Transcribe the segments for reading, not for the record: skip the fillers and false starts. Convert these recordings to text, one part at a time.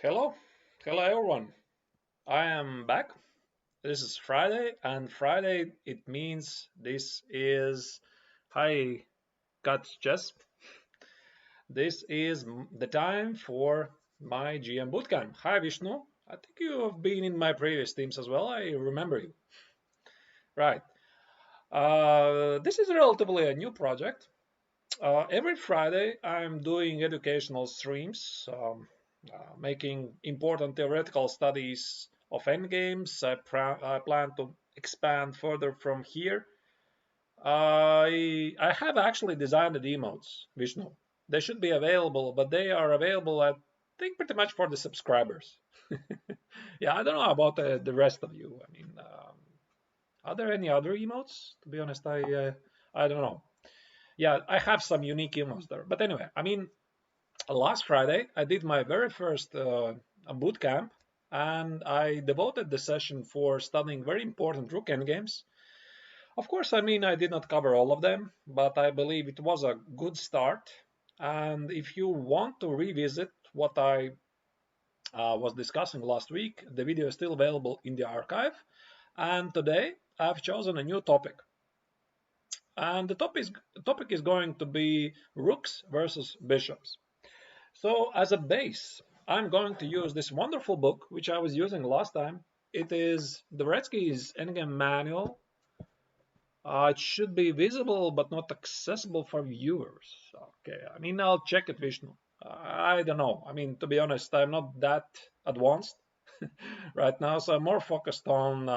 Hello, hello everyone. I am back. This is Friday, and Friday it means this is hi got Jess. This is the time for my GM bootcamp. Hi Vishnu. I think you have been in my previous teams as well. I remember you. Right. This is relatively a new project. Every Friday, I'm doing educational streams, making important theoretical studies of endgames. I plan to expand further from here. I have actually designed the emotes, Vishnu. They should be available, but they are available, I think, pretty much for the subscribers. Yeah, I don't know about the rest of you. I mean, are there any other emotes? To be honest, I don't know. Yeah, I have some unique emotes there. But anyway, I mean, last Friday I did my very first boot camp, and I devoted the session for studying very important Rook endgames. Of course, I mean I did not cover all of them, but I believe it was a good start. And if you want to revisit what I was discussing last week, the video is still available in the archive. And today I've chosen a new topic. And the topic is going to be rooks versus bishops. So as a base, I'm going to use this wonderful book, which I was using last time. It is Dvoretsky's Endgame Manual. It should be visible but not accessible for viewers. Okay, I mean, I'll check it, Vishnu. I don't know. I mean, to be honest, I'm not that advanced right now, so I'm more focused on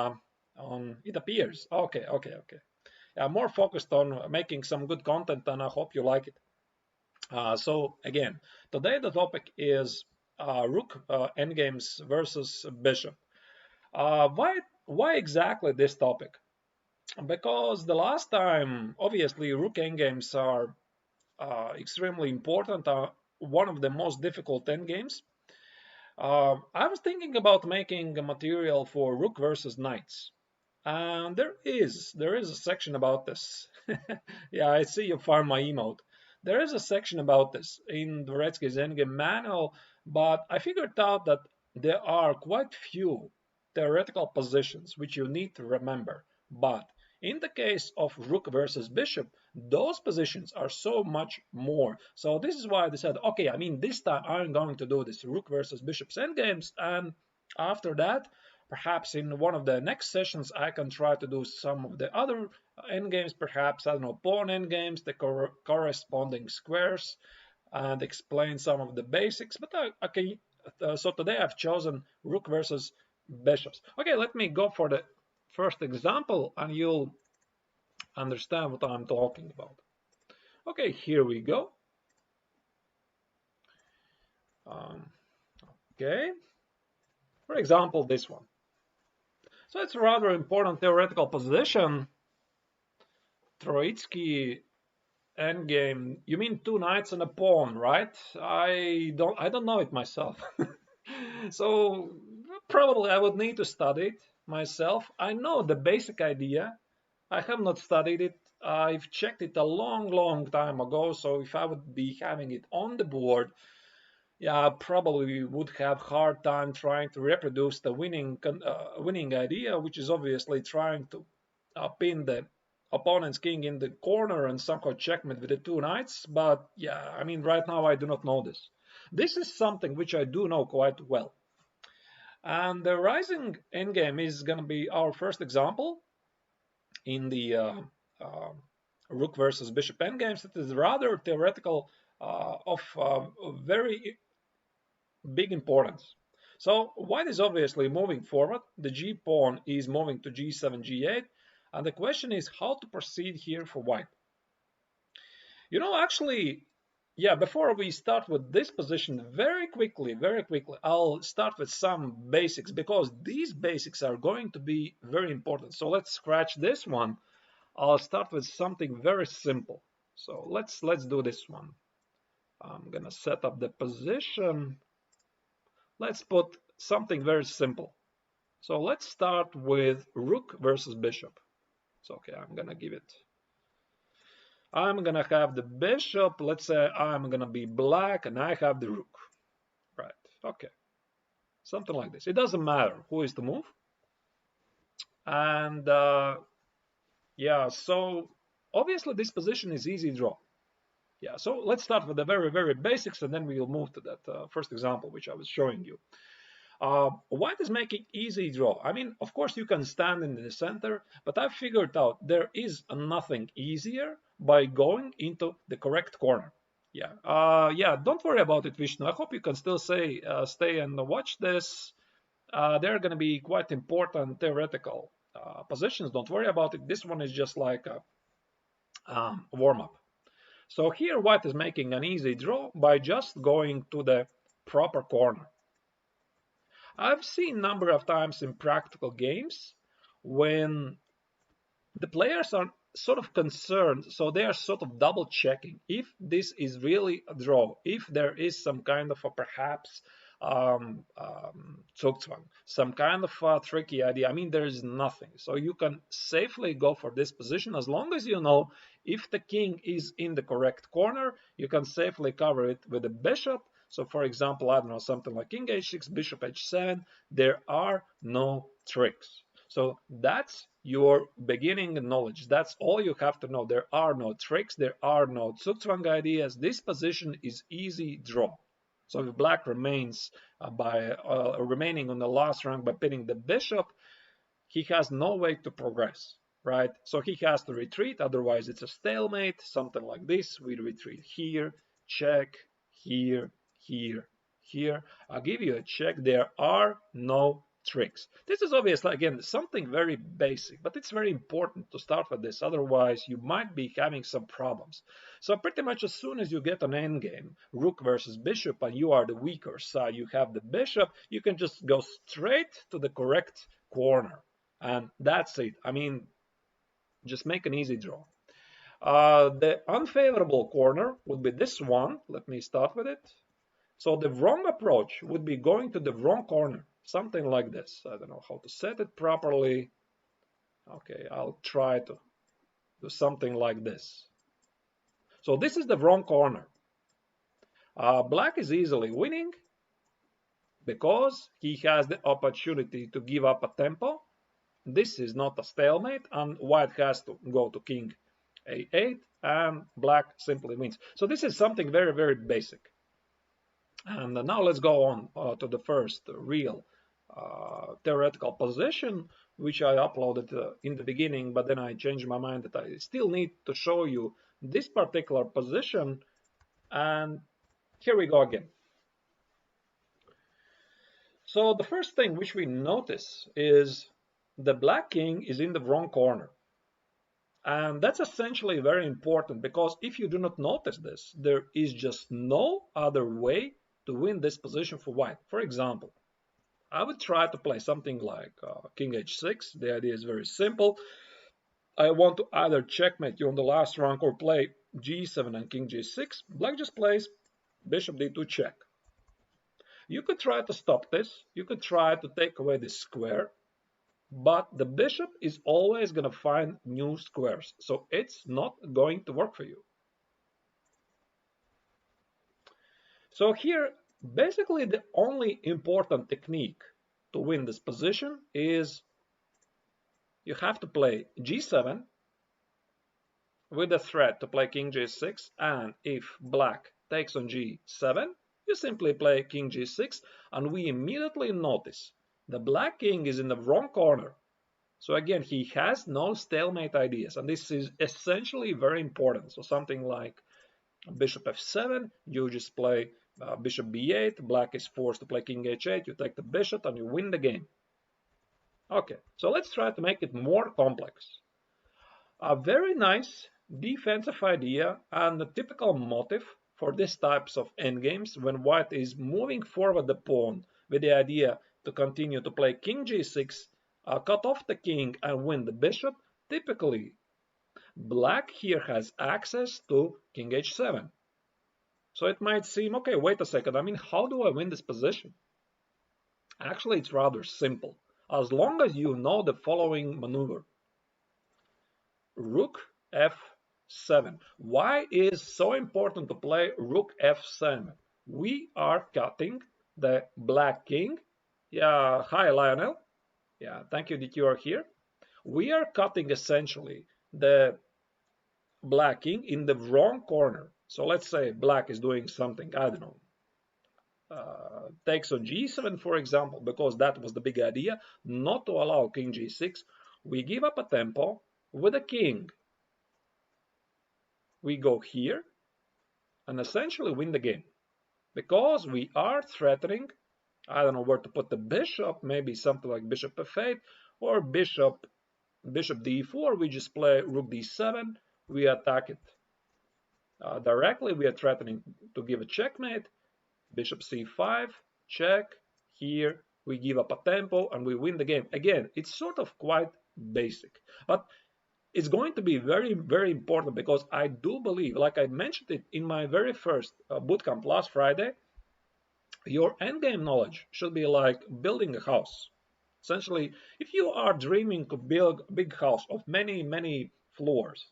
it appears. Okay. I'm more focused on making some good content, and I hope you like it. So again, today the topic is Rook endgames versus Bishop. Why exactly this topic? Because the last time, obviously, Rook endgames are extremely important, one of the most difficult endgames. I was thinking about making a material for Rook versus Knights. And there is a section about this. Yeah, I see you found my emote. There is a section about this in Dvoretsky's Endgame manual, but I figured out that there are quite few theoretical positions which you need to remember. But in the case of Rook versus Bishop, those positions are so much more. So this is why I decided, okay, I mean, this time I'm going to do this Rook versus Bishop's endgames, and after that, perhaps in one of the next sessions, I can try to do some of the other endgames, perhaps, I don't know, pawn endgames, the corresponding squares, and explain some of the basics. But okay, so today I've chosen rook versus bishops. Okay, let me go for the first example, and you'll understand what I'm talking about. Okay, here we go. Um, okay, for example, this one. So it's a rather important theoretical position. Troitsky endgame. You mean two knights and a pawn, right? I don't know it myself. So probably I would need to study it myself. I know the basic idea. I have not studied it. I've checked it a long time ago. So if I would be having it on the board, yeah, I probably would have hard time trying to reproduce the winning idea, which is obviously trying to pin the opponent's king in the corner and somehow checkmate with the two knights. But yeah, I mean, right now I do not know this. This is something which I do know quite well. And the rising endgame is going to be our first example in the uh, rook versus bishop endgames. It is rather theoretical, of very big importance. So white is obviously moving forward. The g pawn is moving to g7, g8. And the question is how to proceed here for white. Actually, yeah, before we start with this position, very quickly, I'll start with some basics because these basics are going to be very important. So let's scratch this one. I'll start with something very simple. So let's do this one. I'm gonna set up the position. Let's put something very simple. So let's start with rook versus bishop. So okay, I'm gonna have the bishop. Let's say I'm gonna be black and I have the rook. Right. Okay. something like this. It doesn't matter who is to move. And yeah, so obviously this position is easy draw. Yeah, so let's start with the very, very basics, and then we will move to that first example, which I was showing you. White is making easy draw. I mean, of course, you can stand in the center, but I figured out there is nothing easier by going into the correct corner. Yeah, yeah. Don't worry about it, Vishnu. I hope you can still stay and watch this. They're going to be quite important theoretical positions. Don't worry about it. This one is just like a warm up. So here white is making an easy draw by just going to the proper corner. I've seen a number of times in practical games when the players are sort of concerned, so they are sort of double checking if this is really a draw, if there is some kind of a perhaps zugzwang, some kind of a tricky idea. I mean, there is nothing. So you can safely go for this position as long as you know if the king is in the correct corner, you can safely cover it with a bishop. So for example, I don't know, something like king h6, bishop h7, there are no tricks. So that's your beginning knowledge. That's all you have to know. There are no tricks. There are no zugzwang ideas. This position is easy draw. So if black remains remaining on the last rank by pinning the bishop, he has no way to progress, right? So he has to retreat. Otherwise, it's a stalemate, something like this. We retreat here, check, here, here, here. I'll give you a check. There are no tricks. This is obviously, again, something very basic, but it's very important to start with this. Otherwise, you might be having some problems. So pretty much as soon as you get an endgame, rook versus bishop, and you are the weaker side, you have the bishop, you can just go straight to the correct corner. And that's it. I mean, just make an easy draw. The unfavorable corner would be this one. Let me start with it. So the wrong approach would be going to the wrong corner, something like this. I don't know how to set it properly. Okay, I'll try to do something like this. So this is the wrong corner. Black is easily winning because he has the opportunity to give up a tempo. This is not a stalemate, and white has to go to king a8, and black simply wins. So this is something very, very basic. And now let's go on to the first real theoretical position, which I uploaded in the beginning, but then I changed my mind that I still need to show you this particular position. And here we go again. So the first thing which we notice is the black king is in the wrong corner. And that's essentially very important, because if you do not notice this, there is just no other way to win this position for white. For example, I would try to play something like king h6. The idea is very simple. I want to either checkmate you on the last rank or play g7 and king g6. Black just plays bishop d2 check. You could try to stop this. You could try to take away this square. But the bishop is always going to find new squares, so it's not going to work for you. So here, basically the only important technique to win this position is you have to play g7 with a threat to play king g6, and if black takes on g7, you simply play king g6, and we immediately notice the black king is in the wrong corner. So again, he has no stalemate ideas, and this is essentially very important. So something like bishop f7, you just play bishop b8, black is forced to play king h8, you take the bishop and you win the game. Okay, so let's try to make it more complex. A very nice defensive idea and a typical motive for these types of endgames when white is moving forward the pawn with the idea to continue to play king g6, cut off the king and win the bishop. Typically, black here has access to king h7. So it might seem, okay, wait a second, I mean, how do I win this position? Actually, it's rather simple. As long as you know the following maneuver. Rook f7. Why is so important to play rook f7? We are cutting the black king Yeah, hi Lionel. Yeah, thank you that you are here. We are cutting essentially the black king in the wrong corner. So let's say black is doing something, I don't know, takes on g7, for example, because that was the big idea, not to allow king g6. We give up a tempo with a king. We go here and essentially win the game because we are threatening. I don't know where to put the bishop, maybe something like bishop f8 or bishop d4. We just play rook d7. We attack it directly. We are threatening to give a checkmate. Bishop c5, check. Here we give up a tempo and we win the game. Again, it's sort of quite basic, but it's going to be very, very important because I do believe, like I mentioned it in my very first bootcamp last Friday, your endgame knowledge should be like building a house. Essentially, if you are dreaming to build a big house of many, many floors,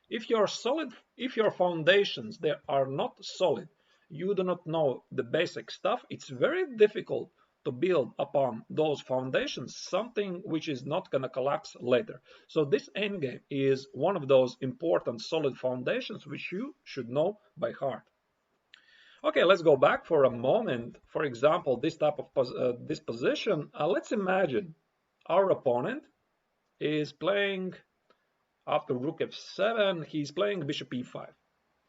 if your foundations they are not solid, you do not know the basic stuff, it's very difficult to build upon those foundations something which is not going to collapse later. So this endgame is one of those important solid foundations which you should know by heart. Okay, let's go back for a moment. For example, this type of this position. Let's imagine our opponent is playing after rook f7. He's playing bishop e5.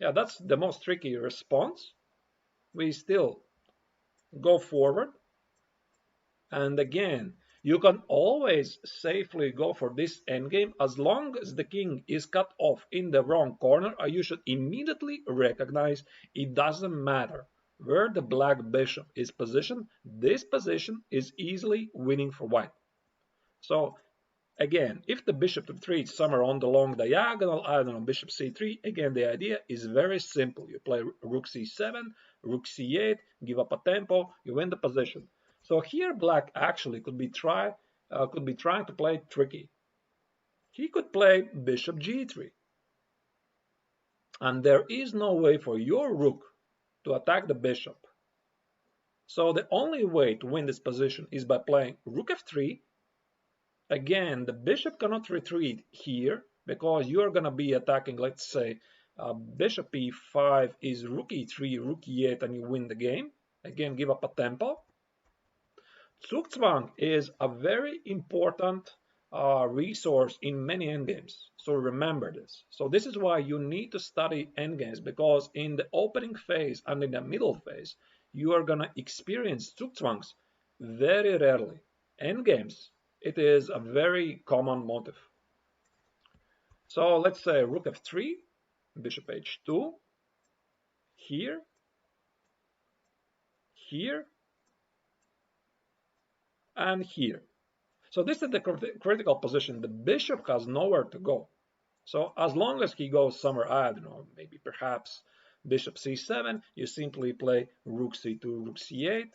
Yeah, that's the most tricky response. We still go forward, and again, you can always safely go for this endgame as long as the king is cut off in the wrong corner. You should immediately recognize it doesn't matter where the black bishop is positioned. This position is easily winning for white. So again, if the bishop to 3 is somewhere on the long diagonal, I don't know, bishop c3, again, the idea is very simple. You play rook c7, rook c8, give up a tempo, you win the position. So here black actually could be trying to play tricky. He could play bishop g3. And there is no way for your rook to attack the bishop. So the only way to win this position is by playing rook f3. Again, the bishop cannot retreat here because you're going to be attacking, let's say, bishop e5 is rook e3, rook e8, and you win the game. Again, give up a tempo. Zugzwang is a very important resource in many endgames. So remember this. So this is why you need to study endgames, because in the opening phase and in the middle phase, you are going to experience Zugzwangs very rarely. Endgames, it is a very common motive. So let's say rook f3, bishop h2, here, here, and here. So this is the critical position. The bishop has nowhere to go. So as long as he goes somewhere, I don't know, maybe perhaps bishop c7, you simply play rook c2, rook c8.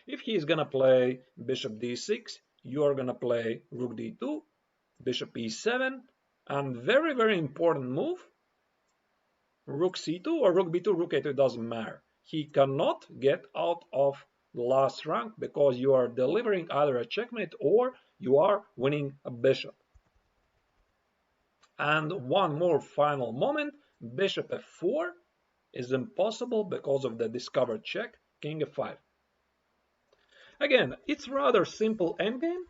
If he's going to play bishop d6, you're going to play rook d2, bishop e7, and very, very important move, rook c2 or rook b2, rook a2, doesn't matter. He cannot get out of the last rank because you are delivering either a checkmate or you are winning a bishop. And one more final moment, bishop f4 is impossible because of the discovered check, king f5. Again, it's rather simple endgame,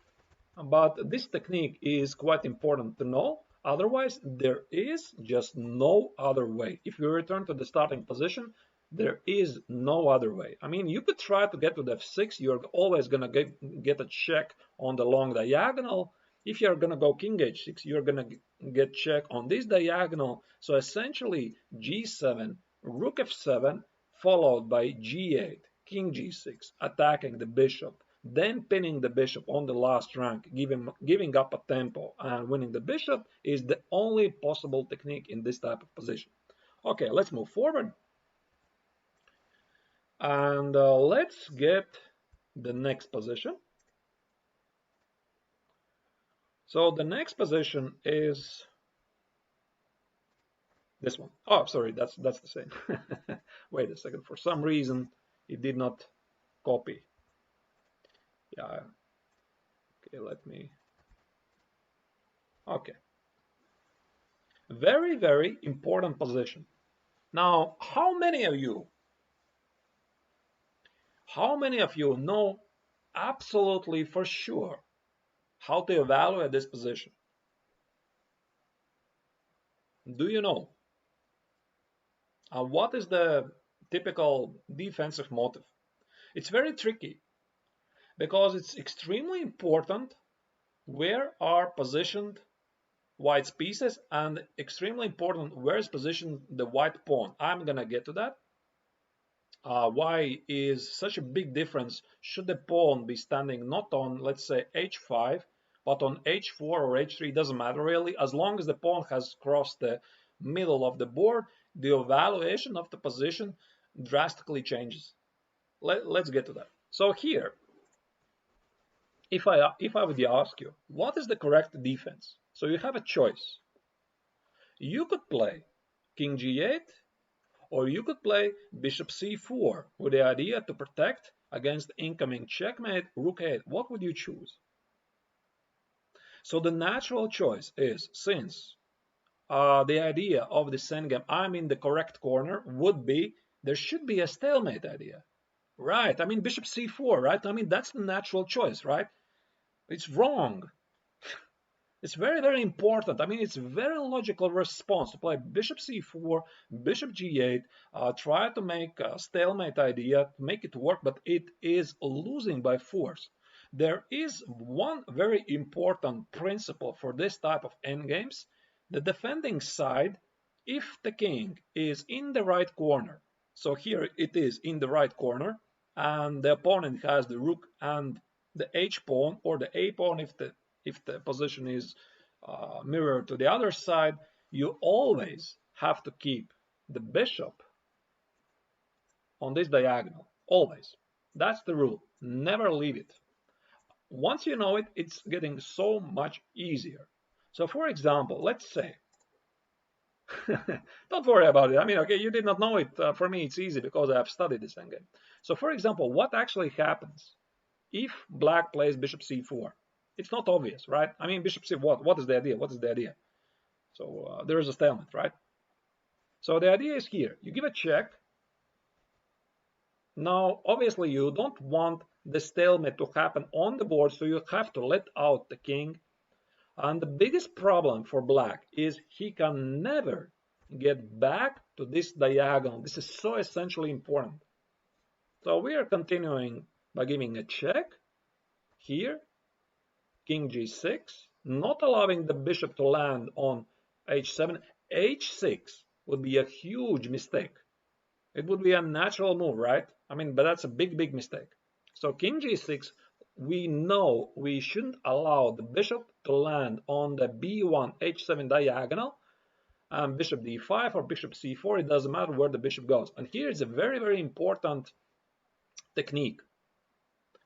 but this technique is quite important to know. Otherwise, there is just no other way. If you return to the starting position, there is no other way. I mean, you could try to get to the f6. You're always going to get a check on the long diagonal. If you're going to go king h6, you're going to get check on this diagonal. So essentially, g7, rook f7, followed by g8, king g6, attacking the bishop, then pinning the bishop on the last rank, giving up a tempo and winning the bishop is the only possible technique in this type of position. Okay, let's move forward. And let's get the next position. So the next position is this one. Oh, sorry, that's the same. Wait a second. For some reason, it did not copy. Yeah. Okay, let me. Okay. Very, very important position. Now, how many of you know absolutely for sure how to evaluate this position? Do you know? What is the typical defensive motive? It's very tricky because it's extremely important where are positioned white's pieces and extremely important where is positioned the white pawn. I'm gonna get to that. Why is such a big difference? Should the pawn be standing not on, let's say, h5, but on h4 or h3? Doesn't matter really, as long as the pawn has crossed the middle of the board, the evaluation of the position drastically changes. Let's get to that. So here, if I would ask you, what is the correct defense? So you have a choice. You could play king g8, or you could play bishop c4 with the idea to protect against incoming checkmate, rook 8. What would you choose? So the natural choice is, since the idea of this endgame, I'm in the correct corner, would be there should be a stalemate idea. Right, I mean bishop c4, right? I mean that's the natural choice, right? It's wrong. It's very, very important. I mean, it's a very logical response to play bishop c4, bishop g8, try to make a stalemate idea, make it work, but it is losing by force. There is one very important principle for this type of endgames. The defending side, if the king is in the right corner, so here it is in the right corner, and the opponent has the rook and the h pawn or the a pawn if the position is mirrored to the other side, you always have to keep the bishop on this diagonal. Always. That's the rule. Never leave it. Once you know it, it's getting so much easier. So for example, let's say, don't worry about it. I mean, okay, you did not know it. For me, it's easy because I have studied this endgame. So for example, what actually happens if black plays bishop c4? It's not obvious, right? I mean, bishop c4, what is the idea? What is the idea? So there is a stalemate, right? So the idea is here, you give a check. Now, obviously, you don't want the stalemate to happen on the board, so you have to let out the king. And the biggest problem for black is he can never get back to this diagonal. This is so essentially important. So we are continuing by giving a check here, king g6, not allowing the bishop to land on h7. h6 would be a huge mistake. It would be a natural move, right? I mean, but that's a big, big mistake. So king g6, we know we shouldn't allow the bishop to land on the b1 h7 diagonal, and bishop d5 or bishop c4, it doesn't matter where the bishop goes. And here is a very, very important technique.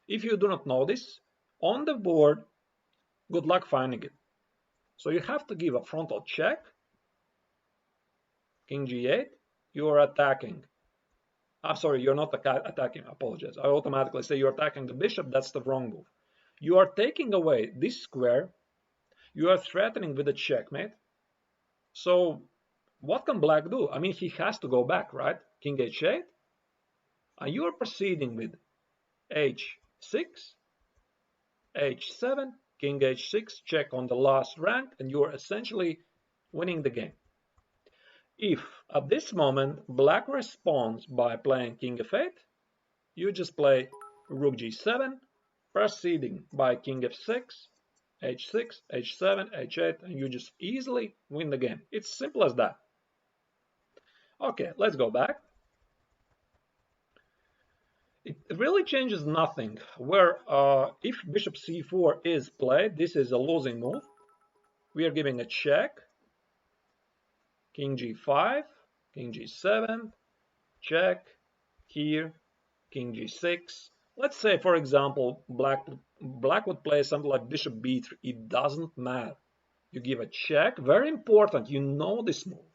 If you do not know this, on the board, good luck finding it. So you have to give a frontal check, king g8, you are attacking. I'm sorry, you're not attacking, I apologize. I automatically say you're attacking the bishop, that's the wrong move. You are taking away this square, you are threatening with a checkmate. So what can black do? I mean, he has to go back, right? King h8, and you are proceeding with h6, h7, king h6, check on the last rank, and you are essentially winning the game. If at this moment black responds by playing king f8, you just play rook g7, proceeding by king f6, h6, h7, h8, and you just easily win the game. It's simple as that. Okay, let's go back. It really changes nothing. Where if bishop c4 is played, this is a losing move. We are giving a check. King g5, king g7, check. Here, king g6. Let's say, for example, black would play something like bishop b3. It doesn't matter. You give a check. Very important. You know this move.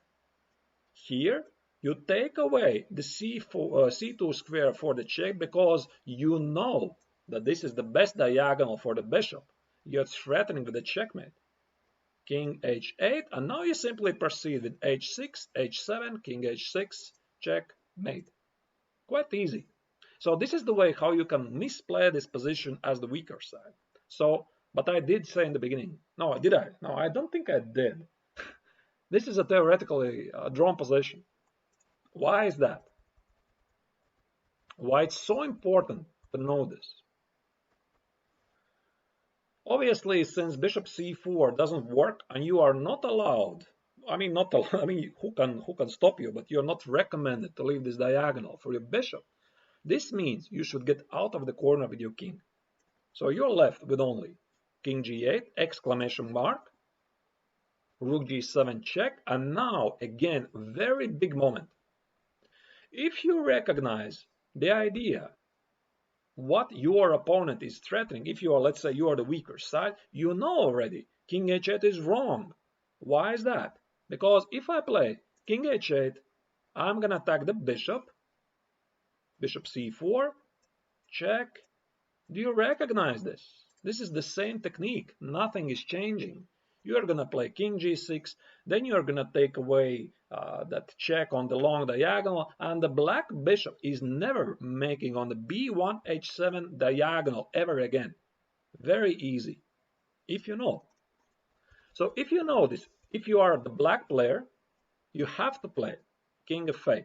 Here, you take away the c2 square for the check because you know that this is the best diagonal for the bishop, you're threatening with a checkmate. King h8, and now you simply proceed with h6, h7, king h6, checkmate. Quite easy. So this is the way how you can misplay this position as the weaker side. So, but I did say in the beginning, no, did I? No, I don't think I did. This is a theoretically drawn position. Why is that? Why it's so important to know this? Obviously, since bishop c4 doesn't work and you are not allowed, I mean, who can stop you, but you're not recommended to leave this diagonal for your bishop. This means you should get out of the corner with your king. So you're left with only king g8, exclamation mark, rook g7 check, and now, again, very big moment. If you recognize the idea what your opponent is threatening, if you are, let's say, you are the weaker side, you know already king h8 is wrong. Why is that? Because if I play king h8, I'm gonna attack the bishop, bishop c4, check. Do you recognize this? This is the same technique. Nothing is changing. You're going to play king g6, then you're going to take away that check on the long diagonal, and the black bishop is never making on the b1 h7 diagonal ever again. Very easy, if you know. So if you know this, if you are the black player, you have to play king f8.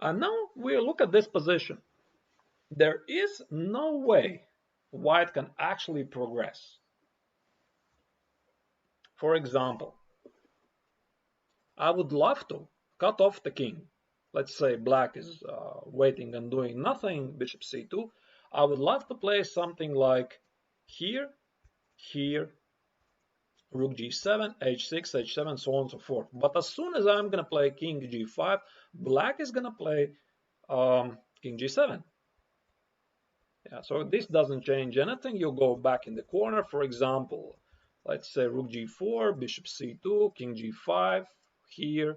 And now we look at this position. There is no way white can actually progress. For example, I would love to cut off the king. Let's say black is waiting and doing nothing, bishop c2. I would love to play something like here, here, rook g7, h6, h7, so on and so forth. But as soon as I'm going to play king g5, black is going to play king g7. Yeah, so this doesn't change anything. You go back in the corner, for example, let's say rook g4, bishop c2, king g5, here,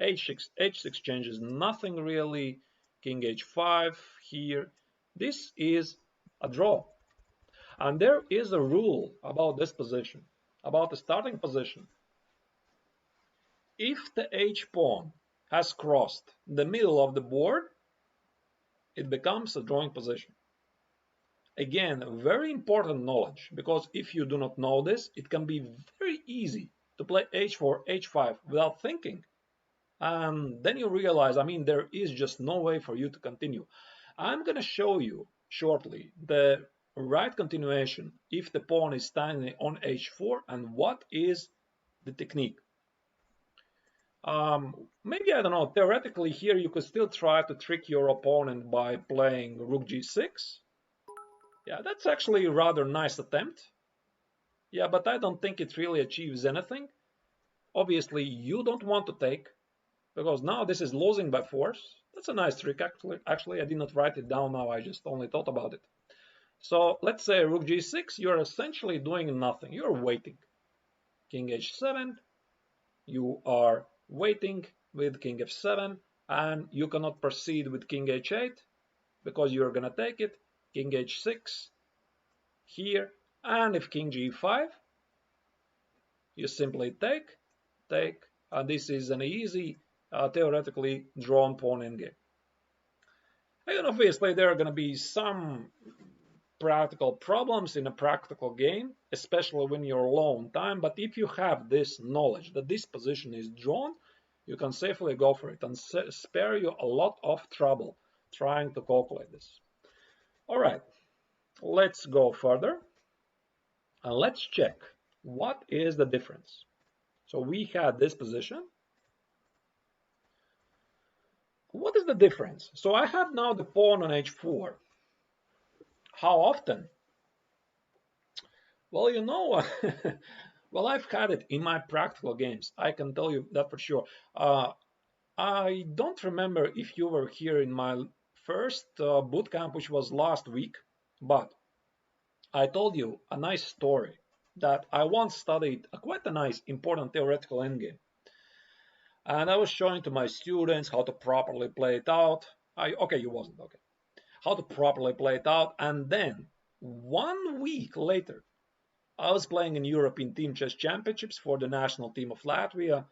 h6 changes nothing really, king h5, here. This is a draw. And there is a rule about this position, about the starting position. If the h pawn has crossed the middle of the board, it becomes a drawing position. Again, very important knowledge, because if you do not know this, it can be very easy to play h4, h5 without thinking. And then you realize, I mean, there is just no way for you to continue. I'm going to show you shortly the right continuation if the pawn is standing on h4 and what is the technique. Maybe, I don't know, theoretically here you could still try to trick your opponent by playing rook g6. Yeah, that's actually a rather nice attempt. Yeah, but I don't think it really achieves anything. Obviously, you don't want to take, because now this is losing by force. That's a nice trick, actually. Actually, I did not write it down now, I just only thought about it. So let's say rook g6, you're essentially doing nothing. You're waiting. King h7, you are waiting with king f7, and you cannot proceed with king h8 because you're going to take it. King h6 here, and if king g5, you simply take, and this is an easy, theoretically drawn pawn endgame. And obviously there are going to be some practical problems in a practical game, especially when you're low on time, but if you have this knowledge that this position is drawn, you can safely go for it and spare you a lot of trouble trying to calculate this. All right, let's go further and let's check what is the difference. So we had this position. What is the difference? So I have now the pawn on h4. How often? Well, you know, well, I've had it in my practical games. I can tell you that for sure. I don't remember if you were here in my first boot camp, which was last week, but I told you a nice story that I once studied quite a nice, important theoretical endgame. And I was showing to my students how to properly play it out. Okay, you wasn't, okay. how to properly play it out. And then 1 week later, I was playing in European Team Chess Championships for the national team of Latvia,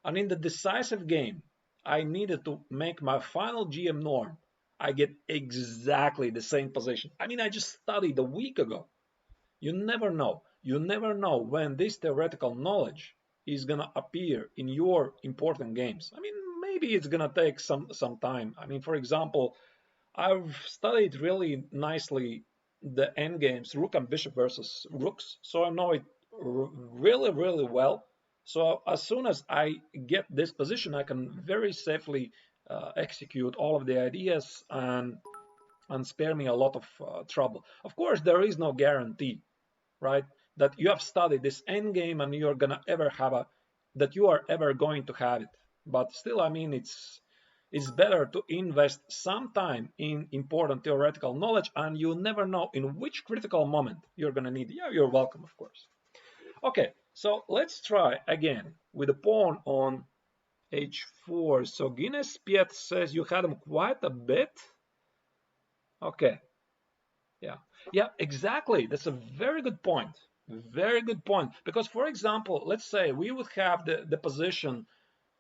and in the decisive game, I needed to make my final GM norm. I get exactly the same position. I mean, I just studied a week ago. You never know. You never know when this theoretical knowledge is gonna appear in your important games. I mean, maybe it's gonna take some time. I mean, for example, I've studied really nicely the endgames, Rook and Bishop versus Rooks, so I know it really well. So as soon as I get this position, I can very safely execute all of the ideas and spare me a lot of trouble. Of course, there is no guarantee, right? That you have studied this endgame and you're gonna ever have that you are ever going to have it. But still, I mean, it's better to invest some time in important theoretical knowledge, and you never know in which critical moment you're gonna need it. Yeah, you're welcome, of course. Okay, so let's try again with the pawn on h4. So Guinness Piet says you had him quite a bit. Okay, yeah, exactly. That's a very good point. Very good point. Because, for example, let's say we would have the position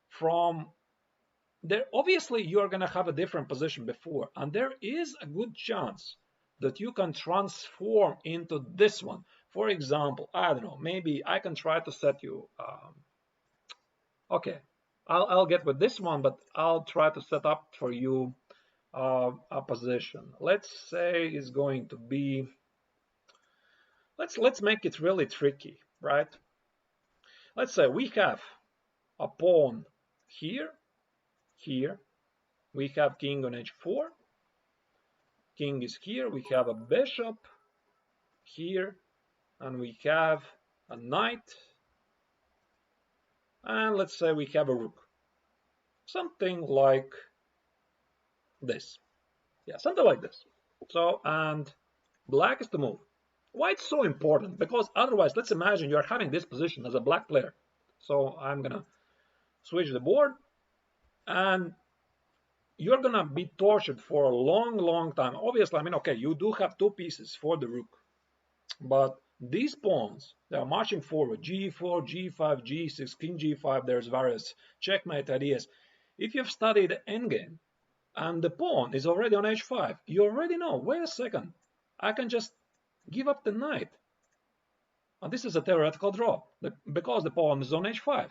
from there. Obviously, you're going to have a different position before, and there is a good chance that you can transform into this one. For example, I don't know, maybe I can try to set you. Okay, I'll get with this one, but I'll try to set up for you a position. Let's say is going to be. Let's make it really tricky, right? Let's say we have a pawn here, here. We have king on h4. King is here. We have a bishop here, and we have a knight. And let's say we have a rook. Something like this. Yeah, something like this. So, and black is the move. Why it's so important? Because otherwise, let's imagine you're having this position as a black player. So I'm gonna switch the board, and you're gonna be tortured for a long time. Obviously, I mean, okay, you do have two pieces for the rook, but these pawns, they are marching forward. G4, G5, G6, King G5. There's various checkmate ideas. If you've studied endgame and the pawn is already on h5, you already know. Wait a second, I can just give up the knight. And this is a theoretical draw because the pawn is on h5.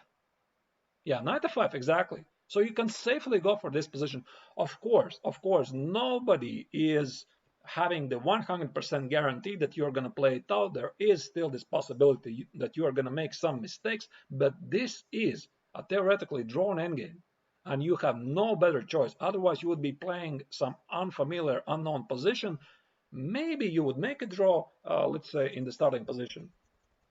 Yeah, knight f5, exactly. So you can safely go for this position. Of course, nobody is having the 100% guarantee that you're going to play it out. There is still this possibility that you are going to make some mistakes, but this is a theoretically drawn endgame, and you have no better choice. Otherwise, you would be playing some unfamiliar, unknown position. Maybe you would make a draw, let's say, in the starting position.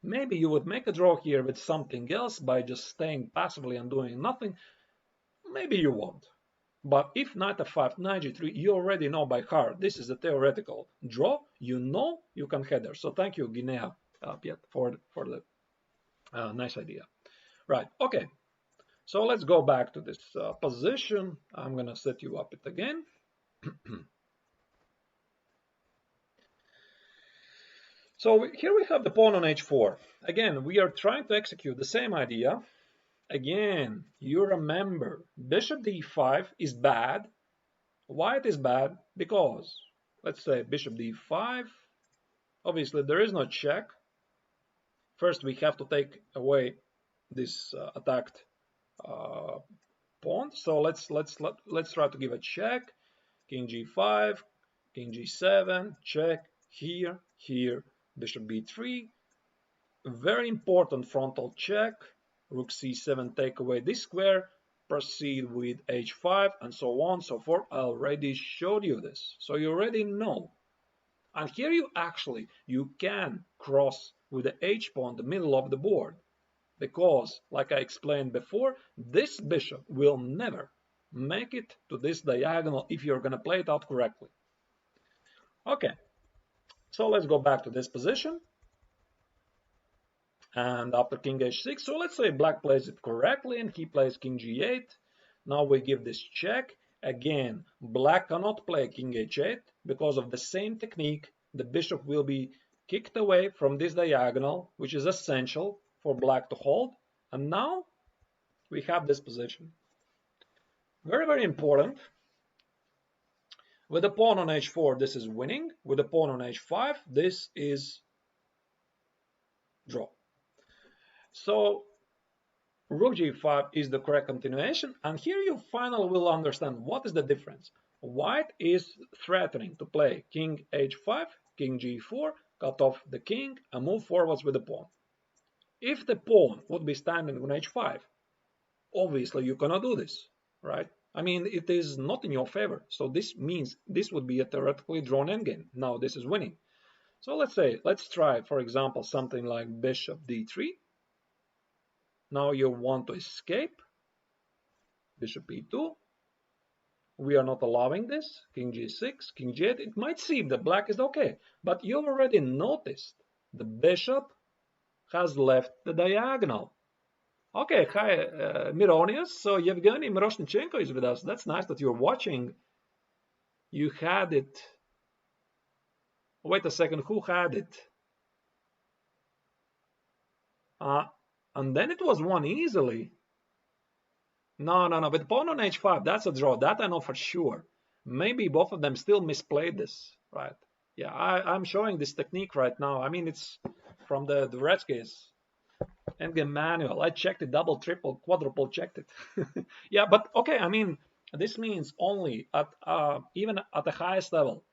Maybe you would make a draw here with something else by just staying passively and doing nothing. Maybe you won't. But if knight f5, knight g3, you already know by heart this is a theoretical draw. You know you can header. So thank you, Guinea Piet, for the nice idea. Right, okay. So let's go back to this position. I'm going to set you up it again. So here we have the pawn on h4. Again, we are trying to execute the same idea. Again, you remember, bishop d5 is bad. Why it is bad? Because, let's say, bishop d5, obviously there is no check. First, we have to take away this attacked pawn. So let's try to give a check. King g5, king g7, check, here, bishop b3. Very important frontal check. Rook c7, take away this square, proceed with h5, and so on, so forth. I already showed you this, so you already know. And here you can cross with the h pawn the middle of the board, because, like I explained before, this bishop will never make it to this diagonal if you're going to play it out correctly. Okay, so let's go back to this position. And after king h6, so let's say black plays it correctly and he plays king g8. Now we give this check. Again, black cannot play king h8 because of the same technique, the bishop will be kicked away from this diagonal, which is essential for black to hold. And now we have this position. Very, very important. With the pawn on h4, this is winning. With the pawn on h5, this is draw. So Rook g5 is the correct continuation, and here you finally will understand what is the difference. White is threatening to play king h5, king g4, cut off the king, and move forwards with the pawn. If the pawn would be standing on h5, obviously you cannot do this, right? I mean, it is not in your favor, so this means this would be a theoretically drawn endgame. Now this is winning. So let's try, for example, something like bishop d3. Now you want to escape, bishop e2. We are not allowing this, king g6, king g8. It might seem that black is okay, but you've already noticed the bishop has left the diagonal. Okay, hi, Mironius. So Yevgeny Miroshnichenko is with us. That's nice that you're watching. You had it. Wait a second, who had it? And then it was won easily. No. With pawn on h5, that's a draw. That I know for sure. Maybe both of them still misplayed this, right? Yeah, I'm showing this technique right now. I mean, it's from the Dvoretsky's endgame manual. I checked it, double, triple, quadruple checked it. Yeah, but okay, I mean, this means only at even at the highest level,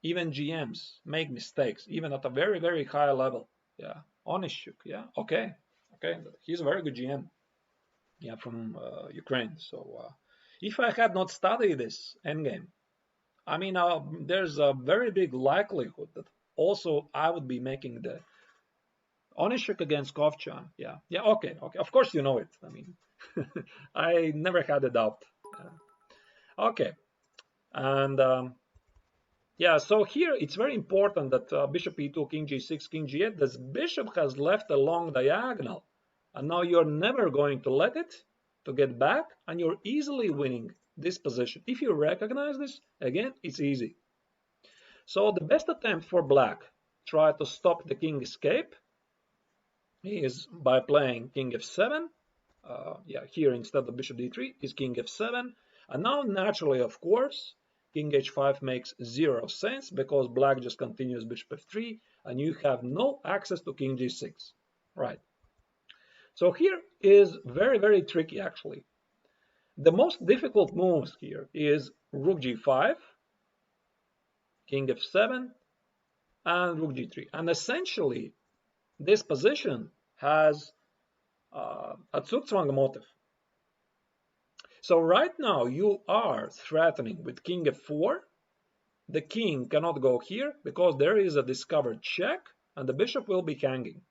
even GMs make mistakes, even at a very, very high level. Yeah, Onishuk, yeah, okay, he's a very good GM. Yeah, from Ukraine. So if I had not studied this endgame, I mean, there's a very big likelihood that also I would be making the Onishuk against Kovchan. Yeah, okay. Of course you know it. I mean, I never had a doubt. Okay, and yeah, so here it's very important that bishop e2, king g6, king g8, this bishop has left a long diagonal, and now you're never going to let it to get back, and you're easily winning this position. If you recognize this, again, it's easy. So the best attempt for black, try to stop the king escape, is by playing king f7. Yeah, here instead of bishop d3 is king f7. And now naturally, of course, king h5 makes zero sense because black just continues bishop f3 and you have no access to king g6. Right. So here is very, very tricky actually. The most difficult moves here is rook g5, king f7, and rook g3. And essentially, this position has a Zugzwang motive. So right now you are threatening with king f4. The king cannot go here because there is a discovered check and the bishop will be hanging.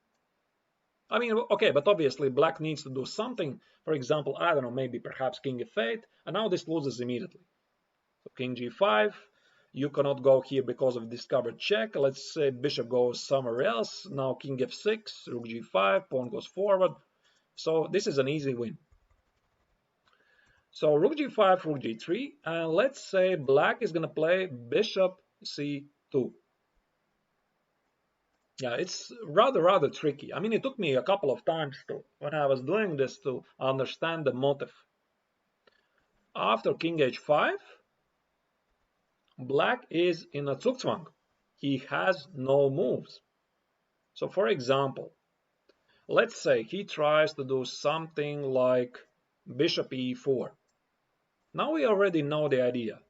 I mean, okay, but obviously black needs to do something. For example, I don't know, maybe perhaps king f8, and now this loses immediately. So king g5, you cannot go here because of discovered check. Let's say bishop goes somewhere else. Now king f6, rook g5, pawn goes forward. So this is an easy win. So rook g5, rook g3, and let's say black is going to play bishop c2. Yeah, it's rather tricky. I mean, it took me a couple of times when I was doing this to understand the motive. After king h5, black is in a Zugzwang. He has no moves. So for example, let's say he tries to do something like bishop e4. Now we already know the idea.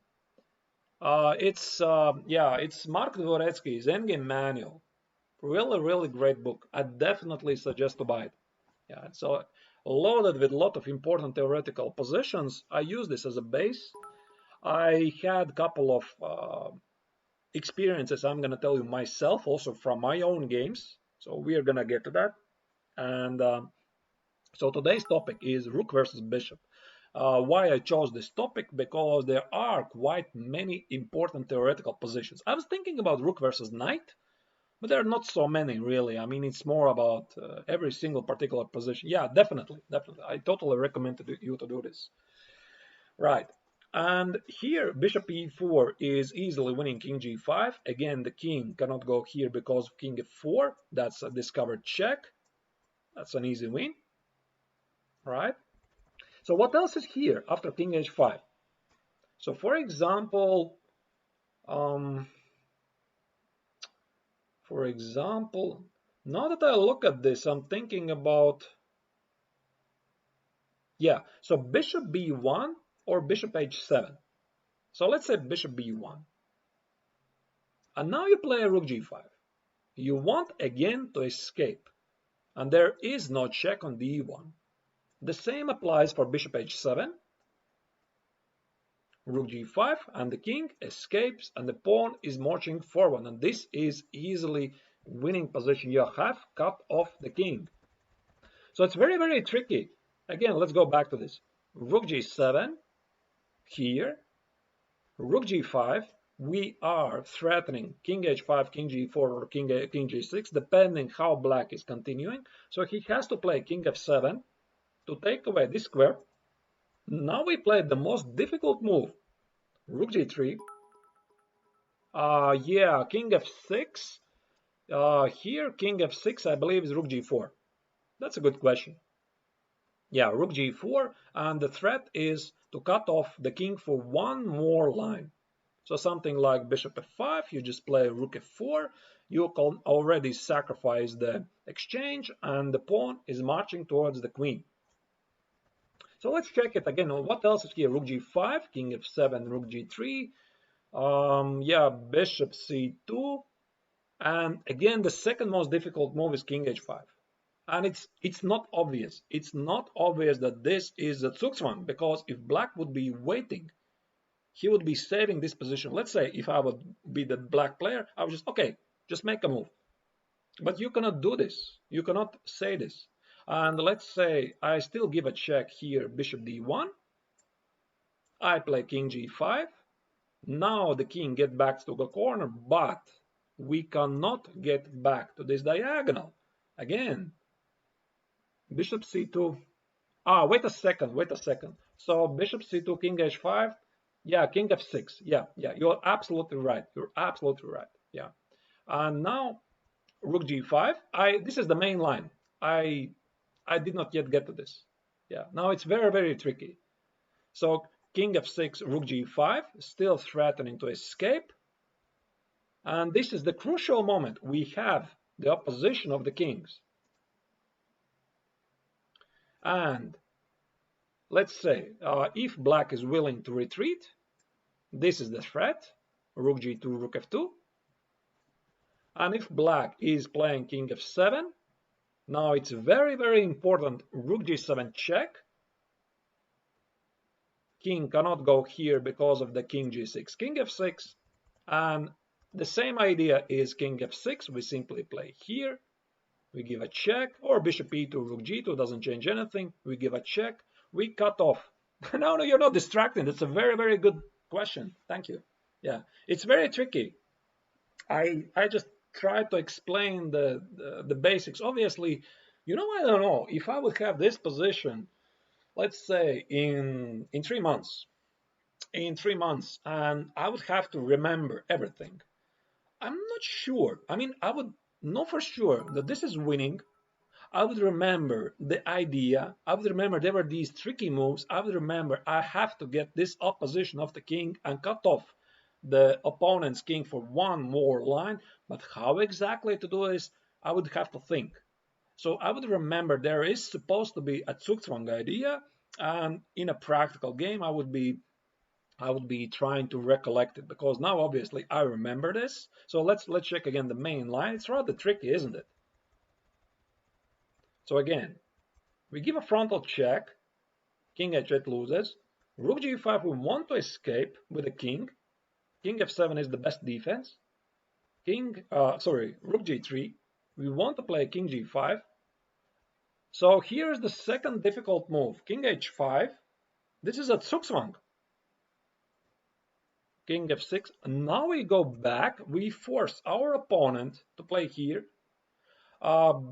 It's Mark Dvoretsky's Endgame Manual. Really great book. I definitely suggest to buy it. Yeah, it's loaded with a lot of important theoretical positions. I use this as a base. I had a couple of experiences I'm going to tell you myself, also from my own games. So we are going to get to that. And so today's topic is Rook versus Bishop. Why I chose this topic? Because there are quite many important theoretical positions. I was thinking about Rook versus Knight, but there are not so many really. I mean, it's more about every single particular position. Yeah, definitely. I totally recommend you to do this. Right. And here bishop e4 is easily winning king g5. Again, the king cannot go here because of king f4. That's a discovered check. That's an easy win, right? So what else is here after king h5? So for example, now that I look at this, I'm thinking about, yeah, so bishop b1 or bishop h7. So let's say bishop b1. And now you play rook g5. You want again to escape, and there is no check on the e1. The same applies for bishop h7, rook g5, and the king escapes, and the pawn is marching forward, and this is easily winning position. You have cut off the king. So it's very, very tricky. Again, let's go back to this. Rook g7, here, rook g5, we are threatening king h5, king g4, or king g6, depending how black is continuing. So he has to play king f7 to take away this square. Now we play the most difficult move, rook g3. Yeah, king f6. Here, king f6, I believe, is rook g4. That's a good question. Yeah, rook g4, and the threat is to cut off the king for one more line. So something like bishop f5, you just play rook f4, you can already sacrifice the exchange, and the pawn is marching towards the queen. So let's check it again. What else is here? Rook g5, king f7, rook g3, yeah, bishop c2, and again the second most difficult move is king h5. And it's not obvious. It's not obvious that this is a Zugzwang, because if black would be waiting, he would be saving this position. Let's say if I would be the black player, I would just, okay, just make a move. But you cannot do this. You cannot say this. And let's say I still give a check here, bishop d1. I play king g5. Now the king gets back to the corner, but we cannot get back to this diagonal. Again, bishop c2. Wait a second. So bishop c2, king h5. Yeah, king f6. Yeah, you're absolutely right. Yeah. And now rook g5. This is the main line. I did not yet get to this. Yeah, now it's very, very tricky. So king f6, rook g5, still threatening to escape. And this is the crucial moment. We have the opposition of the kings. And let's say if black is willing to retreat, this is the threat, rook g2, rook f2. And if black is playing king f7, now it's very, very important, rook g7 check. King cannot go here because of the king g6, king f6. And the same idea is king f6. We simply play here. We give a check, or bishop e2, rook g2, doesn't change anything. We give a check. We cut off. No, you're not distracting. That's a very, very good question. Thank you. Yeah, it's very tricky. I just try to explain the basics. Obviously, I don't know. If I would have this position, let's say in 3 months, and I would have to remember everything, I'm not sure. I mean, I would know for sure that this is winning. I would remember the idea. I would remember there were these tricky moves. I would remember I have to get this opposition of the king and cut off the opponent's king for one more line. But how exactly to do this, I would have to think. So I would remember there is supposed to be a Zugzwang idea, and in a practical game I would be trying to recollect it, because now obviously I remember this. So let's check again the main line. It's rather tricky, isn't it? So again, we give a frontal check, king h8 loses, rook g5 we want to escape with the king f7 is the best defense, rook g3, we want to play king g5. So here's the second difficult move, king h5, this is a Zugzwang. King f6, now we go back, we force our opponent to play here.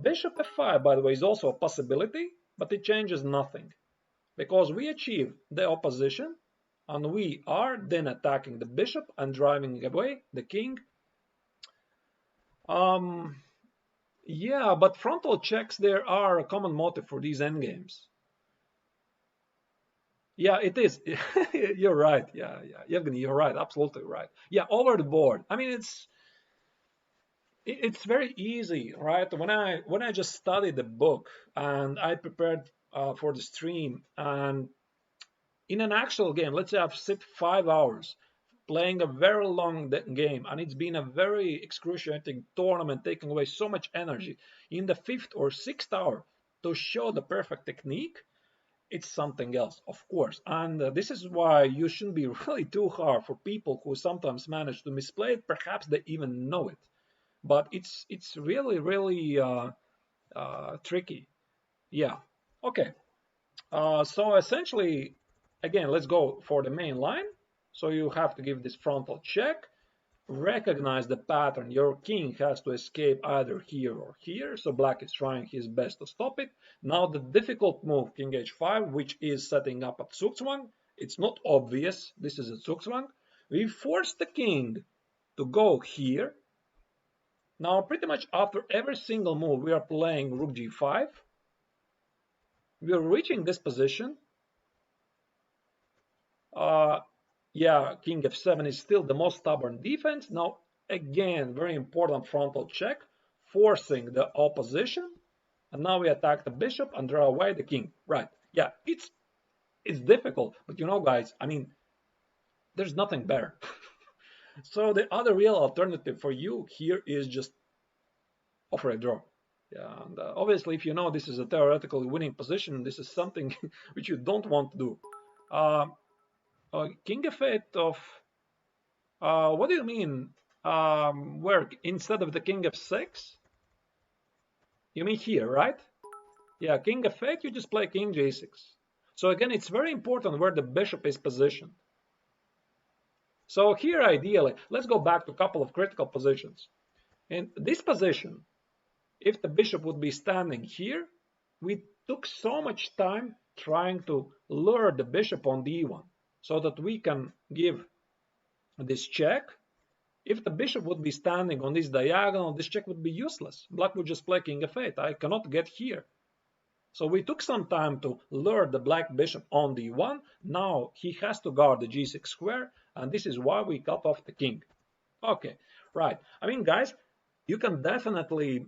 Bishop f5, by the way, is also a possibility, but it changes nothing, because we achieve the opposition, And we are then attacking the bishop and driving away the king. Um, yeah, but frontal checks there are a common motive for these endgames. Yeah, it is. You're right. Yeah, yeah, Yevgeny, you're right. Absolutely right. Yeah, over the board. I mean, it's very easy, right? When I just studied the book and I prepared for the stream, and in an actual game, let's say I've sit 5 hours playing a very long game, and it's been a very excruciating tournament, taking away so much energy. In the fifth or sixth hour, to show the perfect technique, it's something else, of course. And this is why you shouldn't be really too hard for people who sometimes manage to misplay it. Perhaps they even know it, but it's really really tricky. Yeah. Okay. So essentially, again, let's go for the main line. So you have to give this frontal check. Recognize the pattern. Your king has to escape either here or here. So black is trying his best to stop it. Now the difficult move, king h5, which is setting up a zugzwang. It's not obvious. This is a zugzwang. We force the king to go here. Now pretty much after every single move we are playing rook g5. We are reaching this position. Yeah, king f7 is still the most stubborn defense. Now, again, very important frontal check, forcing the opposition. And now we attack the bishop and draw away the king. Right. Yeah, it's difficult, but you know, guys, I mean, there's nothing better. So the other real alternative for you here is just offer a draw. Yeah, and obviously, if you know this is a theoretically winning position, this is something which you don't want to do. Uh, king f8 of what do you mean? Where instead of the king f6? You mean here, right? Yeah, king f8, you just play king g6. So again, it's very important where the bishop is positioned. So here, ideally, let's go back to a couple of critical positions. In this position, if the bishop would be standing here, we took so much time trying to lure the bishop on d1 so that we can give this check. If the bishop would be standing on this diagonal, this check would be useless. Black would just play king f8. I cannot get here. So we took some time to lure the black bishop on d1. Now he has to guard the g6 square, and this is why we cut off the king. Okay, right. I mean, guys, you can definitely,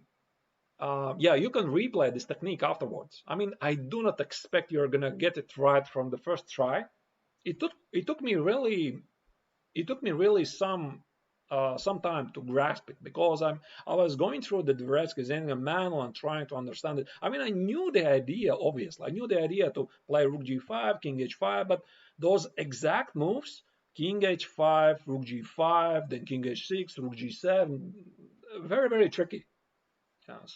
you can replay this technique afterwards. I mean, I do not expect you're gonna get it right from the first try. It took me really some time to grasp it, because I was going through the Dvoretsky-Zenin manual and trying to understand it. I mean, I knew the idea, obviously. I knew the idea to play rook g5, king h5, but those exact moves, king h5, rook g5, then king h6, rook g7, very, very tricky.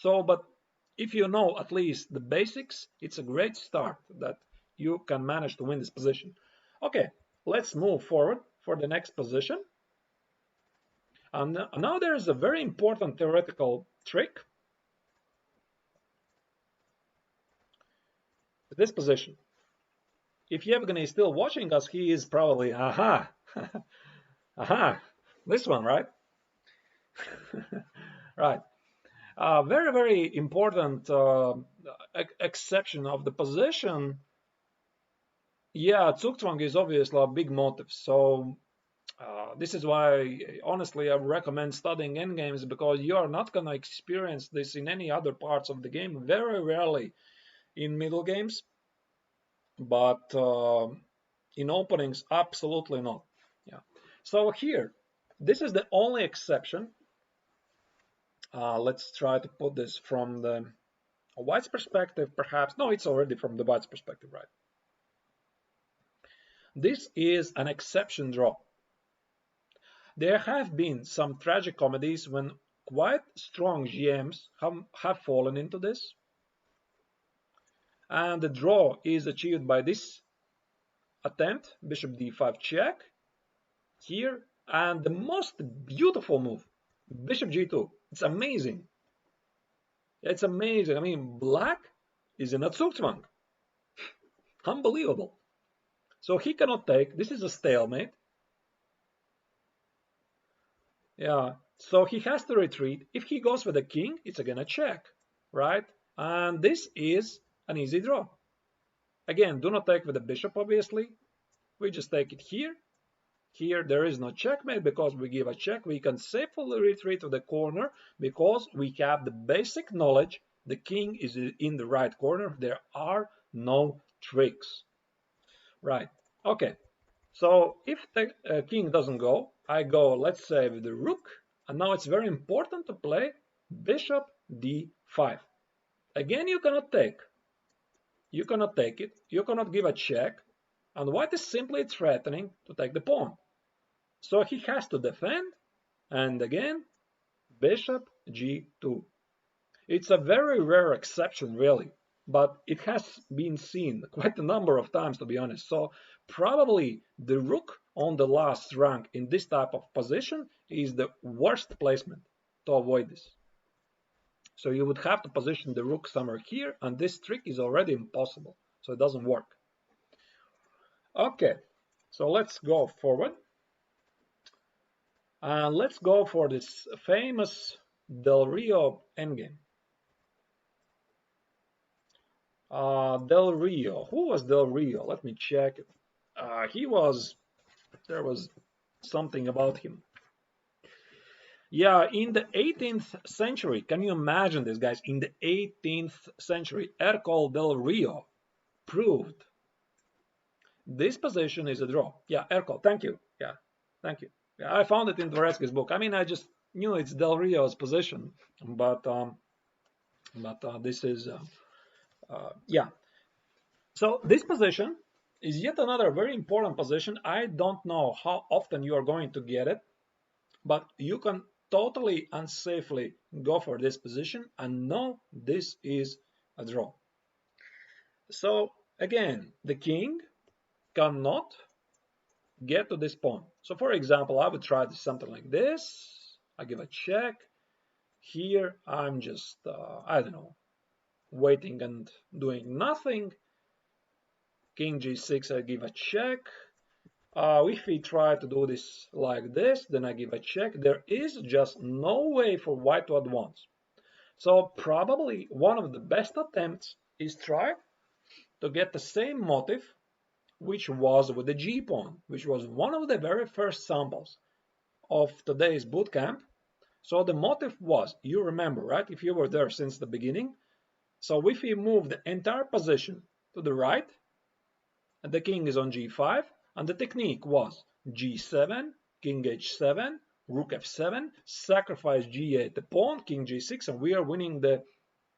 But if you know at least the basics, it's a great start that you can manage to win this position. Okay, let's move forward for the next position. And now there is a very important theoretical trick. This position. If Yevgeny is still watching us, he is probably, aha, aha, this one, right? Right. Very, very important exception of the position. Yeah, Zugzwang is obviously a big motive. So this is why, honestly, I recommend studying endgames, because you are not going to experience this in any other parts of the game. Very rarely in middle games, but in openings, absolutely not. Yeah. So here, this is the only exception. Let's try to put this from the white's perspective, perhaps. No, it's already from the white's perspective, right? This is an exception draw. There have been some tragic comedies when quite strong GMs have fallen into this. And the draw is achieved by this attempt, bishop d5 check, here, and the most beautiful move, bishop g2. It's amazing. It's amazing. I mean, black is in a zugzwang. Unbelievable. So he cannot take. This is a stalemate. Yeah. So he has to retreat. If he goes with the king, it's again a check, right? And this is an easy draw. Again, do not take with the bishop, obviously. We just take it here. Here there is no checkmate because we give a check. We can safely retreat to the corner because we have the basic knowledge. The king is in the right corner. There are no tricks. Right. Okay. So if the king doesn't go, I go, let's say, with the rook. And now it's very important to play bishop d5. Again, you cannot take. You cannot take it. You cannot give a check. And white is simply threatening to take the pawn. So he has to defend. And again, bishop g2. It's a very rare exception, really, but it has been seen quite a number of times, to be honest. So probably the rook on the last rank in this type of position is the worst placement to avoid this. So you would have to position the rook somewhere here, and this trick is already impossible, so it doesn't work. Okay, so let's go forward. And let's go for this famous Del Rio endgame. Del Rio. Who was Del Rio? Let me check. There was something about him. Yeah, in the 18th century, can you imagine this, guys? In the 18th century, Ercole Del Rio proved this position is a draw. Yeah, Ercole, thank you. Yeah, thank you. Yeah, I found it in Dvoretsky's book. I mean, I just knew it's Del Rio's position, but this is, yeah. So this position is yet another very important position. I don't know how often you are going to get it, but you can totally unsafely go for this position and know this is a draw. So again, the king cannot get to this pawn. So for example, I would try something like this. I give a check. Here I'm just, I don't know, waiting and doing nothing. King g6, I give a check. If we try to do this like this, then I give a check. There is just no way for white to advance. So probably one of the best attempts is try to get the same motif which was with the g pawn, which was one of the very first samples of today's bootcamp. So the motif was, you remember, right? If you were there since the beginning. So if we move the entire position to the right, and the king is on g5, and the technique was g7, king h7, rook f7, sacrifice g8 the pawn, king g6, and we are winning the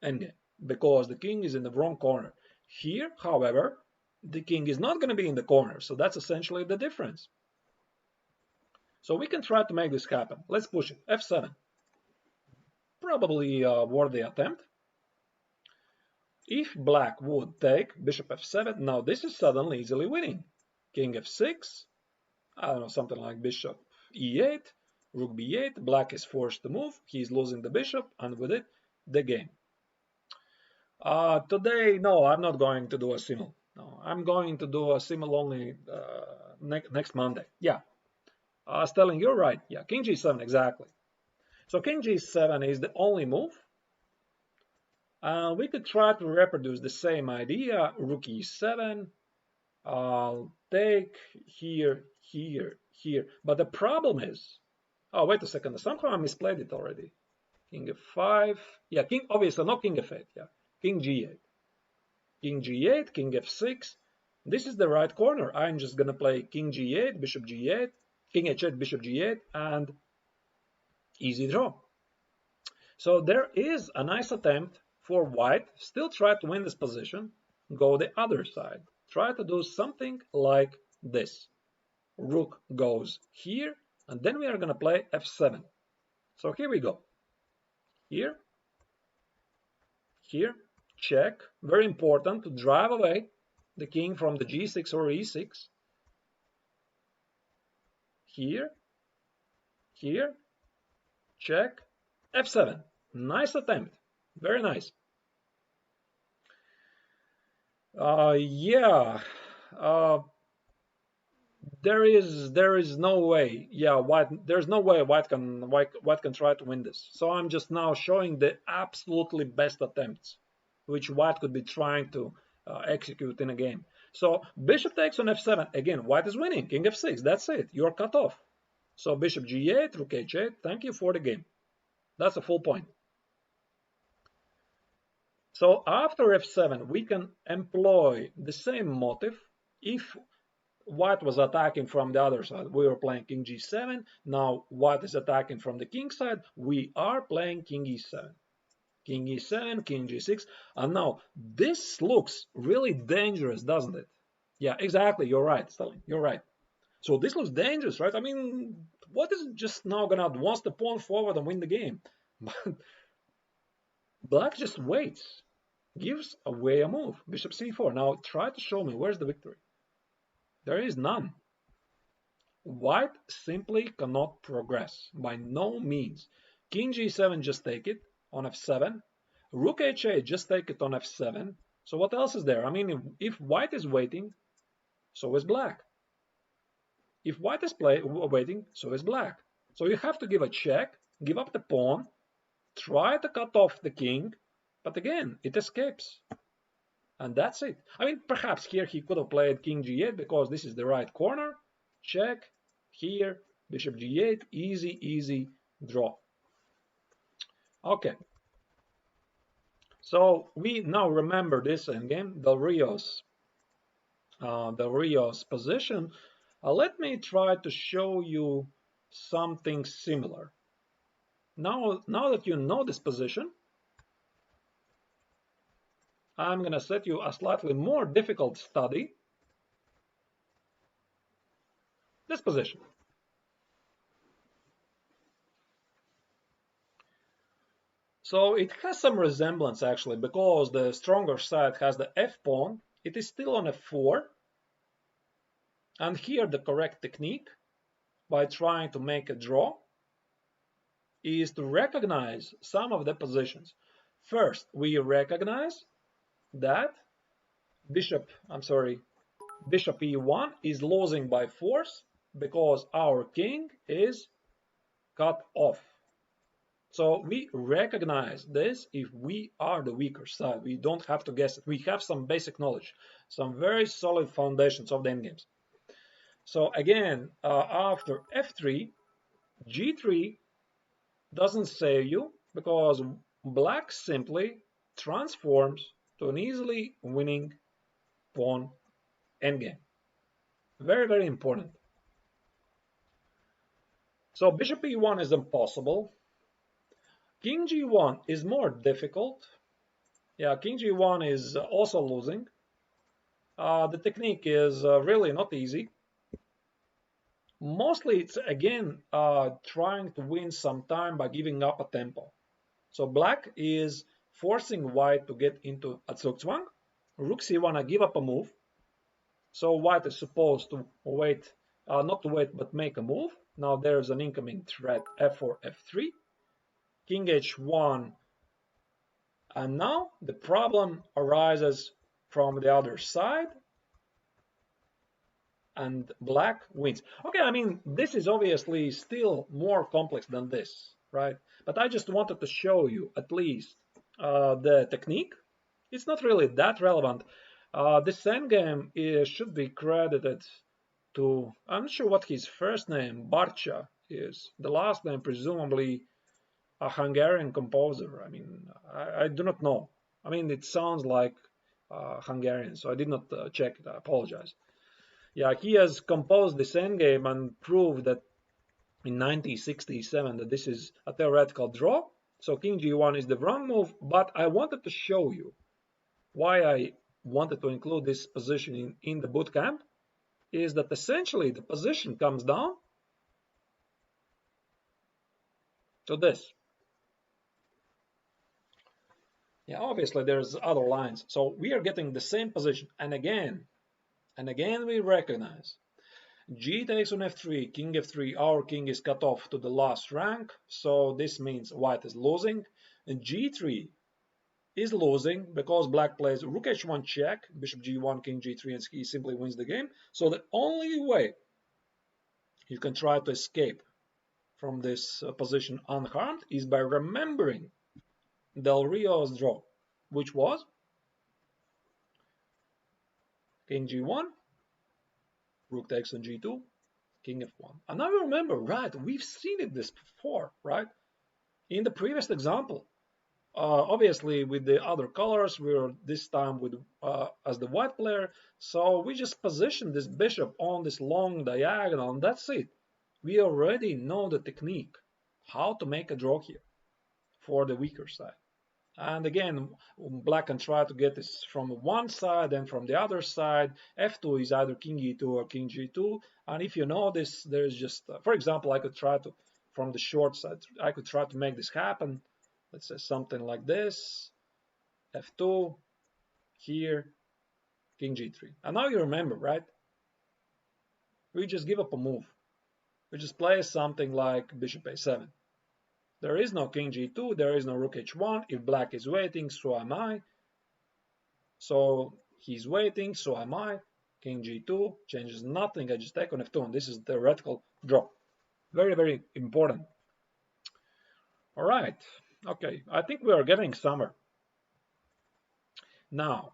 endgame because the king is in the wrong corner. Here, however, the king is not going to be in the corner, so that's essentially the difference. So we can try to make this happen. Let's push it. f7. Probably a worthy attempt. If black would take bishop f7, now this is suddenly easily winning. King f6, I don't know, something like bishop e8, rook b8, black is forced to move, he's losing the bishop, and with it, the game. Today, no, I'm not going to do a simul. No, I'm going to do a simul only next Monday. Yeah, Stelling, you're right. Yeah, king g7, exactly. So king g7 is the only move. We could try to reproduce the same idea, rook e7, I'll take here, here, here. But the problem is, oh, wait a second, somehow I misplayed it already. King f5, yeah, king, obviously not king f8, yeah, king g8. King g8, king f6, this is the right corner. I'm just gonna play king g8, bishop g8, king h8, bishop g8, and easy draw. So there is a nice attempt for white, still try to win this position, go the other side. Try to do something like this. Rook goes here, and then we are going to play f7. So here we go. Here, here, check. Very important to drive away the king from the g6 or e6. Here, here, check, f7. Nice attempt. Very nice. Yeah. There is no way. Yeah, there's no way white can try to win this. So I'm just now showing the absolutely best attempts which white could be trying to execute in a game. So bishop takes on f7. Again, white is winning. King f6. That's it. You're cut off. So bishop g8, rook h8. Thank you for the game. That's the full point. So after f7, we can employ the same motive. If white was attacking from the other side, we were playing king g7. Now white is attacking from the king side. We are playing king e7. King e7, king g6. And now this looks really dangerous, doesn't it? Yeah, exactly. You're right, Stalin. You're right. So this looks dangerous, right? I mean, what is just now going to advance the pawn forward and win the game? But black just waits, gives away a move. Bishop c4. Now try to show me where's the victory. There is none. White simply cannot progress, by no means. King g7, just take it on f7. Rook h8, just take it on f7. So what else is there? I mean, if white is waiting, so is black. If white is waiting, so is black. So you have to give a check, give up the pawn, try to cut off the king, but again, it escapes. And that's it. I mean, perhaps here he could have played king g8 because this is the right corner. Check. Here, bishop g8, easy draw. Okay. So we now remember this endgame, Del Rio's position. Let me try to show you something similar. Now that you know this position, I'm going to set you a slightly more difficult study. This position. So it has some resemblance actually, because the stronger side has the f pawn. It is still on f4. And here the correct technique, by trying to make a draw, is to recognize some of the positions. First, we recognize that bishop e1 is losing by force because our king is cut off. So we recognize this if we are the weaker side. We don't have to guess it. We have some basic knowledge, some very solid foundations of the endgames. So again, after f3, g3 doesn't save you because black simply transforms to an easily winning pawn endgame. Very important. So bishop e1 is impossible. King g1 is more difficult. Yeah, king g1 is also losing. The technique is really not easy. Mostly it's again trying to win some time by giving up a tempo. So black is forcing white to get into a zugzwang. Rook c1 give up a move. So white is supposed to wait, not to wait, but make a move. Now there's an incoming threat, f4, f3. King h1, and now the problem arises from the other side, and black wins. Okay, I mean, this is obviously still more complex than this, right? But I just wanted to show you at least the technique. It's not really that relevant. This endgame should be credited to, I'm not sure what his first name, Barca, is. The last name presumably a Hungarian composer. I mean, I do not know. I mean, it sounds like Hungarian, so I did not check it. I apologize. Yeah, he has composed this endgame and proved that in 1967 that this is a theoretical draw. So king g1 is the wrong move, but I wanted to show you why I wanted to include this position in the bootcamp, is that essentially the position comes down to this. Yeah, obviously there's other lines. So we are getting the same position. And again we recognize g takes on f3, king f3, our king is cut off to the last rank. So this means white is losing. And g3 is losing because black plays rook h1 check, bishop g1, king g3, and he simply wins the game. So the only way you can try to escape from this position unharmed is by remembering Del Rio's draw, which was King G1, Rook takes on G2, King F1. And now you remember, right? We've seen it this before, right? In the previous example, obviously with the other colors, we're this time with as the white player. So we just position this bishop on this long diagonal, and that's it. We already know the technique, how to make a draw here for the weaker side. And again, black can try to get this from one side and from the other side. F2 is either king e2 or king g2. And if you know this, there's just, for example, I could try to, from the short side, I could try to make this happen. Let's say something like this. F2, here, king g3. And now you remember, right? We just give up a move. We just play something like bishop a7. There is no king g2, there is no rook h1. If black is waiting, so am I. So he's waiting, so am I. King g2 changes nothing. I just take on f2, and this is the theoretical draw. Very, very important. All right. Okay, I think we are getting somewhere. Now,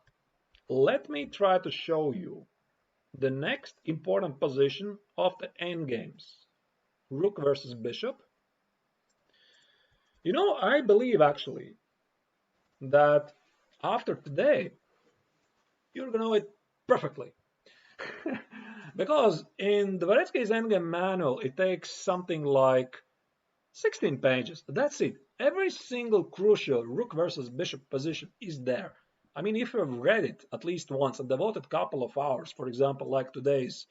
let me try to show you the next important position of the endgames. Rook versus bishop. You know, I believe actually that after today, you're going to know it perfectly. Because in the Dvoretsky's endgame manual, it takes something like 16 pages. That's it. Every single crucial rook versus bishop position is there. I mean, if you've read it at least once and devoted a couple of hours, for example, like today's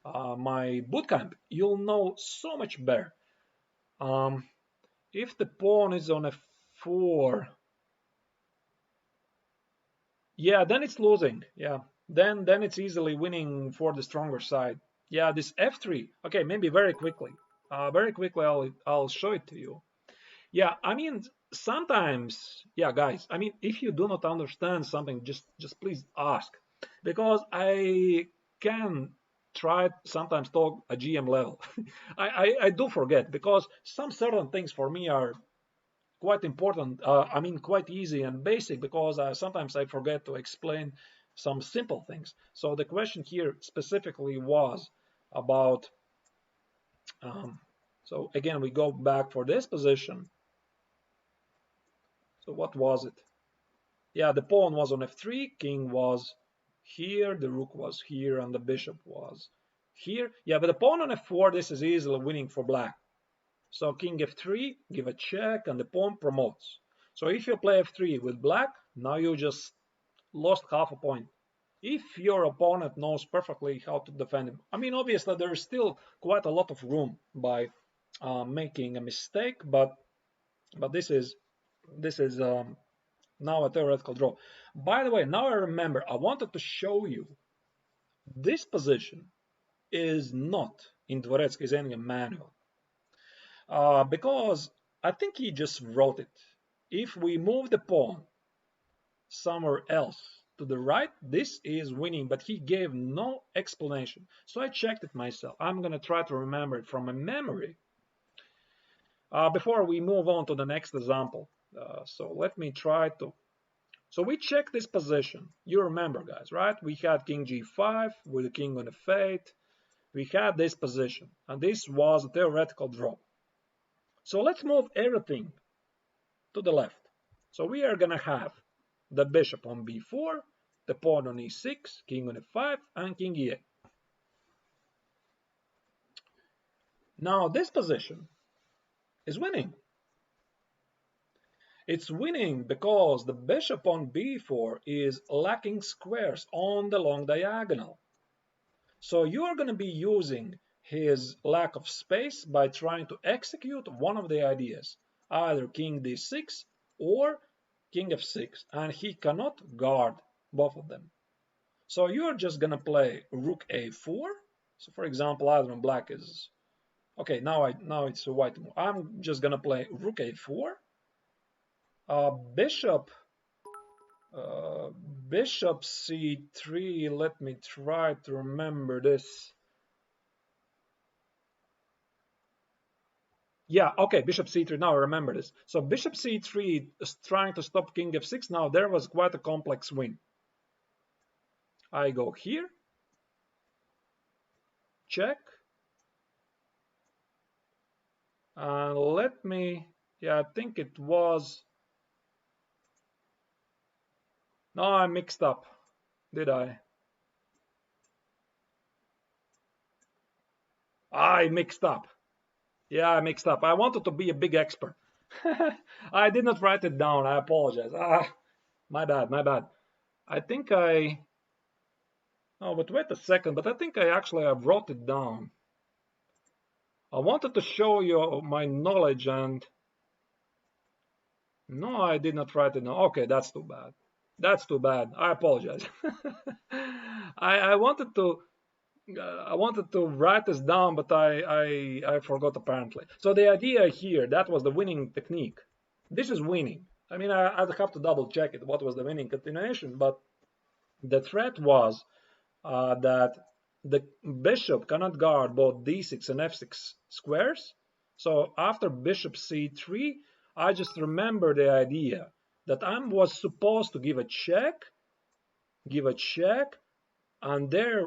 my bootcamp, you'll know so much better. If the pawn is on f4, yeah, then it's losing. Yeah, then it's easily winning for the stronger side. Yeah, this f3. Okay, maybe very quickly. I'll show it to you. Yeah, I mean sometimes, yeah, guys. I mean, if you do not understand something, just please ask, because I can try sometimes talk a GM level. I do forget because some certain things for me are quite important. I mean, quite easy and basic because sometimes I forget to explain some simple things. So the question here specifically was about. So again, we go back for this position. So what was it? Yeah, the pawn was on f3, king was here, the rook was here, and the bishop was here. Yeah, but the pawn on f4, this is easily winning for black. So king f3, give a check, and the pawn promotes. So if you play f3 with black, now you just lost half a point. If your opponent knows perfectly how to defend him. I mean, obviously, there is still quite a lot of room by making a mistake, but this is now a theoretical draw. By the way, now I remember, I wanted to show you this position is not in Dvoretsky's endgame manual. Because I think he just wrote it. If we move the pawn somewhere else to the right, this is winning, but he gave no explanation. So I checked it myself. I'm going to try to remember it from a memory before we move on to the next example. So let me try to. So we check this position. You remember, guys, right? We had king g5 with the king on f8. We had this position, and this was a theoretical draw. So let's move everything to the left. So we are going to have the bishop on b4, the pawn on e6, king on f5, and king e8. Now this position is winning. It's winning because the bishop on b4 is lacking squares on the long diagonal. So you are going to be using his lack of space by trying to execute one of the ideas, either king d6 or king f6, and he cannot guard both of them. So you're just going to play rook a4. So for example, either on black is okay. Now it's a white move. I'm just going to play rook a4. Bishop bishop c3. Let me try to remember this. Yeah, okay, bishop c3. Now I remember this. So bishop c3 is trying to stop king f6. Now there was quite a complex win. I go here, check, and let me, yeah, I think it was, no, I mixed up, did I? I mixed up. Yeah, I mixed up. I wanted to be a big expert. I did not write it down. I apologize. My bad, my bad. I think I, oh, but wait a second, but I think I wrote it down. I wanted to show you my knowledge and no, I did not write it down. Okay, that's too bad. That's too bad. I apologize. I wanted to I wanted to write this down, but I forgot apparently. So the idea here, that was the winning technique. This is winning. I mean, I'd have to double check it. What was the winning continuation? But the threat was that the bishop cannot guard both d6 and f6 squares. So after bishop c3, I just remember the idea that I was supposed to give a check, and there,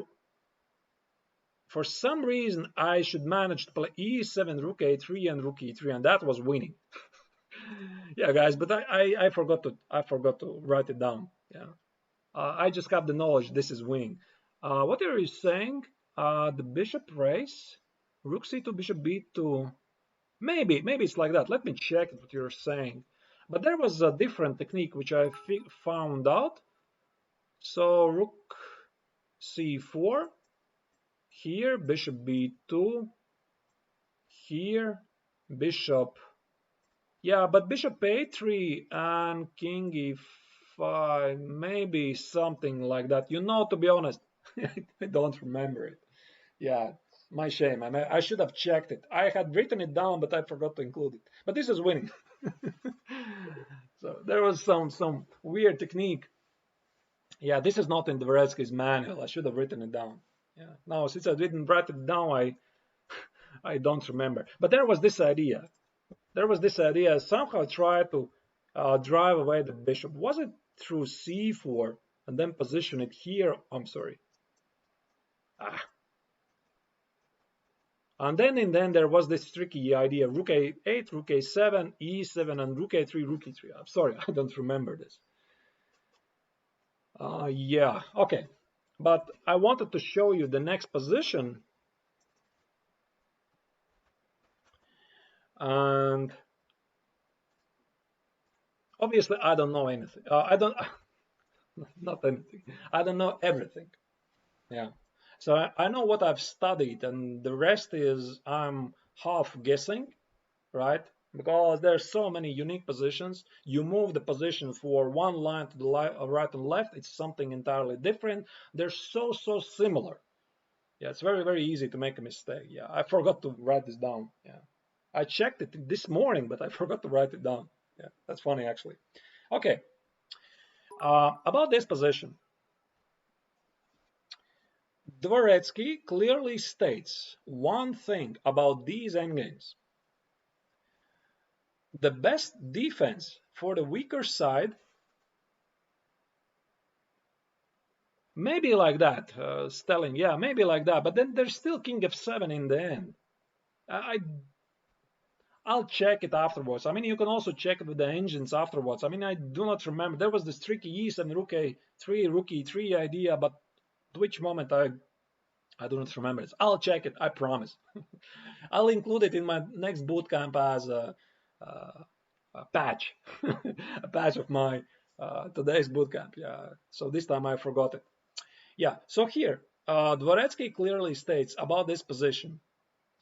for some reason, I should manage to play e7, rook a3, and rook e3, and that was winning. Yeah, guys, but I forgot to write it down. Yeah, I just got the knowledge. This is winning. What are you saying? The bishop race, rook c2, bishop b2. Maybe it's like that. Let me check what you're saying. But there was a different technique which I found out. So rook c4, here bishop b2, here bishop. Yeah, but bishop a3 and king e5, maybe something like that. You know, to be honest, I don't remember it. Yeah, my shame. I should have checked it. I had written it down, but I forgot to include it. But this is winning. So there was some weird technique. Yeah, this is not in Dvoretsky's manual. I should have written it down. Yeah, no, since I didn't write it down, I don't remember. But there was this idea. There was this idea. Somehow try to drive away the bishop. Was it through c4 and then position it here? I'm sorry. Ah, and then there was this tricky idea: rook a8, rook a7, e7, and rook a3, rook e3. I'm sorry, I don't remember this. Yeah, okay. But I wanted to show you the next position. And obviously, I don't know anything. I don't, not anything. I don't know everything. Yeah. So I know what I've studied, and the rest is I'm half guessing, right? Because there's so many unique positions. You move the position for one line to the right and left, it's something entirely different. They're so similar. Yeah, it's very easy to make a mistake. Yeah, I forgot to write this down. Yeah, I checked it this morning, but I forgot to write it down. Yeah, that's funny actually. Okay, about this position, Dvoretsky clearly states one thing about these endgames. The best defense for the weaker side, maybe like that, Stelling, yeah, maybe like that, but then there's still king f7 in the end. I'll check it afterwards. I mean, you can also check it with the engines afterwards. I mean, I do not remember. There was this tricky e7, rook a3, rook e3 idea, but at which moment I do not remember it. I'll check it, I promise. I'll include it in my next bootcamp as a patch, a patch of my today's bootcamp. Yeah, so this time I forgot it. Yeah, so here, Dvoretsky clearly states about this position.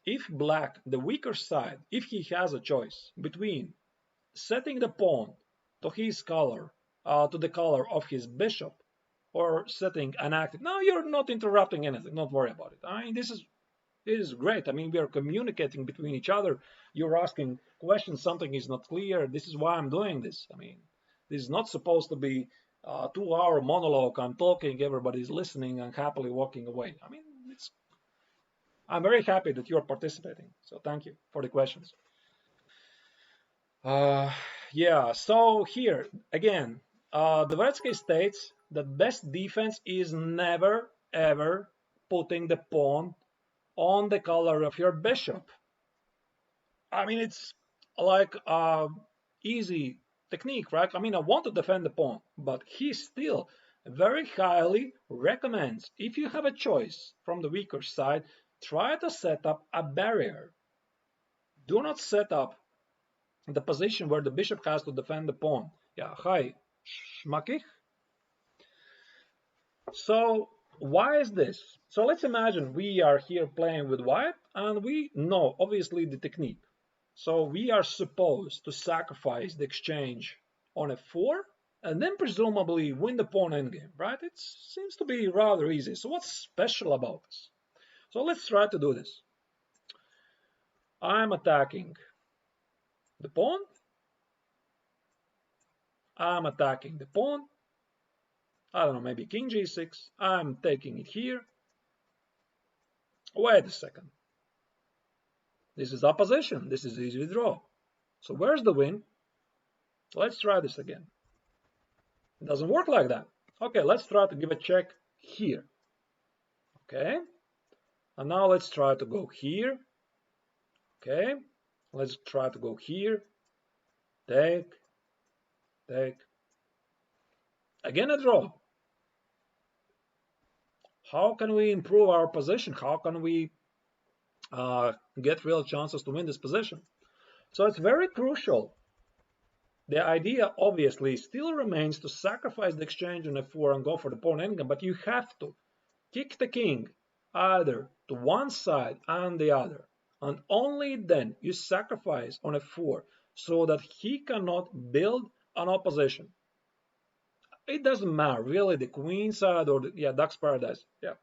If black, the weaker side, if he has a choice between setting the pawn to his color, to the color of his bishop, or setting an active. No, you're not interrupting anything. Don't worry about it. I mean, this is great. I mean, we are communicating between each other. You're asking questions. Something is not clear. This is why I'm doing this. I mean, this is not supposed to be a 2-hour monologue. I'm talking, everybody's listening, and happily walking away. I mean, I'm very happy that you're participating. So thank you for the questions. Uh, yeah, so here, again, Dvoretsky states that best defense is never, ever putting the pawn on the color of your bishop. I mean, it's like easy technique, right? I mean, I want to defend the pawn, but he still very highly recommends, if you have a choice from the weaker side, try to set up a barrier. Do not set up the position where the bishop has to defend the pawn. Yeah, hi, schmackig. So why is this? So let's imagine we are here playing with white and we know obviously the technique. So we are supposed to sacrifice the exchange on f4 and then presumably win the pawn endgame, right? It seems to be rather easy. So what's special about this? So let's try to do this. I'm attacking the pawn. I'm attacking the pawn. I don't know, maybe king g6. I'm taking it here. Wait a second. This is opposition. This is easy draw. So where's the win? Let's try this again. It doesn't work like that. Okay, let's try to give a check here. Okay. And now let's try to go here. Okay. Let's try to go here. Take. Take. Again a draw. How can we improve our position? How can we get real chances to win this position? So it's very crucial. The idea obviously still remains to sacrifice the exchange on f4 and go for the pawn endgame, but you have to kick the king either to one side and the other, and only then you sacrifice on f4 so that he cannot build an opposition. It doesn't matter really the queen side or duck's paradise. Yeah,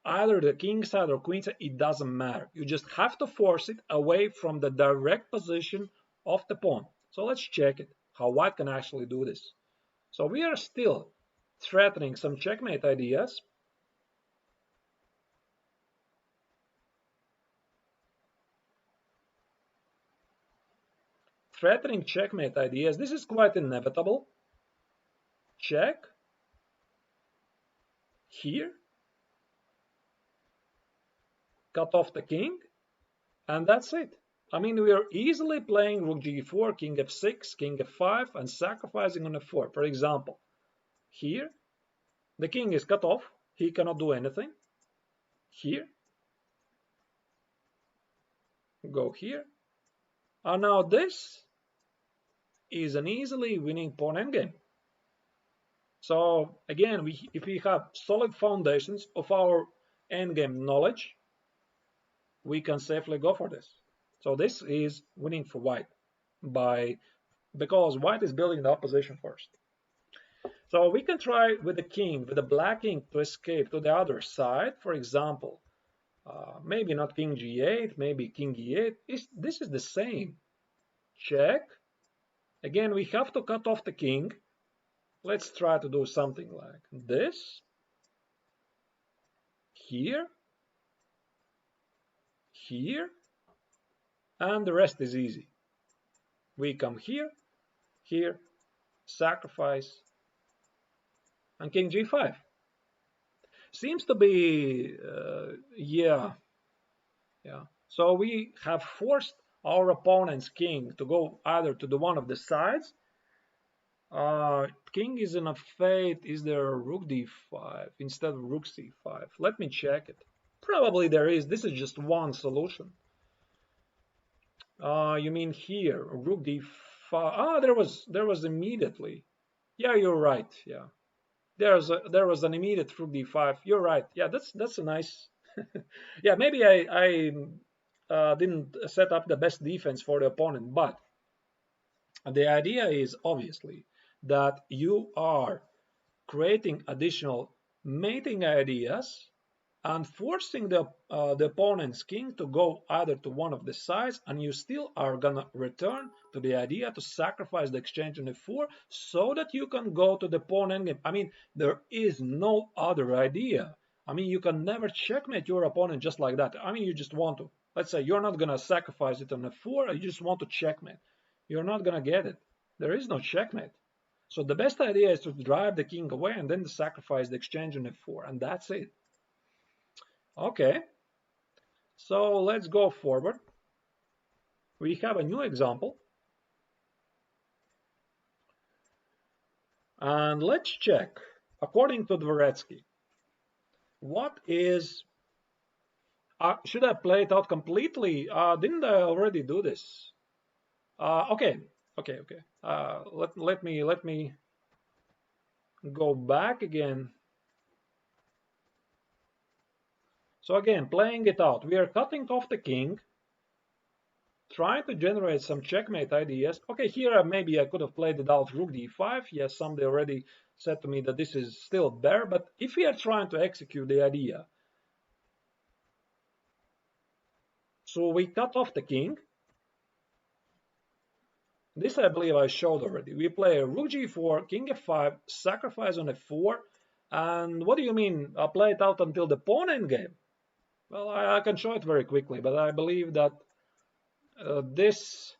either the king side or queen side, it doesn't matter. You just have to force it away from the direct position of the pawn. So let's check it, how white can actually do this. So we are still threatening some checkmate ideas. Threatening checkmate ideas, this is quite inevitable. Check. Here. Cut off the king. And that's it. I mean, we are easily playing rook g4, king f6, king f5, and sacrificing on f4. For example, here, the king is cut off. He cannot do anything. Here. Go here. And now this is an easily winning pawn endgame. So again, if we have solid foundations of our endgame knowledge, we can safely go for this. So this is winning for white because white is building the opposition first. So we can try with the king, with the black king, to escape to the other side. For example, maybe not king g8, maybe king e8. This is the same. Check. Again, we have to cut off the king. Let's try to do something like this. Here. Here. And the rest is easy. We come here, here, sacrifice, and king g5. Seems to be, yeah. So we have forced our opponent's king to go either to the one of the sides. King is in a fate. Is there rook d5 instead of rook c5? Let me check it. Probably there is. This is just one solution. You mean here, rook d5? Ah, there was immediately. Yeah, you're right. Yeah, there was an immediate rook d5. You're right. Yeah, that's a nice. Yeah, maybe I didn't set up the best defense for the opponent, but the idea is obviously that you are creating additional mating ideas and forcing the opponent's king to go either to one of the sides, and you still are gonna return to the idea to sacrifice the exchange on f4 so that you can go to the pawn endgame. I mean, there is no other idea. I mean, you can never checkmate your opponent just like that. I mean, you just want to. Let's say you're not gonna sacrifice it on f4, you just want to checkmate. You're not gonna get it. There is no checkmate. So the best idea is to drive the king away and then sacrifice the exchange on f4, and that's it. Okay, so let's go forward. We have a new example. And let's check, according to Dvoretsky, what is, should I play it out completely? Didn't I already do this? Okay. Let me go back again. So again, playing it out. We are cutting off the king, trying to generate some checkmate ideas. Okay, here maybe I could have played it out rook d5. Yes, somebody already said to me that this is still there. But if we are trying to execute the idea, so we cut off the king. This I believe I showed already. We play rook g4, king f5, sacrifice on f4. And what do you mean? I play it out until the pawn endgame? Well, I can show it very quickly, but I believe that this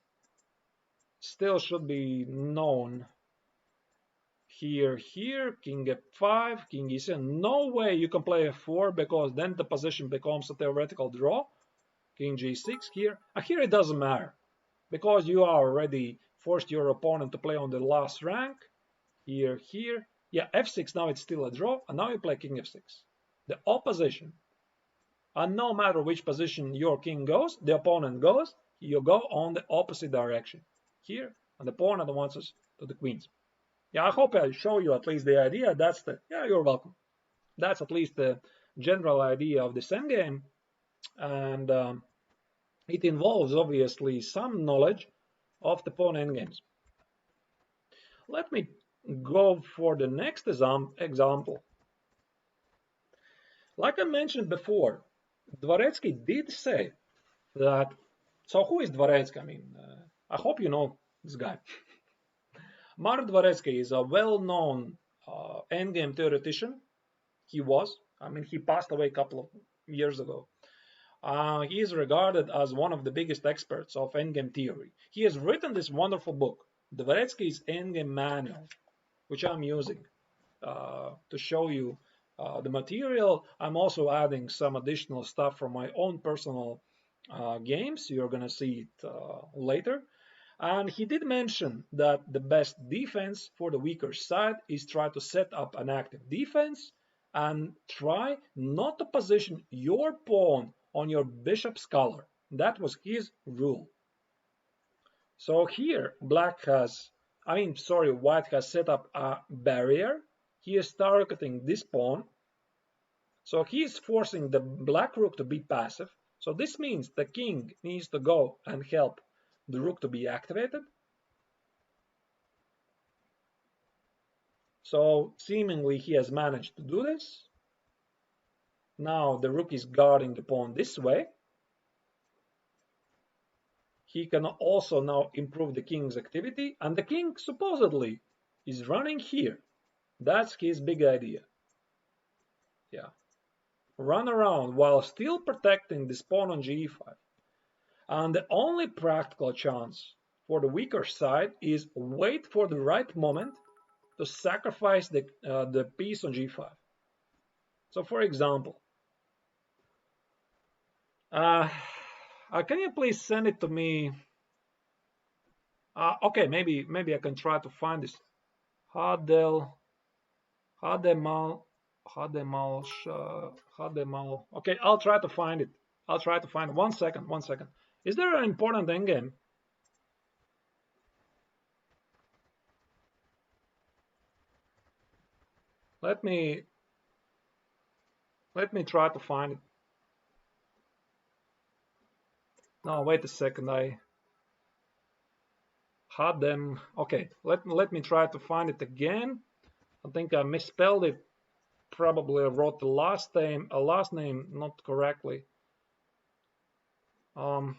still should be known. Here, king f5, king e7. No way you can play f4 because then the position becomes a theoretical draw. King g6 here. Here it doesn't matter because you are already forced your opponent to play on the last rank. Here. Yeah, f6, now it's still a draw, and now you play king f6. The opposition. And no matter which position your king goes, the opponent goes, you go on the opposite direction. Here, and the opponent wants us to the queens. Yeah, I hope I show you at least the idea. Yeah, you're welcome. That's at least the general idea of this endgame. And it involves, obviously, some knowledge of the pawn endgames. Let me go for the next example. Like I mentioned before, Dvoretsky did say that. So who is Dvoretsky? I mean, I hope you know this guy. Mark Dvoretsky is a well-known endgame theoretician. He was. I mean, he passed away a couple of years ago. He is regarded as one of the biggest experts of endgame theory. He has written this wonderful book, Dvoretsky's Endgame Manual, which I'm using to show you the material. I'm also adding some additional stuff from my own personal games. You're going to see it later. And he did mention that the best defense for the weaker side is try to set up an active defense and try not to position your pawn on your bishop's color. That was his rule. So here white has set up a barrier. He is targeting this pawn. So he is forcing the black rook to be passive. So this means the king needs to go and help the rook to be activated. So seemingly he has managed to do this. Now the rook is guarding the pawn this way. He can also now improve the king's activity, and the king supposedly is running here. That's his big idea. Yeah. Run around while still protecting this pawn on g5. And the only practical chance for the weaker side is wait for the right moment to sacrifice the piece on g5. So for example, can you please send it to me? Okay, maybe I can try to find this. Hademal. Okay, I'll try to find it. 1 second. Is there an important endgame? Let me try to find it. No, wait a second. I had them. Okay, let me try to find it again. I think I misspelled it. Probably I wrote the last name not correctly. Hademal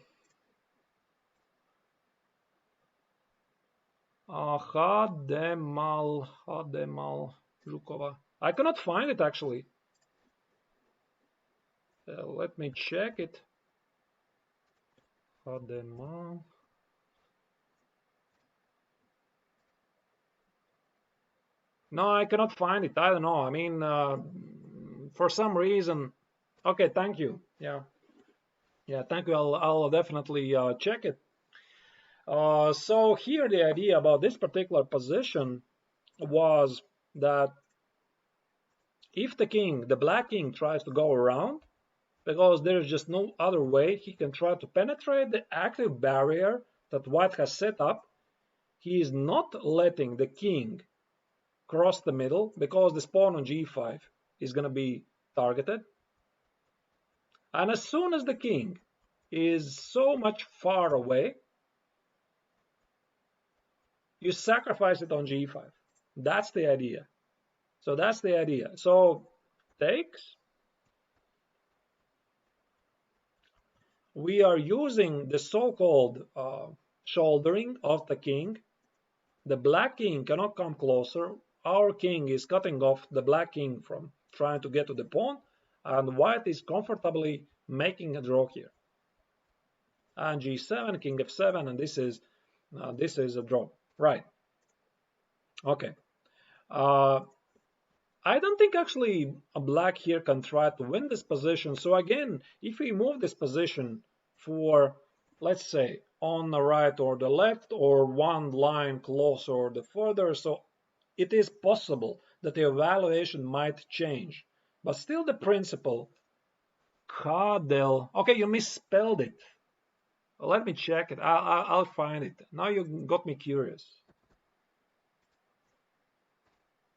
Zhukova. I cannot find it actually. Let me check it. Hademal. No, I cannot find it. I don't know. I mean, for some reason. Okay, thank you. Yeah, yeah, thank you. I'll definitely check it. So here the idea about this particular position was that if the king, the black king, tries to go around, because there's just no other way, he can try to penetrate the active barrier that white has set up. He is not letting the king cross the middle because the pawn on g5 is going to be targeted. And as soon as the king is so much far away, you sacrifice it on g5. That's the idea. So that's the idea. So takes. We are using the so-called shouldering of the king. The black king cannot come closer. Our king is cutting off the black king from trying to get to the pawn, and white is comfortably making a draw here. And g7, king f7, and this is a draw, right? Okay. I don't think actually a black here can try to win this position. So again, if we move this position for, let's say, on the right or the left, or one line closer or the further, so it is possible that the evaluation might change. But still the principle, Kadel. Okay, you misspelled it. Let me check it. I'll find it. Now you got me curious.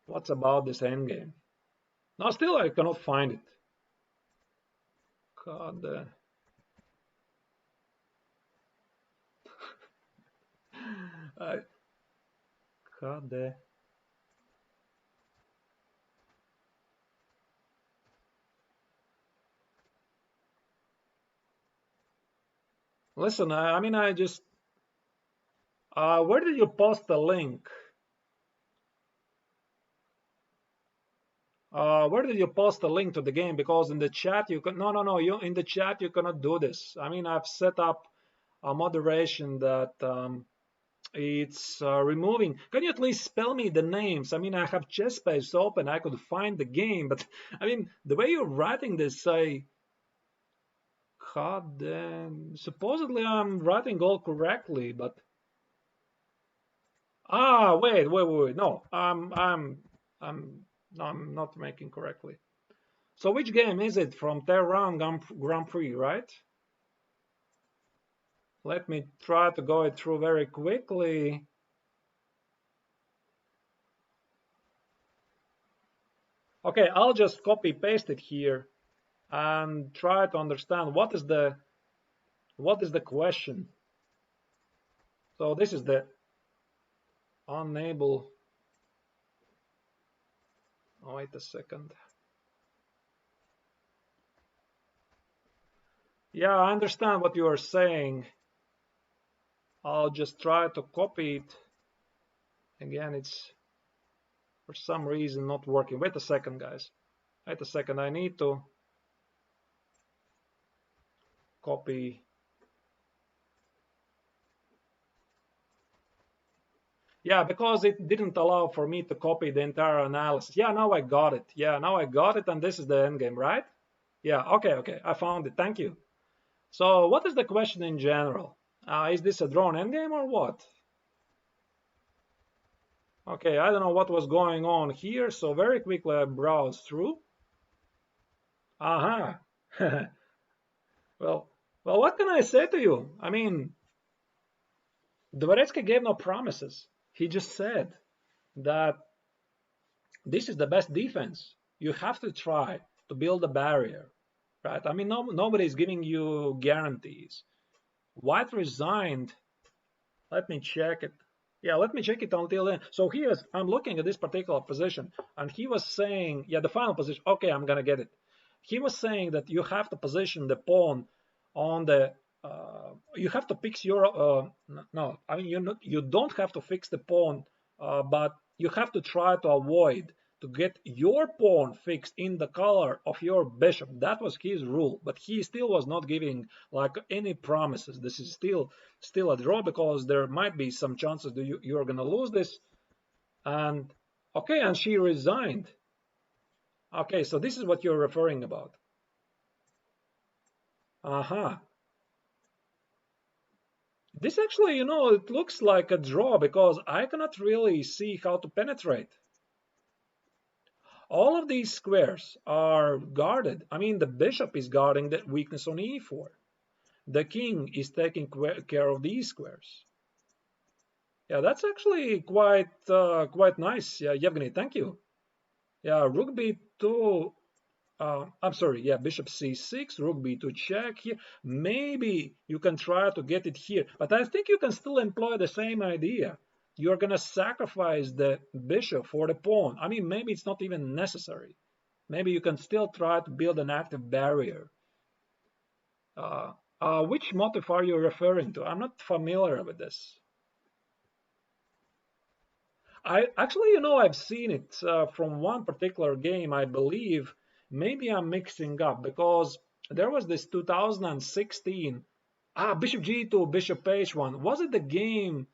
What's about this endgame? Now still I cannot find it. God. God. Listen, I mean, I just. Where did you post the link? Where did you post the link to the game? Because in the chat you can. No. You in the chat you cannot do this. I mean, I've set up a moderation that it's removing. Can you at least spell me the names? I mean, I have ChessSpace open. I could find the game, but I mean, the way you're writing this, God, supposedly I'm writing all correctly, but wait. No, no, I'm not making correctly. So which game is it from Tehran Grand Prix, right? Let me try to go it through very quickly. Okay, I'll just copy paste it here and try to understand what is the question. So this is the unable. Oh, wait a second. Yeah, I understand what you are saying. I'll just try to copy it. Again, it's for some reason not working. Wait a second, guys. Wait a second. I need to copy. Yeah, because it didn't allow for me to copy the entire analysis. Yeah, now I got it. Yeah, now I got it, and this is the endgame, right? Yeah, okay. I found it. Thank you. So what is the question in general? Is this a drawn endgame or what? Okay, I don't know what was going on here, so very quickly I browse through. Aha. well, what can I say to you? I mean, Dvoretsky gave no promises. He just said that this is the best defense. You have to try to build a barrier, right? I mean, nobody is giving you guarantees. White resigned. Let me check it. Yeah, let me check it until then. So I'm looking at this particular position, and he was saying, yeah, the final position. Okay, I'm gonna get it. He was saying that you have to position the pawn on the. You have to fix your. No, I mean you don't have to fix the pawn, but you have to try to avoid to get your pawn fixed in the color of your bishop. That was his rule, but he still was not giving like any promises. This is still a draw because there might be some chances that you're going to lose this. And Okay, and she resigned. Okay, so this is what you're referring about. Uh-huh. This actually, it looks like a draw because I cannot really see how to penetrate. All of these squares are guarded. I mean, the bishop is guarding the weakness on e4. The king is taking care of these squares. Yeah, that's actually quite nice. Yeah, Yevgeny, thank you. Yeah, rook b2. I'm sorry. Yeah, bishop c6, rook b2 check here. Maybe you can try to get it here, but I think you can still employ the same idea. You're gonna sacrifice the bishop for the pawn. I mean, maybe it's not even necessary. Maybe you can still try to build an active barrier. Which motif are you referring to? I'm not familiar with this. I actually, I've seen it from one particular game, I believe. Maybe I'm mixing up because there was this 2016. Bishop G2, Bishop H1. Was it the game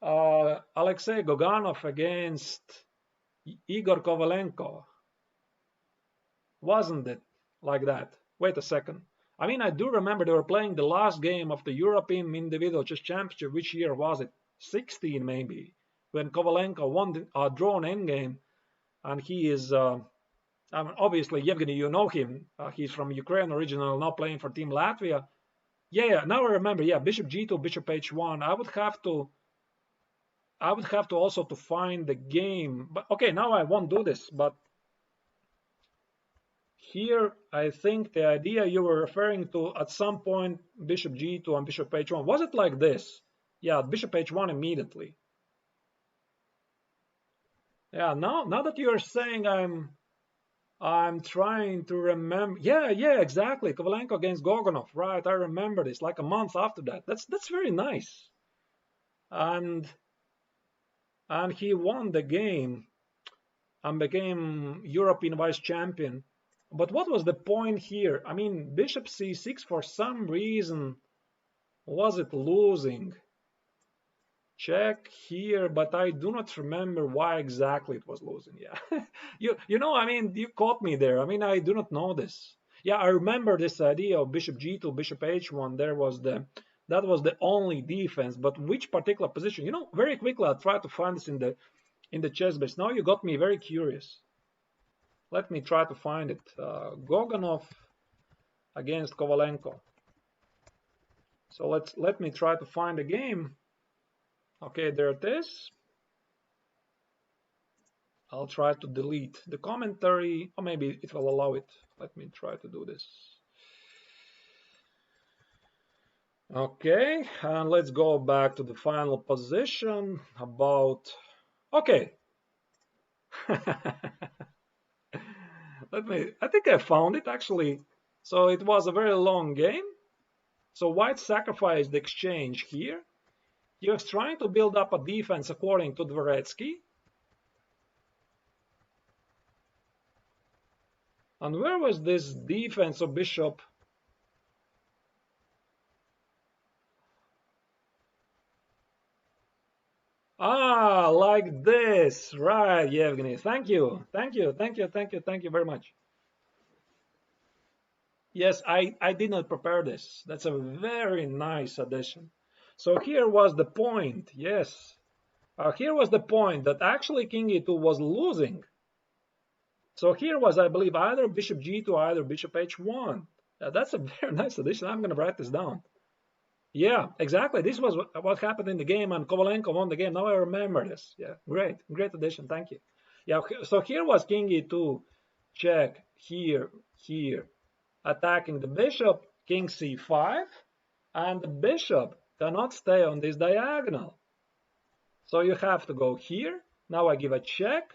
Alexei Goganov against Igor Kovalenko? Wasn't it like that? Wait a second. I mean, I do remember they were playing the last game of the European Individual Chess Championship. Which year was it? 16 maybe, when Kovalenko won a drawn endgame, and he is I mean, obviously Yevgeny, you know him. He's from Ukraine original, now playing for Team Latvia. Yeah, now I remember. Yeah, Bishop G2, Bishop H1. I would have to also to find the game. But okay, now I won't do this. But here, I think the idea you were referring to at some point, Bishop G2 and Bishop H1. Was it like this? Yeah, Bishop H1 immediately. Yeah, now that you're saying, I'm trying to remember. Yeah, exactly. Kovalenko against Gogunov. Right, I remember this. Like a month after that. That's very nice. And he won the game and became European vice champion. But what was the point here? I mean, Bishop C6 for some reason was it losing? Check here, but I do not remember why exactly it was losing. Yeah, I mean, you caught me there. I mean, I do not know this. Yeah, I remember this idea of Bishop G2, Bishop H1. That was the only defense. But which particular position? Very quickly I'll try to find this in the chess base. Now you got me very curious. Let me try to find it. Goganov against Kovalenko. So let me try to find the game. Okay, there it is. I'll try to delete the commentary, or maybe it will allow it. Let me try to do this. Okay, and let's go back to the final position about, okay. I think I found it actually. So it was a very long game. So white sacrificed the exchange here. He was trying to build up a defense according to Dvoretsky. And where was this defense of bishop? Like this. Right, Yevgeny. Thank you very much. Yes, I did not prepare this. That's a very nice addition. So here was the point. Yes. Here was the point that actually King E2 was losing. So here was, I believe, either Bishop G2 or either Bishop H1. That's a very nice addition. I'm going to write this down. Yeah, exactly. This was what happened in the game, and Kovalenko won the game. Now I remember this. Yeah, great addition. Thank you. Yeah, so here was King E2, check, here, attacking the bishop, King C5, and the bishop cannot stay on this diagonal. So you have to go here. Now I give a check.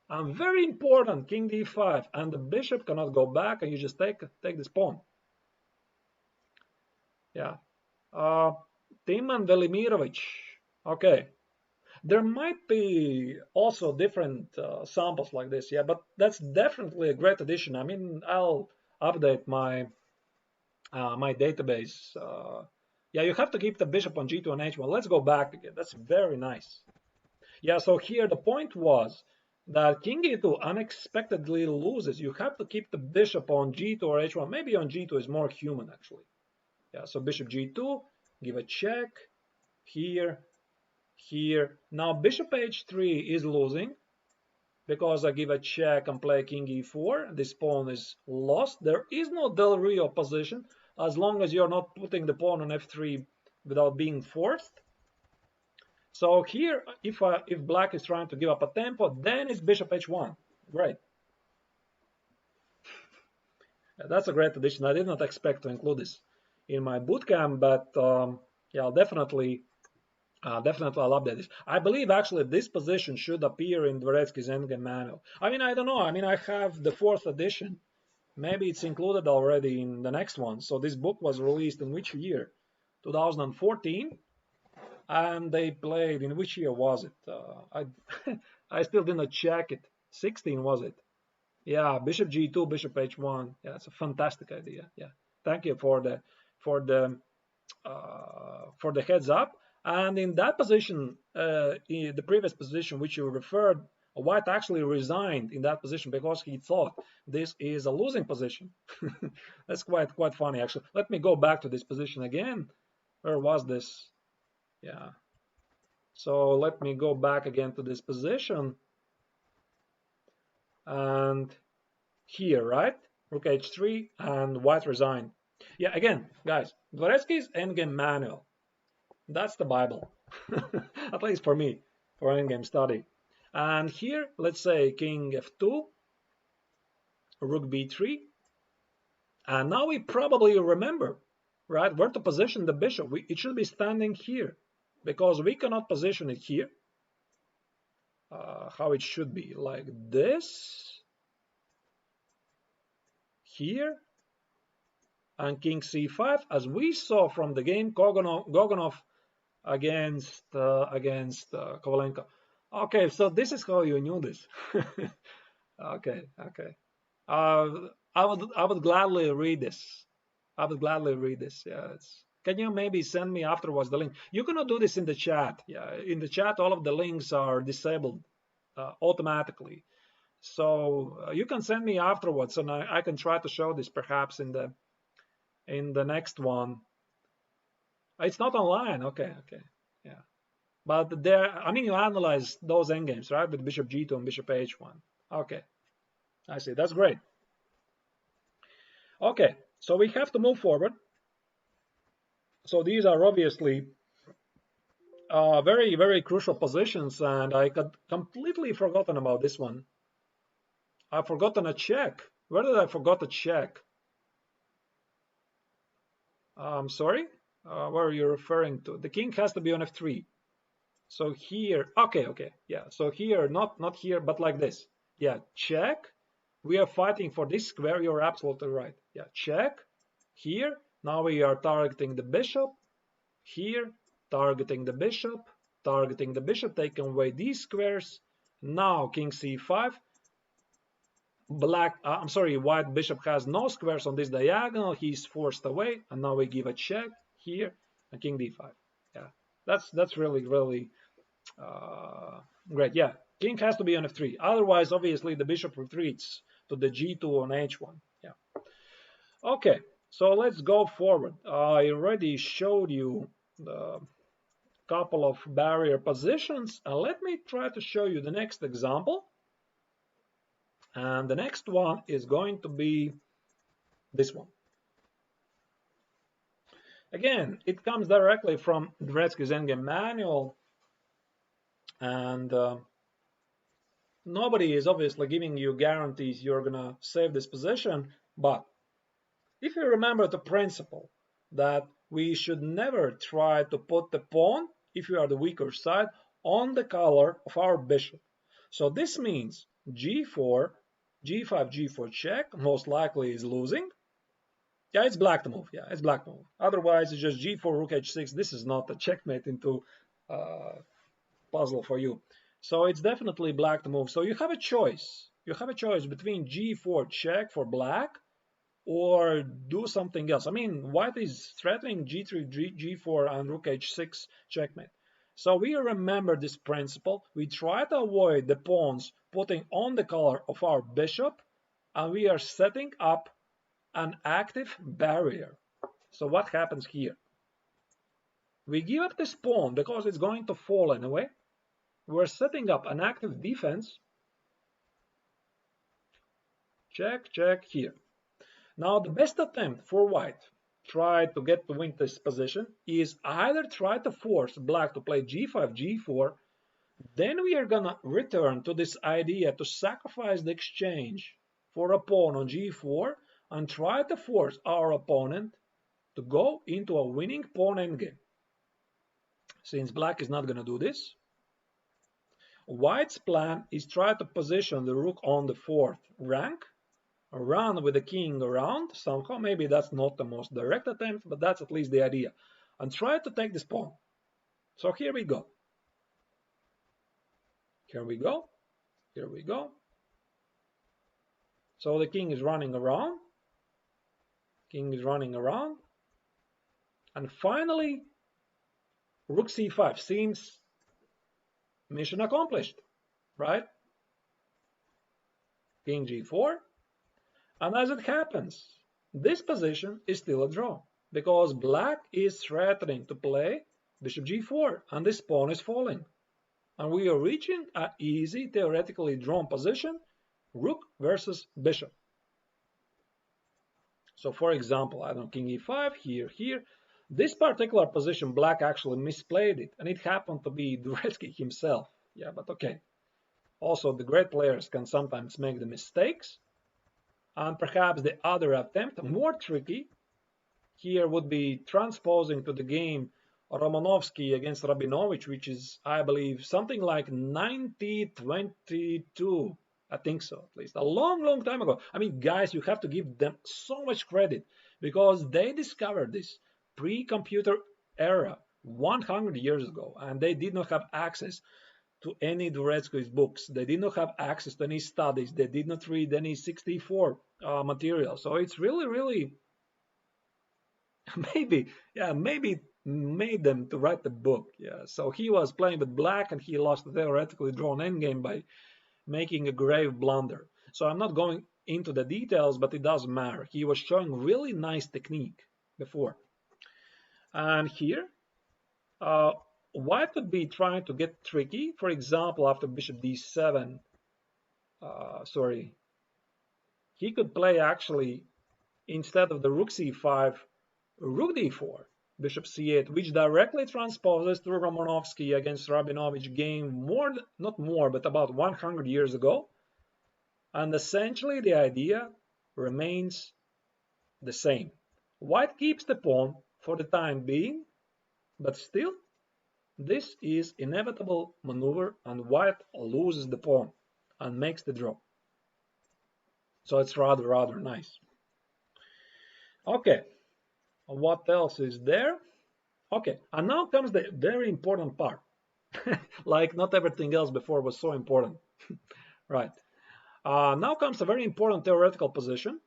And very important, King D5, and the bishop cannot go back, and you just take this pawn. Yeah. Timan Velimirovich. Okay. There might be also different samples like this, yeah, but that's definitely a great addition. I mean, I'll update my my database. Yeah, you have to keep the bishop on G2 and H1. Let's go back again. That's very nice. Yeah, so here the point was that king e2 unexpectedly loses. You have to keep the bishop on g2 or h1. Maybe on g2 is more human actually. Yeah, so bishop g2, give a check here, here. Now bishop h3 is losing because I give a check and play king e4. This pawn is lost. There is no del Rio position as long as you're not putting the pawn on f3 without being forced. So here, if black is trying to give up a tempo, then it's bishop h1. Great. That's a great addition. I did not expect to include this in my bootcamp, but yeah, I'll definitely I'll update this. I believe actually this position should appear in Dvoretsky's Endgame manual. I mean, I don't know. I mean, I have the 4th edition. Maybe it's included already in the next one. So this book was released in which year? 2014. And they played, in which year was it? I still didn't check it. 16 was it? Yeah, bishop g2, bishop h1. Yeah, it's a fantastic idea. Yeah, thank you for the for the heads up. And in that position, in the previous position which you referred, White actually resigned in that position because he thought this is a losing position. That's quite funny actually. Let me go back to this position again. Where was this? Yeah. So let me go back again to this position. And here, right? Rook h3 and White resigned. Yeah, again, guys, Dvoretsky's Endgame manual. That's the Bible, at least for me, for endgame study. And here, let's say king f2, rook b3. And now we probably remember, right, where to position the bishop. It should be standing here because we cannot position it here. How it should be, like this, here, and king c5, as we saw from the game Gogunov against Kovalenko. Okay, so this is how you knew this. Okay. I would gladly read this. Yeah, can you maybe send me afterwards the link? You cannot do this in the chat. Yeah, in the chat, all of the links are disabled automatically. So you can send me afterwards, and I can try to show this perhaps in the next one. It's not online. Okay. Yeah. But there, I mean, you analyze those endgames, right? With bishop g2 and bishop h1. Okay. I see. That's great. Okay. So we have to move forward. So these are obviously very, very crucial positions, and I got completely forgotten about this one. I've forgotten a check. Where did I forgot a check? I'm sorry. Where are you referring to? The king has to be on f3. So here, okay, yeah. So here, not here, but like this. Yeah, check. We are fighting for this square. You're absolutely right. Yeah, check. Here, now we are targeting the bishop. Here, targeting the bishop, taking away these squares. Now king c5. White bishop has no squares on this diagonal. He's forced away, and now we give a check here, and king d5. Yeah, that's really great. Yeah, king has to be on f3. Otherwise, obviously, the bishop retreats to the g2 on h1. Yeah. Okay, so let's go forward. I already showed you the couple of barrier positions. Let me try to show you the next example. And the next one is going to be this one. Again, it comes directly from Dvoretsky's Endgame manual, and nobody is obviously giving you guarantees you're gonna save this position, but if you remember the principle that we should never try to put the pawn, if you are the weaker side, on the color of our bishop. So this means g4, g5, g4 check, most likely is losing. Yeah, it's black to move. Yeah, it's black to move. Otherwise, it's just g4, rook h6. This is not a checkmate into puzzle for you. So it's definitely black to move. So you have a choice. You have a choice between g4 check for black or do something else. I mean, white is threatening g3, g4, and rook h6 checkmate. So we remember this principle. We try to avoid the pawns putting on the color of our bishop, and we are setting up an active barrier. So what happens here? We give up this pawn because it's going to fall anyway. We're setting up an active defense. Check, check here. Now the best attempt for white try to get to win this position is either try to force black to play g5, g4, then we are gonna return to this idea to sacrifice the exchange for a pawn on g4 and try to force our opponent to go into a winning pawn endgame. Since black is not gonna do this, white's plan is try to position the rook on the fourth rank, run with the king around somehow. Maybe that's not the most direct attempt, but that's at least the idea, and try to take this pawn. So here we go. Here we go. Here we go. So the king is running around. King is running around. And finally, rook c5 seems mission accomplished, right? King g4. And as it happens, this position is still a draw because black is threatening to play bishop g4 and this pawn is falling. And we are reaching an easy, theoretically drawn position, rook versus bishop. So for example, I don't know, king e5, here, here. This particular position, black actually misplayed it, and it happened to be Dvoretsky himself. Yeah, but okay. Also, the great players can sometimes make the mistakes. And perhaps the other attempt, more tricky, here would be transposing to the game Romanovsky against Rabinovich, which is, I believe, something like 1922. I think so, at least. A long, long time ago. I mean, guys, you have to give them so much credit because they discovered this pre-computer era 100 years ago, and they did not have access to any Dvoretsky's books. They did not have access to any studies. They did not read any 64 material. So it's really, really maybe made them to write the book. Yeah. So he was playing with black and he lost a theoretically drawn endgame by making a grave blunder. So I'm not going into the details, but it doesn't matter. He was showing really nice technique before. And here, white could be trying to get tricky. For example, after bishop d7, he could play actually, instead of the rook c5, rook d4, bishop c8, which directly transposes to Romanovsky against Rabinovich game not more, but about 100 years ago. And essentially the idea remains the same. White keeps the pawn for the time being, but still, this is inevitable maneuver and white loses the pawn and makes the draw. So it's rather nice. Okay, what else is there? Okay, and now comes the very important part. Like not everything else before was so important. Right. Now comes a very important theoretical position.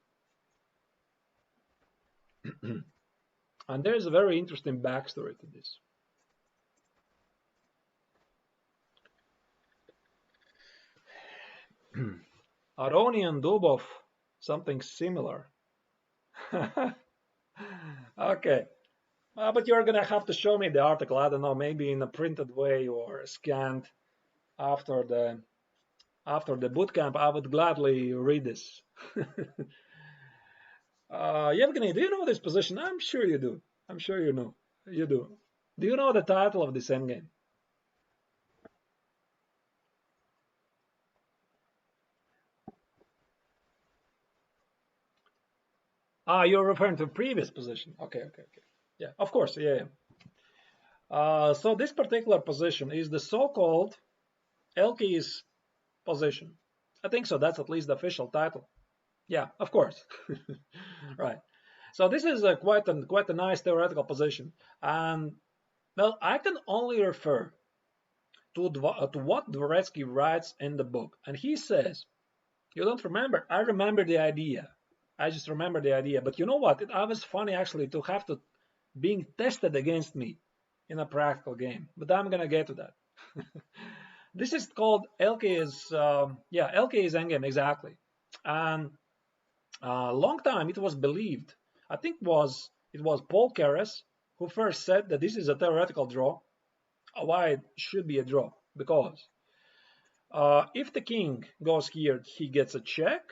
And there's a very interesting backstory to this. Aroni and Dubov, something similar. Okay. But you're going to have to show me the article. I don't know, maybe in a printed way or scanned after the bootcamp. I would gladly read this. Yevgeny, do you know this position? I'm sure you do. I'm sure you know. You do. Do you know the title of this endgame? You're referring to previous position. Okay. Yeah, of course. Yeah. So this particular position is the so-called Elke's position. I think so. That's at least the official title. Yeah, of course. Right. So this is quite a nice theoretical position, and well, I can only refer to what Dvoretsky writes in the book, and he says, "You don't remember? I remember the idea. I just remember the idea. But you know what? I was funny actually to have to being tested against me in a practical game, but I'm gonna get to that. This is called LK's, yeah, LK's Endgame, exactly. And a long time it was believed, I think it was Paul Keres who first said that this is a theoretical draw. Why it should be a draw? Because if the king goes here, he gets a check.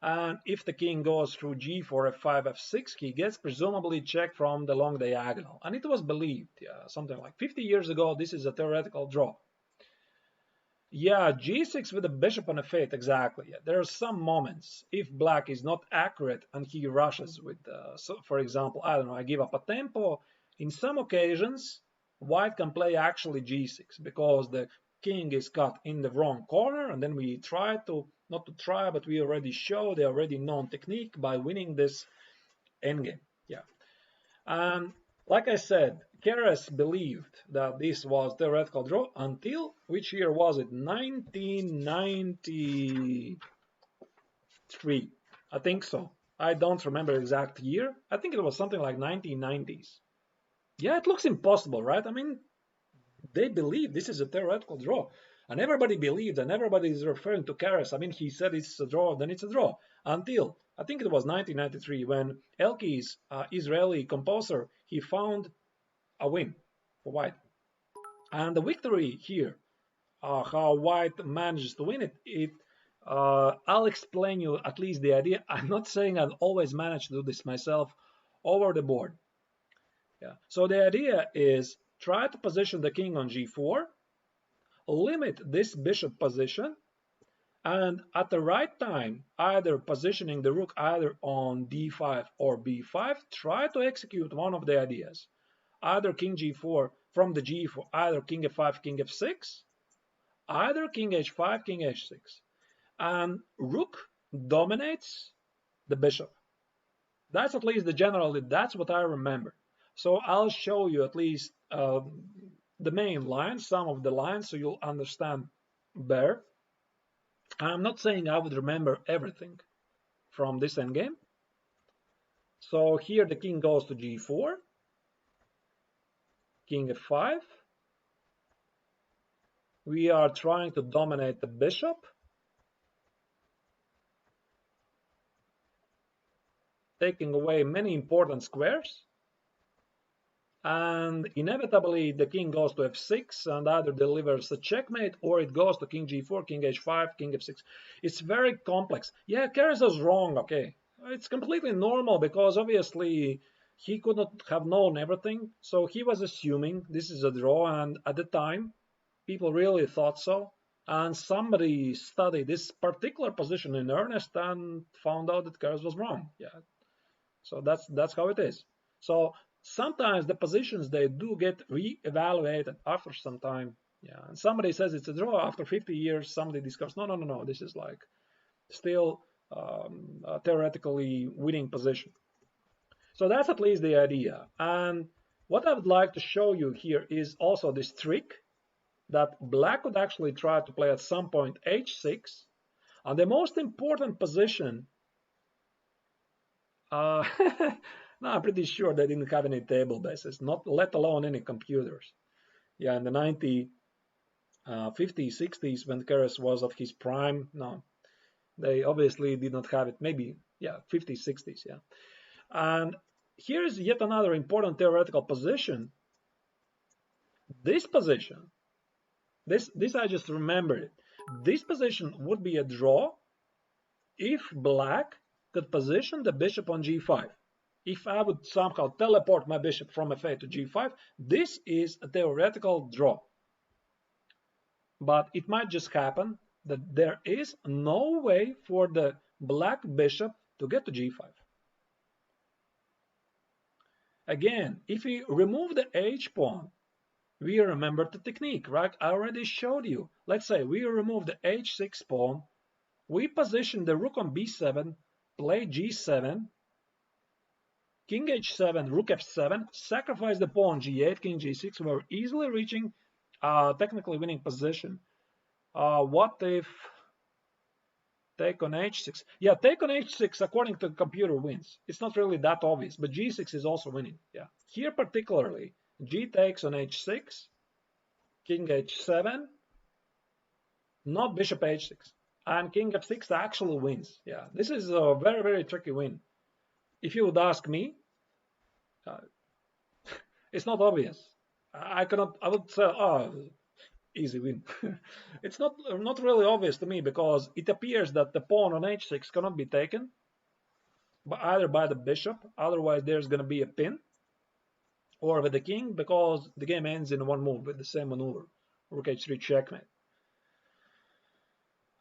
And if the king goes through g4, f5, f6, he gets presumably check from the long diagonal. And it was believed, yeah, something like 50 years ago, this is a theoretical draw. Yeah, g6 with the bishop on f8, exactly. Yeah, there are some moments if black is not accurate and he rushes with, so for example, I don't know, I give up a tempo. In some occasions, white can play actually g6 because the king is cut in the wrong corner, and then we try to, not to try, but we already show the already known technique by winning this endgame. Yeah. And like I said, Keres believed that this was theoretical draw until, which year was it? 1993. I think so. I don't remember exact year. I think it was something like 1990s. Yeah, it looks impossible, right? I mean, they believe this is a theoretical draw. And everybody believed, and everybody is referring to Keres. I mean, he said it's a draw, then it's a draw. Until, I think it was 1993, when Elki's Israeli composer, he found a win for white. And the victory here, how white manages to win it, I'll explain you at least the idea. I'm not saying I'll always manage to do this myself over the board. Yeah. So the idea is try to position the king on g4, limit this bishop position, and at the right time, either positioning the rook either on d5 or b5, try to execute one of the ideas. Either king g4 from the g4, either king f5, king f6, either king h5, king h6. And rook dominates the bishop. That's at least the generally, that's what I remember. So I'll show you at least the main lines, some of the lines, so you'll understand better. I'm not saying I would remember everything from this endgame. So here the king goes to g4, king f5. We are trying to dominate the bishop. Taking away many important squares. And inevitably the king goes to f6 and either delivers a checkmate or it goes to king g4, king h5, king f6. It's very complex. Yeah, Keres is wrong, okay. It's completely normal because obviously he could not have known everything. So he was assuming this is a draw, and at the time people really thought so. And somebody studied this particular position in earnest and found out that Keres was wrong. Yeah. So that's how it is. So sometimes the positions, they do get re-evaluated after some time. Yeah, and somebody says it's a draw after 50 years. Somebody discovers no. This is like still a theoretically winning position. So that's at least the idea. And what I would like to show you here is also this trick that black could actually try to play at some point h6. And the most important position, no, I'm pretty sure they didn't have any table bases, not let alone any computers. Yeah, in the 50s, 60s, when Keres was at his prime, no, they obviously did not have it. Maybe, yeah, 50s, 60s, yeah. And here's yet another important theoretical position. This position, this I just remembered it. This position would be a draw if black could position the bishop on g5. If I would somehow teleport my bishop from f8 to g5, this is a theoretical draw. But it might just happen that there is no way for the black bishop to get to g5. Again, if we remove the h pawn, we remember the technique, right? I already showed you. Let's say we remove the h6 pawn, we position the rook on b7, play g7, king h7, rook f7, sacrifice the pawn g8, king g6. We're easily reaching technically winning position. What if take on h6? Yeah, take on h6 according to the computer wins. It's not really that obvious, but g6 is also winning. Yeah, here particularly G takes on h6, king h7, not bishop h6, and king f6 actually wins. Yeah, this is a very, very tricky win. If you would ask me, uh, it's not obvious. I would say, oh, easy win. It's not really obvious to me because it appears that the pawn on h6 cannot be taken, but either by the bishop, otherwise there's going to be a pin, or with the king because the game ends in one move with the same maneuver, rook h3 checkmate.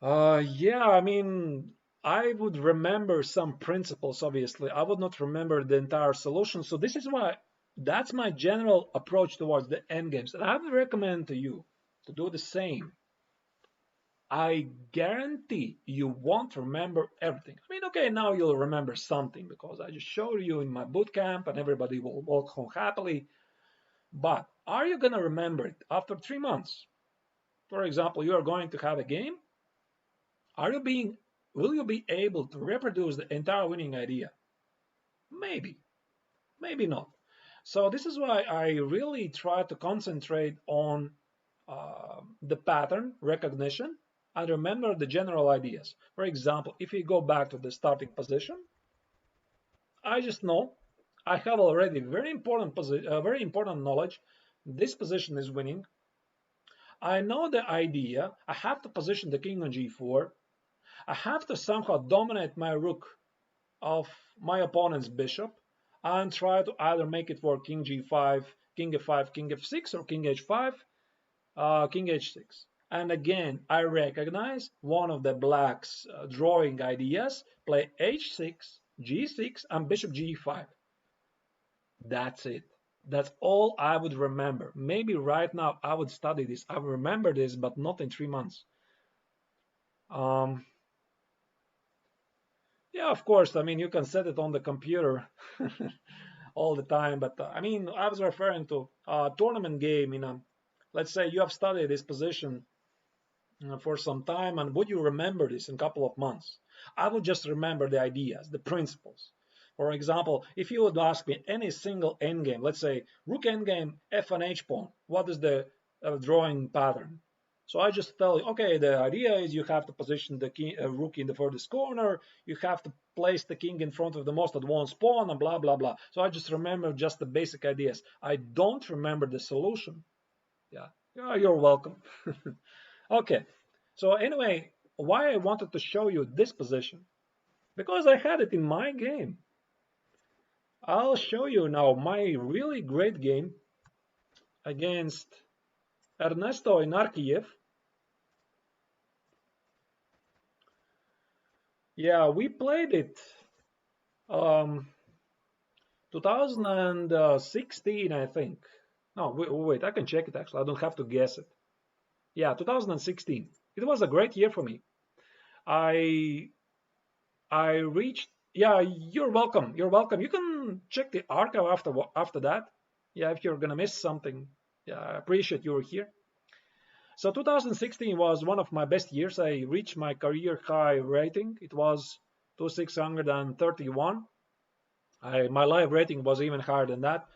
Yeah, I mean, I would remember some principles, obviously. I would not remember the entire solution. So this is why that's my general approach towards the endgames. And I would recommend to you to do the same. I guarantee you won't remember everything. I mean, okay, now you'll remember something because I just showed you in my boot camp and everybody will walk home happily. But are you going to remember it after 3 months? For example, you are going to have a game. Will you be able to reproduce the entire winning idea? Maybe, maybe not. So this is why I really try to concentrate on the pattern recognition and remember the general ideas. For example, if we go back to the starting position, I just know I have already very important knowledge. This position is winning. I know the idea. I have to position the king on g4. I have to somehow dominate my rook of my opponent's bishop and try to either make it work king g5, king f5, king f6, or king h5, king h6. And again, I recognize one of the black's drawing ideas, play h6, g6, and bishop g5. That's it. That's all I would remember. Maybe right now I would study this. I would remember this, but not in 3 months. Yeah, of course. I mean, you can set it on the computer all the time, but I mean, I was referring to a tournament game. Let's say you have studied this position for some time, and would you remember this in a couple of months? I would just remember the ideas, the principles. For example, if you would ask me any single endgame, let's say rook endgame, f and h pawn, what is the drawing pattern? So I just tell you, okay, the idea is you have to position the rook in the furthest corner, you have to place the king in front of the most advanced pawn, and blah, blah, blah. So I just remember just the basic ideas. I don't remember the solution. Yeah, you're welcome. Okay, so anyway, why I wanted to show you this position? Because I had it in my game. I'll show you now my really great game against Ernesto in Arturs. Yeah, we played it 2016, I think. No, wait, I can check it actually. I don't have to guess it. Yeah, 2016. It was a great year for me. I I reached. Yeah, you're welcome. You're welcome. You can check the archive after that. Yeah, if you're gonna miss something. Yeah, I appreciate you were here. So 2016 was one of my best years. I reached my career high rating. It was 2631. My live rating was even higher than that.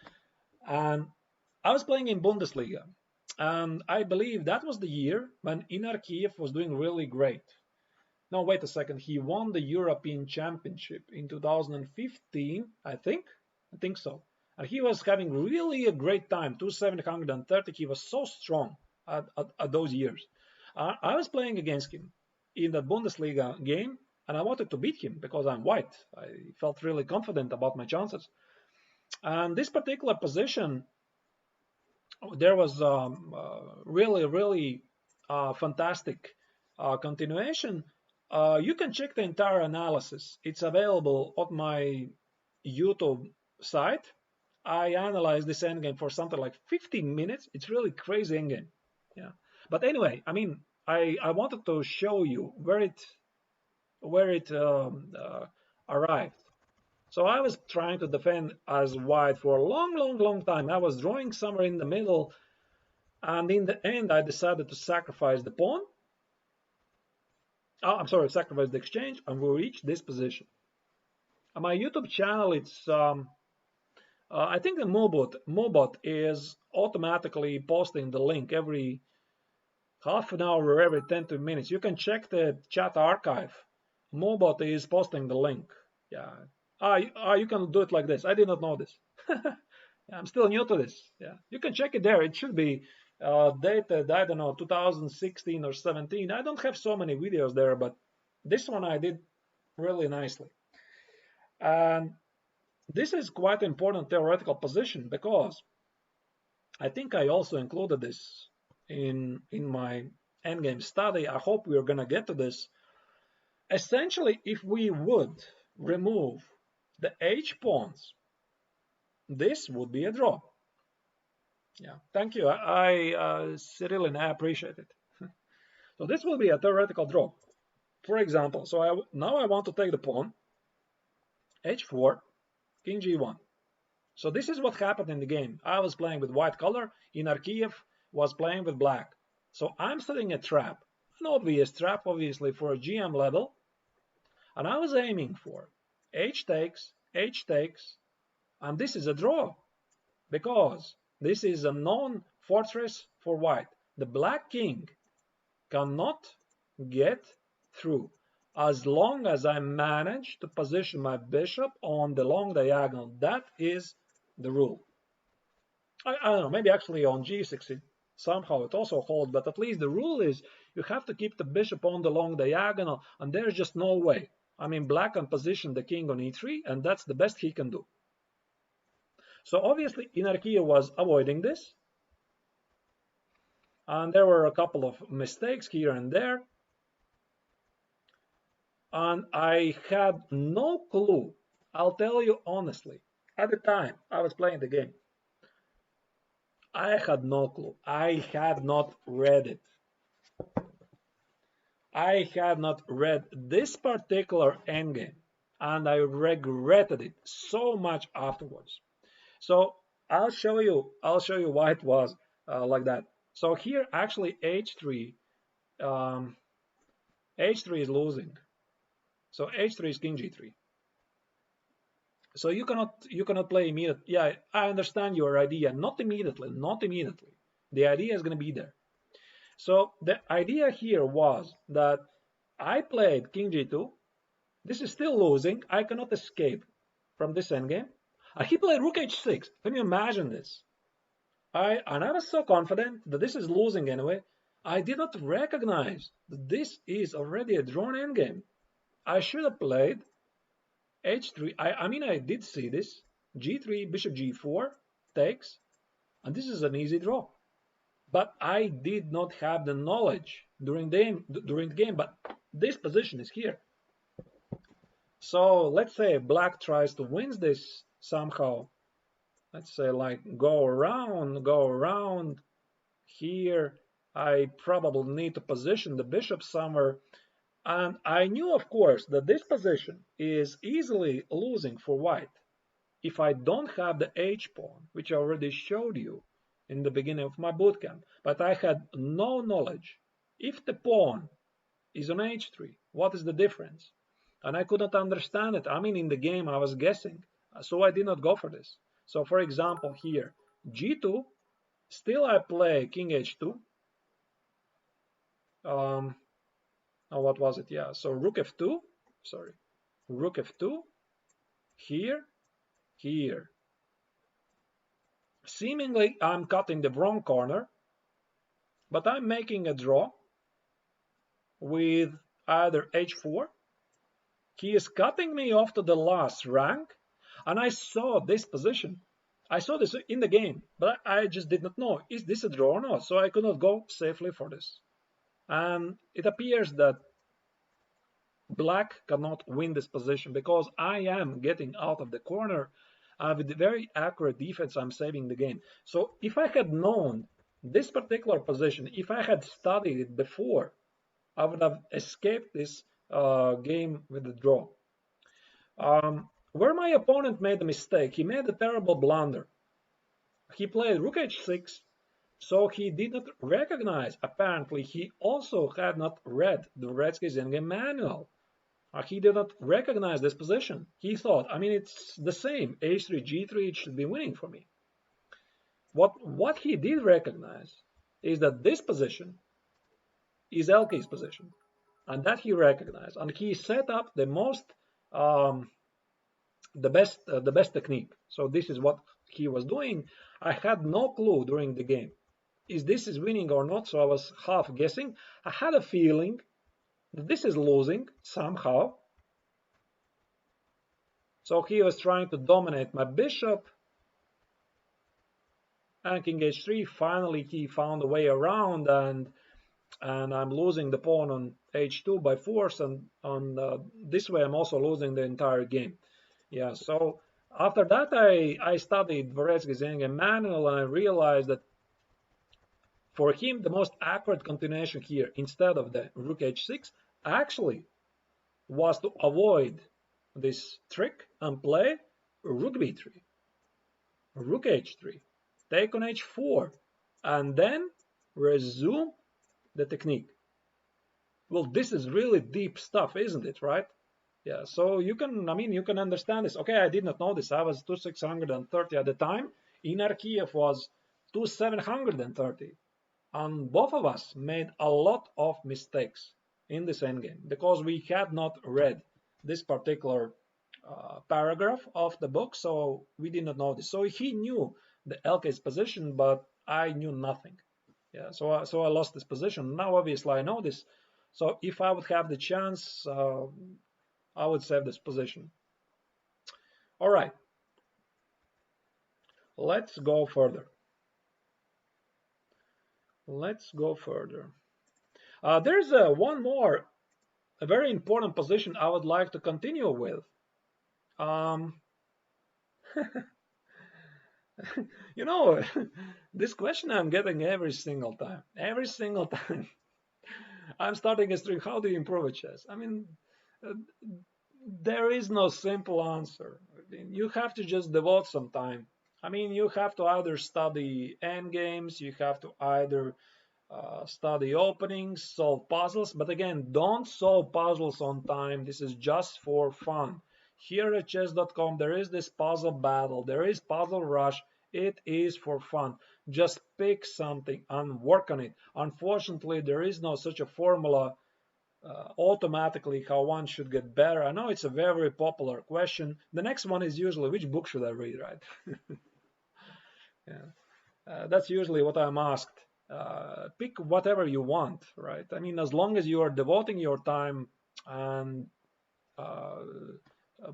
And I was playing in Bundesliga. And I believe that was the year when Inar Kiev was doing really great. No, wait a second. He won the European Championship in 2015, I think. I think so. And he was having really a great time. 2730. He was so strong at those years. I was playing against him in the Bundesliga game, and I wanted to beat him because I'm white. I felt really confident about my chances. And this particular position, there was really, really fantastic continuation. You can check the entire analysis. It's available on my YouTube site. I analyzed this endgame for something like 15 minutes. It's really crazy endgame. Yeah. But anyway, I mean, I wanted to show you where it arrived. So I was trying to defend as white for a long, long, long time. I was drawing somewhere in the middle, and in the end, I decided to sacrifice the pawn. Oh, I'm sorry, sacrifice the exchange, and we reached this position. On my YouTube channel, it's I think the Mobot is automatically posting the link every half an hour or every 10 to minutes. You can check the chat archive. Mobot is posting the link. Yeah. You can do it like this. I did not know this. I'm still new to this. Yeah. You can check it there. It should be dated, I don't know, 2016 or 17. I don't have so many videos there, but this one I did really nicely. And this is quite important theoretical position because I think I also included this in my endgame study. I hope we're going to get to this. Essentially, if we would remove the H pawns, this would be a draw. Yeah, thank you. Cyril, I appreciate it. So this will be a theoretical draw. For example, so now I want to take the pawn, H4, King G1. So this is what happened in the game. I was playing with white color, Inarkiev was playing with black. So I'm setting a trap, an obvious trap, obviously, for a GM level. And I was aiming for H takes, and this is a draw because this is a known fortress for white. The black king cannot get through as long as I manage to position my bishop on the long diagonal. That is the rule. I don't know, maybe actually on g6 somehow it also holds, but at least the rule is you have to keep the bishop on the long diagonal, and there's just no way. I mean, black can position the king on e3, and that's the best he can do. So obviously, Inarkiev was avoiding this, and there were a couple of mistakes here and there, and I had no clue. I'll tell you honestly, at the time I was playing the game, I had no clue. I had not read it. I had not read this particular endgame, and I regretted it so much afterwards. So I'll show you why it was like that. So here actually H3 H3 is losing. So H3 is King G3. So you cannot play immediately. Yeah, I understand your idea. Not immediately. The idea is going to be there. So the idea here was that I played King G2. This is still losing. I cannot escape from this endgame. He played Rook H6. Can you imagine this? And I was so confident that this is losing anyway. I did not recognize that this is already a drawn endgame. I should have played H3. I mean, I did see this. G3, Bishop G4 takes, and this is an easy draw. But I did not have the knowledge during the game. But this position is here. So let's say black tries to win this somehow. Let's say like go around here. I probably need to position the bishop somewhere. And I knew, of course, that this position is easily losing for white if I don't have the H pawn, which I already showed you in the beginning of my bootcamp. But I had no knowledge. If the pawn is on H3, what is the difference? And I could not understand it. I mean, in the game, I was guessing. So I did not go for this. So, for example, here, G2, still I play King H2. Oh, what was it? Yeah, so Rook F2. Sorry. Rook F2. Here. Seemingly, I'm cutting the wrong corner. But I'm making a draw with either H4. He is cutting me off to the last rank, and I saw this position. I saw this in the game, but I just did not know, is this a draw or not? So I could not go safely for this. And it appears that black cannot win this position because I am getting out of the corner. With very accurate defense, I'm saving the game. So if I had known this particular position, if I had studied it before, I would have escaped this game with the draw. Where my opponent made a mistake, he made a terrible blunder. He played Rook H6, so he did not recognize, apparently he also had not read the Dvoretsky's endgame manual. He did not recognize this position. He thought, I mean, it's the same. H3, G3, it should be winning for me. What he did recognize is that this position is LK's position, and that he recognized, and he set up the most, the best technique. So this is what he was doing. I had no clue during the game. Is this is winning or not? So I was half guessing. I had a feeling that this is losing somehow. So he was trying to dominate my bishop. And king h3. Finally, he found a way around, and I'm losing the pawn on h2 by force, and on this way I'm also losing the entire game. Yeah. So after that, I studied Dvoretsky's Endgame manual, and I realized that for him the most accurate continuation here, instead of the rook h6, actually was to avoid this trick and play rook b3, rook h3, take on h4, and then resume the technique. Well, this is really deep stuff, isn't it, right? Yeah, so you can, I mean, you can understand this. Okay, I did not know this. I was 2630 at the time. Inar Kiev was 2730. And both of us made a lot of mistakes in this endgame because we had not read this particular paragraph of the book, so we did not know this. So he knew the LK's position, but I knew nothing. Yeah, so I lost this position. Now obviously I know this. So if I would have the chance, I would save this position. All right, let's go further. Let's go further. There's one more, a very important position I would like to continue with. You know, this question I'm getting every single time. Every single time I'm starting a stream. How do you improve at chess? I mean, uh, there is no simple answer. I mean, you have to just devote some time. I mean, you have to either study endgames, you have to either study openings, solve puzzles. But again, don't solve puzzles on time. This is just for fun. Here at chess.com, there is this puzzle battle, there is puzzle rush. It is for fun. Just pick something and work on it. Unfortunately, there is no such a formula automatically how one should get better. I know it's a very popular question. The next one is usually which book should I read, right? Yeah. That's usually what I'm asked. Pick whatever you want, right? I mean, as long as you are devoting your time and uh,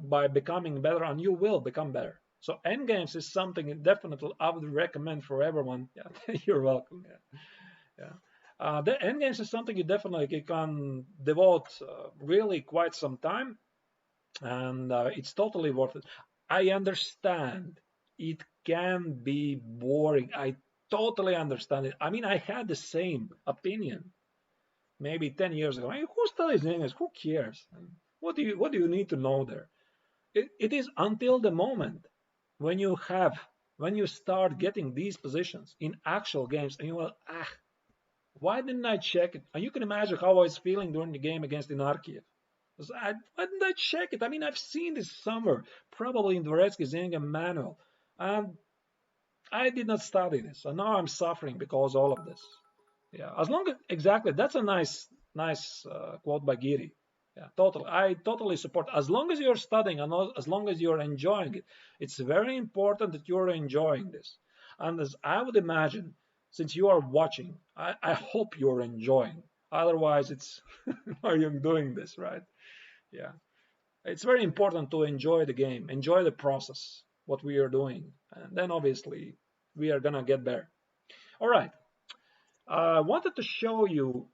by becoming better, and you will become better. So endgames is something definitely I would recommend for everyone. Yeah, you're welcome. Yeah, yeah. The endgames is something you definitely can devote really quite some time, and it's totally worth it. I understand it can be boring. I totally understand it. I mean, I had the same opinion maybe 10 years ago. I mean, who studies English? Who cares? What do you need to know there? It is until the moment when you start getting these positions in actual games, and you will, why didn't I check it? And you can imagine how I was feeling during the game against Inarkiev. Why didn't I check it? I mean, I've seen this somewhere, probably in Dvoretsky's Endgame manual, and I did not study this, and now I'm suffering because of all of this. Yeah, as long as exactly, that's a nice quote by Giri. Yeah, totally. I totally support. As long as you're studying and as long as you're enjoying it, it's very important that you're enjoying this. And as I would imagine, since you are watching, I hope you're enjoying. Otherwise, it's why are you doing this, right? Yeah, it's very important to enjoy the game, enjoy the process, what we are doing, and then obviously we are gonna get better. All right. I wanted to show you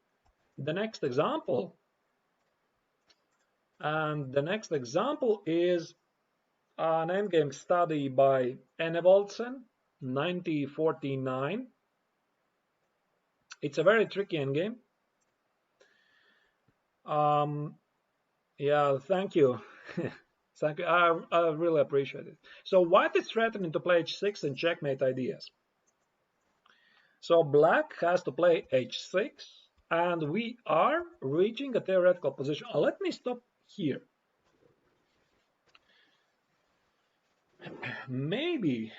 the next example. And the next example is an endgame study by Enevoldsen, 1949. It's a very tricky endgame. Yeah, thank you. Thank you. I really appreciate it. So white is threatening to play h6 and checkmate ideas. So black has to play h6, and we are reaching a theoretical position. Let me stop here. Maybe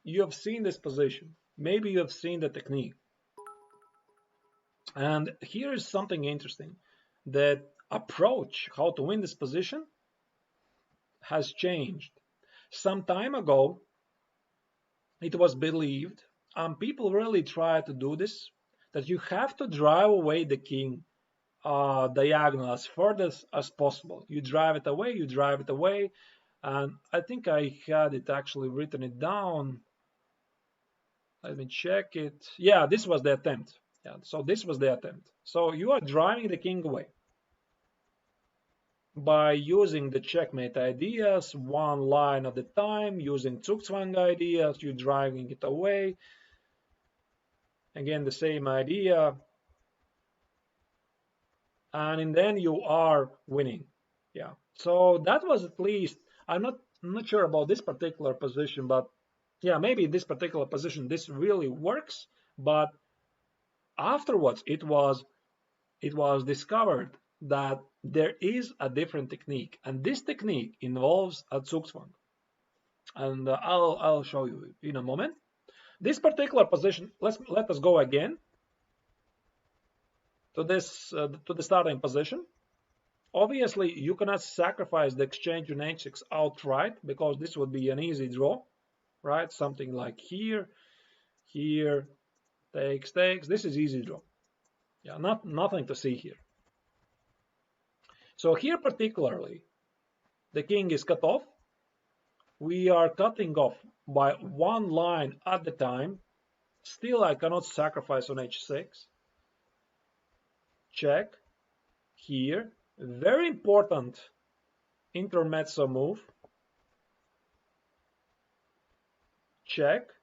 you have seen this position. Maybe you have seen the technique. And here is something interesting. That approach, how to win this position, has changed. Some time ago, it was believed, and people really try to do this, that you have to drive away the king diagonal as furthest as possible. You drive it away, you drive it away. And I think I had it actually written it down. Let me check it. Yeah, this was the attempt. Yeah, so this was the attempt. So you are driving the king away by using the checkmate ideas, one line at a time, using Zugzwang ideas, you're driving it away. Again, the same idea. And then you are winning. Yeah. So that was at least, I'm not sure about this particular position, but yeah, maybe this particular position, this really works. But afterwards, it was discovered that there is a different technique, and this technique involves a Zugzwang. And I'll show you in a moment. This particular position, let us go again to this to the starting position. Obviously, you cannot sacrifice the exchange on h6 outright because this would be an easy draw, right? Something like here, here, takes, takes. This is easy draw. Yeah, nothing to see here. So here particularly, the king is cut off. We are cutting off by one line at the time. Still, I cannot sacrifice on h6. Check. Here, very important intermezzo move. Check.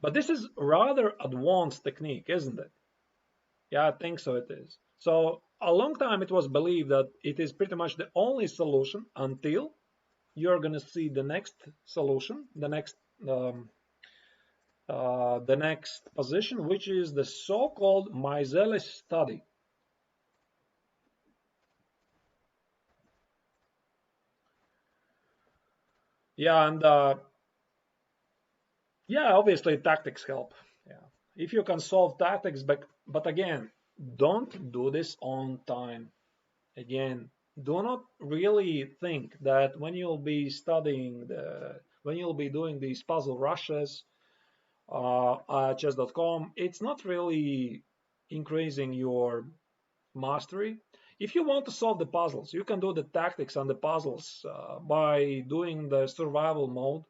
But this is rather advanced technique, isn't it? Yeah, I think so it is. So a long time it was believed that it is pretty much the only solution until you're going to see the next solution, the next position, which is the so-called Meiseles study. Yeah, and yeah, obviously tactics help. Yeah, if you can solve tactics, but again, don't do this on time. Again, do not really think that when you'll be studying when you'll be doing these puzzle rushes at chess.com, it's not really increasing your mastery. If you want to solve the puzzles, you can do the tactics and the puzzles by doing the survival mode,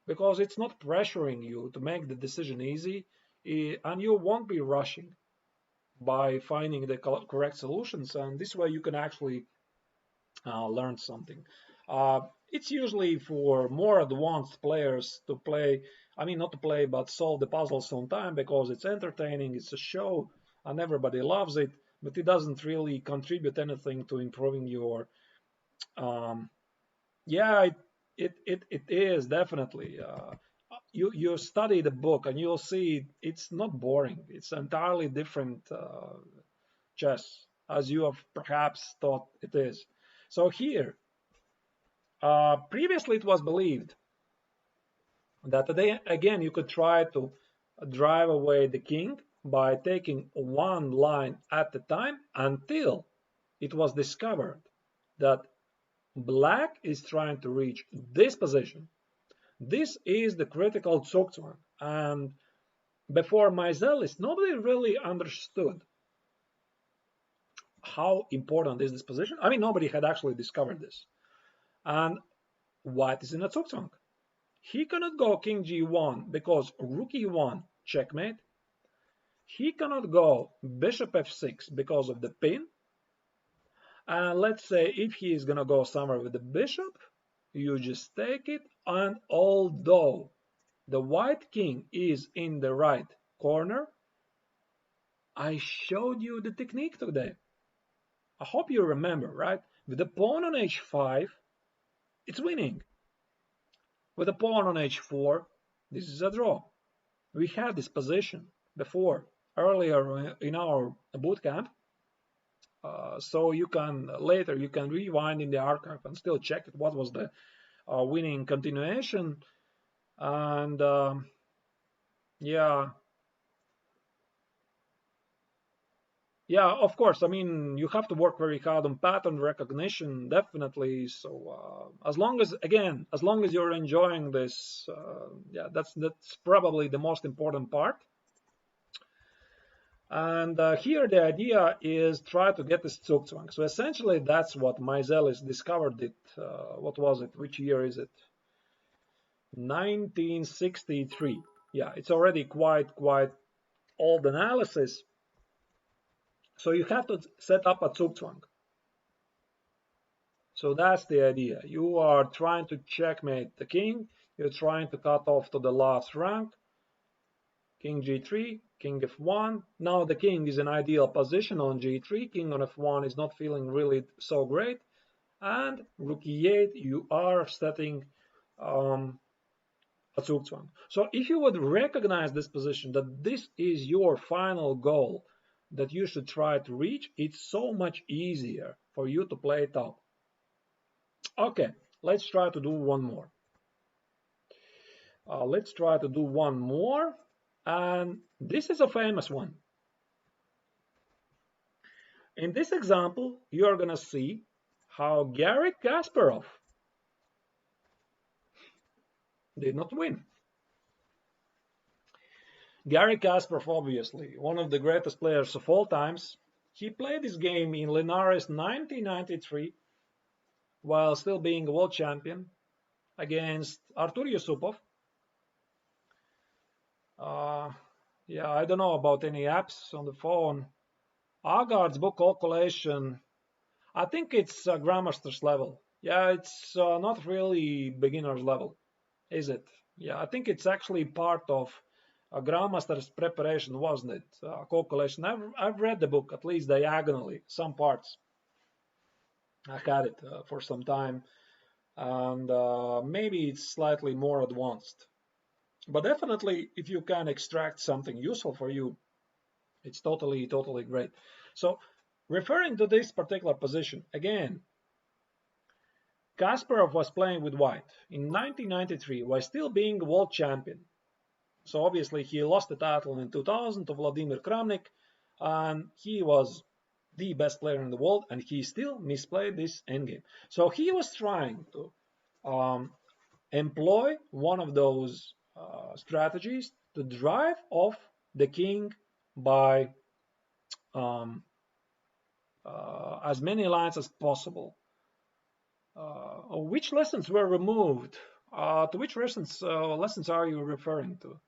because it's not pressuring you to make the decision easy, and you won't be rushing by finding the correct solutions, and this way you can actually learn something. It's usually for more advanced players to play, I mean not to play, but solve the puzzles on time, because it's entertaining, it's a show, and everybody loves it, but it doesn't really contribute anything to improving your yeah, it is definitely. You study the book and you'll see it's not boring. It's entirely different chess as you have perhaps thought it is. So here, previously it was believed that again you could try to drive away the king by taking one line at a time until it was discovered that Black is trying to reach this position. This is the critical Zugzwang. And before Meiseles, nobody really understood how important is this position. I mean, nobody had actually discovered this. And White is in a Zugzwang. He cannot go King G1 because Rook E1, checkmate. He cannot go Bishop F6 because of the pin. And let's say if he is going to go somewhere with the bishop, you just take it. And although the white king is in the right corner, I showed you the technique today. I hope you remember, right? With the pawn on h5, it's winning. With the pawn on h4, this is a draw. We had this position before, earlier in our bootcamp. so you can later you can rewind in the archive and still check it, what was the winning continuation. And yeah, yeah, of course. I mean, you have to work very hard on pattern recognition, definitely. So as long as, again, as long as you're enjoying this, yeah, that's probably the most important part. And here the idea is try to get this Zugzwang. So essentially that's what Myzelis discovered it. What was it? Which year is it? 1963. Yeah, it's already quite old analysis. So you have to set up a Zugzwang. So that's the idea. You are trying to checkmate the king. You're trying to cut off to the last rank. King g3, king f1. Now the king is in ideal position on g3. King on f1 is not feeling really so great. And rook e8, you are setting a Zugzwang. So if you would recognize this position, that this is your final goal that you should try to reach, it's so much easier for you to play it out. Okay, let's try to do one more. Let's try to do one more. And this is a famous one. In this example, you're going to see how Garry Kasparov did not win. Garry Kasparov, obviously, one of the greatest players of all times, he played this game in Linares 1993 while still being a world champion against Artur Yusupov. Yeah, I don't know about any apps on the phone. Agard's book calculation, I think it's Grandmaster's level. Yeah, it's not really beginner's level, is it? Yeah, I think it's actually part of a Grandmaster's preparation, wasn't it? Calculation. I've read the book, at least diagonally, some parts. I had it for some time, and maybe it's slightly more advanced. But definitely, if you can extract something useful for you, it's totally great. So, referring to this particular position, again, Kasparov was playing with white in 1993 while still being a world champion. So obviously he lost the title in 2000 to Vladimir Kramnik, and he was the best player in the world, and he still misplayed this endgame. So he was trying to employ one of those strategies to drive off the king by as many lines as possible. Which lessons were removed? To which lessons are you referring to?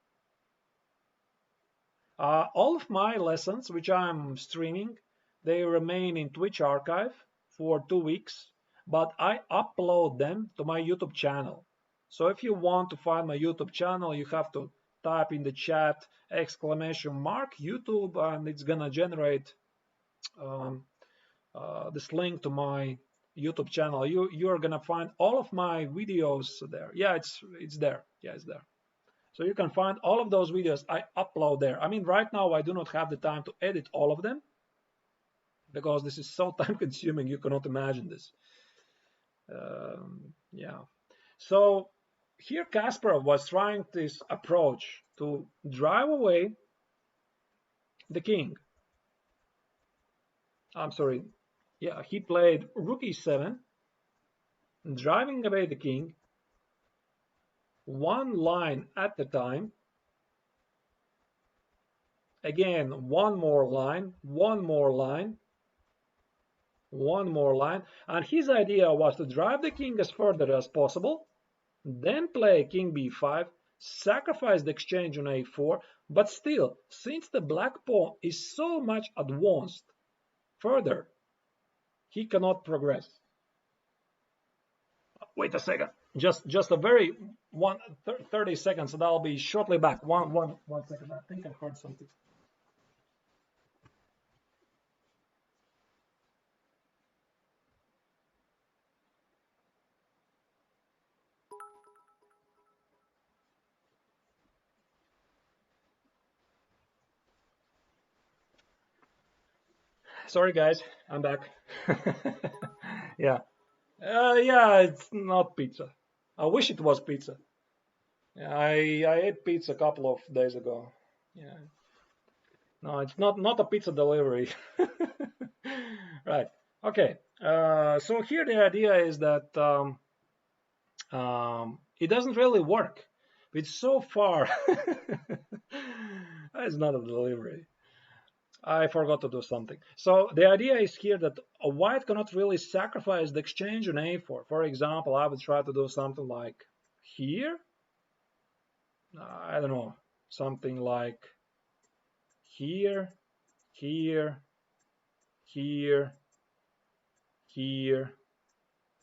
All of my lessons, which I'm streaming, they remain in Twitch archive for 2 weeks, but I upload them to my YouTube channel. So if you want to find my YouTube channel, you have to type in the chat !YouTube, and it's gonna generate this link to my YouTube channel. You're gonna find all of my videos there. Yeah, it's there. Yeah, it's there. So you can find all of those videos I upload there. I mean, right now I do not have the time to edit all of them because this is so time consuming, you cannot imagine this. Yeah. So here Kasparov was trying this approach to drive away the king. I'm sorry. Yeah, he played rook e7, driving away the king, one line at a time. Again, one more line, one more line, one more line. And his idea was to drive the king as further as possible, then play king b5, sacrifice the exchange on a4, but still, since the black pawn is so much advanced further, he cannot progress. Wait a second. Just a very 30 seconds, and I'll be shortly back. One second. I think I heard something. Sorry guys, I'm back. Yeah. Yeah, it's not pizza. I wish it was pizza. Yeah, I ate pizza a couple of days ago. Yeah. No, it's not a pizza delivery. Right. Okay. So here the idea is that it doesn't really work. It's so far. It's not a delivery. I forgot to do something. So the idea is here that a white cannot really sacrifice the exchange on a4. For example, I would try to do something like here. I don't know, something like here, here, here, here.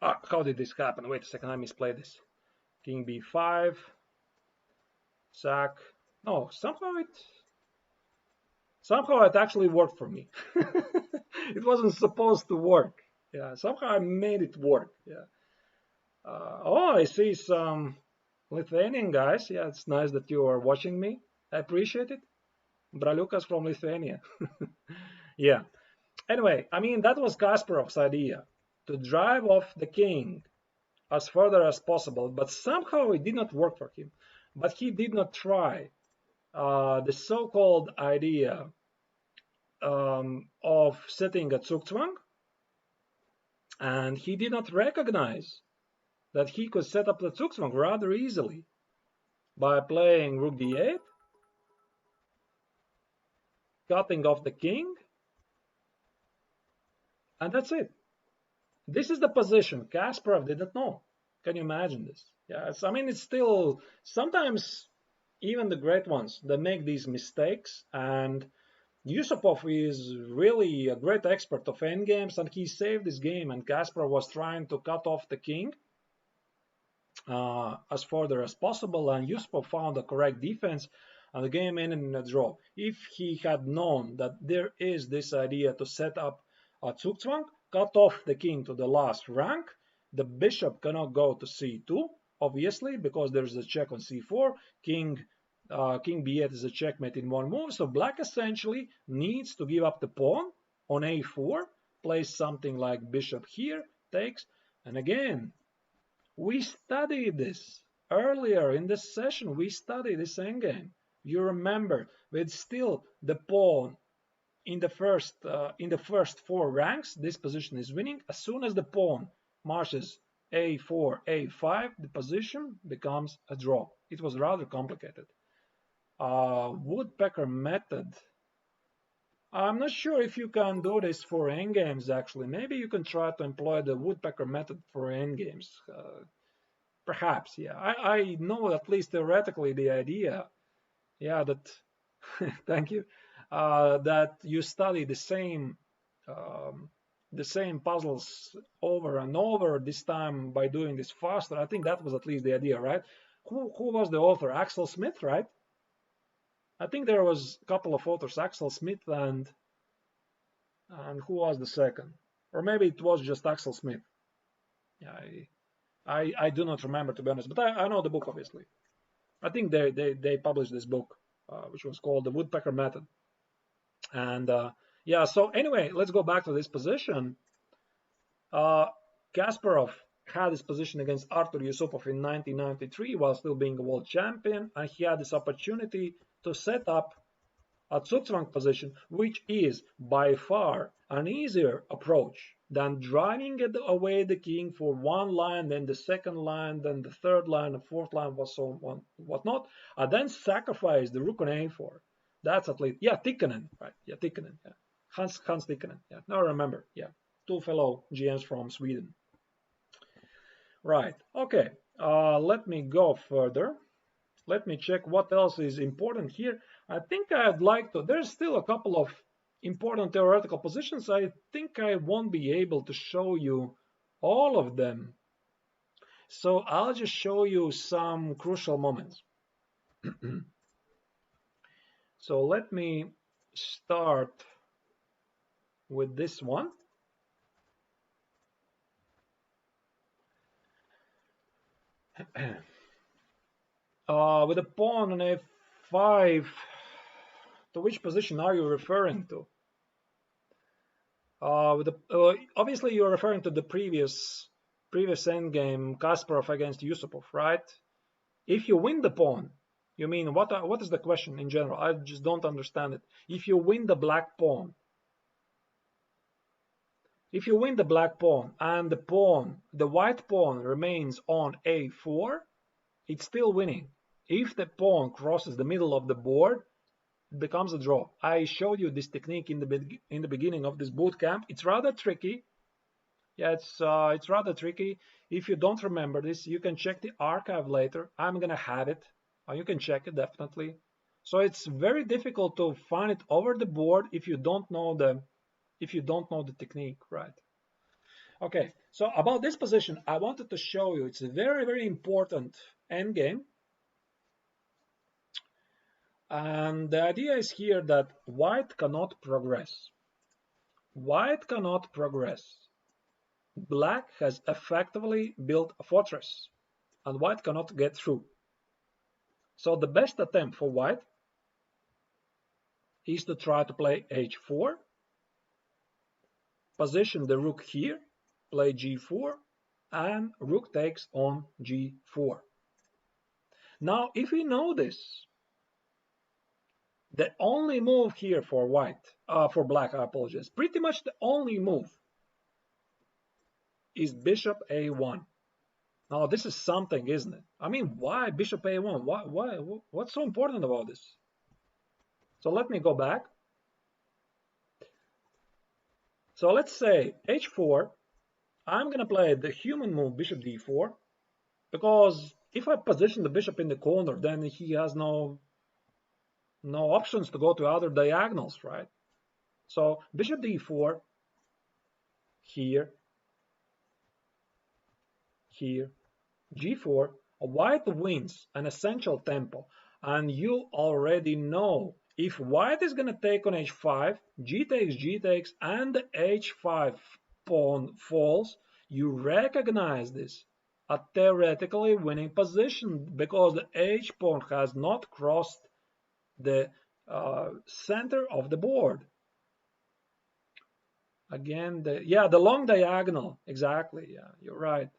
Ah, how did this happen? Wait a second, I misplayed this. King b5, sack. No, somehow it actually worked for me. It wasn't supposed to work. Yeah, somehow I made it work. Yeah. Oh, I see some Lithuanian guys. Yeah, it's nice that you are watching me. I appreciate it. Braliukas from Lithuania. Yeah. Anyway, I mean, that was Kasparov's idea to drive off the king as further as possible, but somehow it did not work for him. But he did not try the so-called idea of setting a Zugzwang, and he did not recognize that he could set up the Zugzwang rather easily by playing Rook d8, cutting off the king, and that's it. This is the position Kasparov didn't know. Can you imagine this? Yes, I mean, it's still sometimes even the great ones, they make these mistakes, and Yusupov is really a great expert of endgames, and he saved this game, and Kasparov was trying to cut off the king as further as possible, and Yusupov found the correct defense, and the game ended in a draw. If he had known that there is this idea to set up a Zugzwang, cut off the king to the last rank, the bishop cannot go to c2, obviously, because there's a check on c4, king b8 is a checkmate in one move, so black essentially needs to give up the pawn on a4, plays something like bishop here, takes, and again, we studied this earlier in this session. We studied this endgame. You remember, with still the pawn in the first four ranks, this position is winning. As soon as the pawn marches a4, a5, the position becomes a draw. It was rather complicated. Woodpecker method. I'm not sure if you can do this for endgames, actually. Maybe you can try to employ the woodpecker method for endgames. Perhaps, yeah. I know at least theoretically the idea, yeah, that, thank you, that you study the same puzzles over and over, this time by doing this faster. I think that was at least the idea, right? Who was the author? Axel Smith, right? I think there was a couple of authors, Axel Smith and who was the second? Or maybe it was just Axel Smith. Yeah, I do not remember, to be honest, but I know the book, obviously. I think they published this book, which was called The Woodpecker Method. And yeah, so anyway, let's go back to this position. Kasparov had this position against Artur Yusupov in 1993 while still being a world champion, and he had this opportunity to set up a Zugzwang position, which is by far an easier approach than driving away the king for one line, then the second line, then the third line, the fourth line, so on, whatnot, and then sacrifice the rook on a4. That's at least, yeah, Tikkanen, right? Yeah, Tikkanen, yeah. Hans Tikkanen, yeah. Now I remember, yeah. Two fellow GMs from Sweden. Right, okay. Let me go further. Let me check what else is important here. I think I'd like to, there's still a couple of important theoretical positions. I think I won't be able to show you all of them. So I'll just show you some crucial moments. So let me start with this one. With a pawn on a5, to which position are you referring to? Obviously, you're referring to the previous endgame, Kasparov against Yusupov, right? If you win the pawn, you mean what is the question in general? I just don't understand it. If you win the black pawn, and the white pawn remains on a4, it's still winning. If the pawn crosses the middle of the board, it becomes a draw. I showed you this technique in the beginning of this boot camp. It's rather tricky. Yeah, it's rather tricky. If you don't remember this, you can check the archive later. I'm gonna have it. You can check it definitely. So it's very difficult to find it over the board if you don't know the technique, right? Okay, so about this position, I wanted to show you it's a very, very important endgame. And the idea is here that white cannot progress. White cannot progress. Black has effectively built a fortress, and white cannot get through. So the best attempt for white is to try to play h4, position the rook here, play g4, and rook takes on g4. Now, if we know this, the only move here for black, I apologize, pretty much the only move is bishop a1. Now, this is something, isn't it? I mean, why bishop a1? Why? What's so important about this? So let me go back. So let's say h4. I'm going to play the human move bishop d4, because if I position the bishop in the corner, then he has no options to go to other diagonals, right? So bishop d4, here, g4, white wins an essential tempo, and you already know if white is going to take on h5, g takes, and the h5 pawn falls, you recognize this, a theoretically winning position, because the h pawn has not crossed the center of the board. Again, the long diagonal, exactly, yeah, you're right.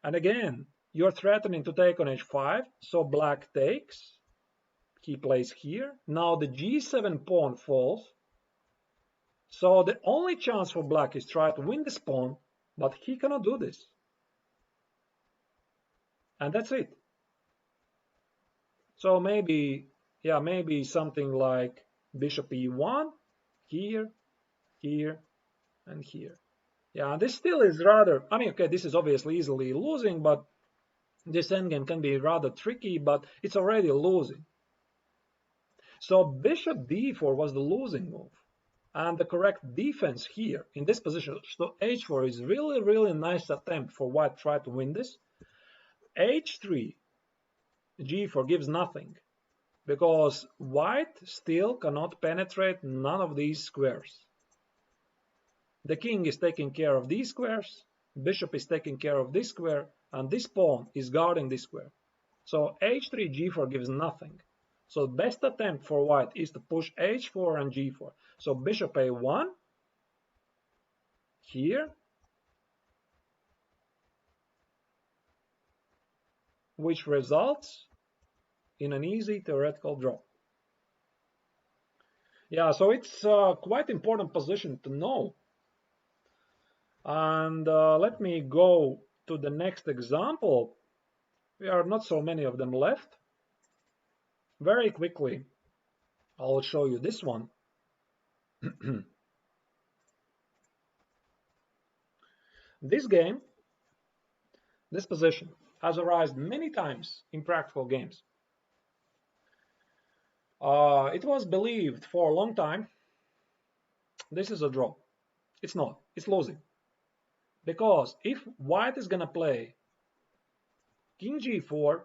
And again, you're threatening to take on h5, so black takes, he plays here. Now the g7 pawn falls, so the only chance for black is try to win this pawn, but he cannot do this. And that's it. So maybe something like bishop e1, here, and here. Yeah, this still is rather, I mean, okay, this is obviously easily losing, but this endgame can be rather tricky, but it's already losing. So bishop d4 was the losing move. And the correct defense here in this position, so h4 is really, really nice attempt for white to try to win this. h3, g4 gives nothing, because white still cannot penetrate none of these squares. The king is taking care of these squares, bishop is taking care of this square, and this pawn is guarding this square. So h3, g4 gives nothing. So the best attempt for white is to push h4 and g4. So bishop a1, here, which results in an easy theoretical draw. Yeah, so it's quite important position to know. And let me go to the next example. There are not so many of them left. Very quickly, I'll show you this one. This game, this position, has arisen many times in practical games. It was believed for a long time this is a draw. It's not. It's losing. Because if white is going to play king g4,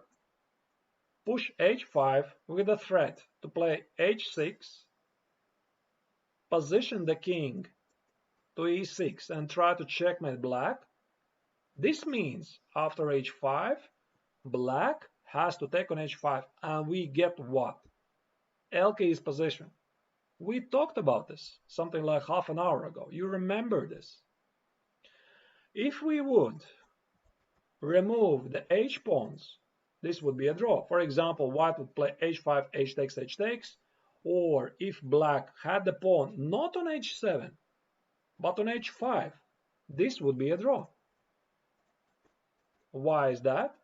push h5 with a threat to play h6, position the king to e6 and try to checkmate black, this means after h5, black has to take on h5, and we get what? LK is position. We talked about this something like half an hour ago. You remember this. If we would remove the h pawns, this would be a draw. For example, white would play h5, h takes, or if black had the pawn not on h7, but on h5, this would be a draw. Why is that?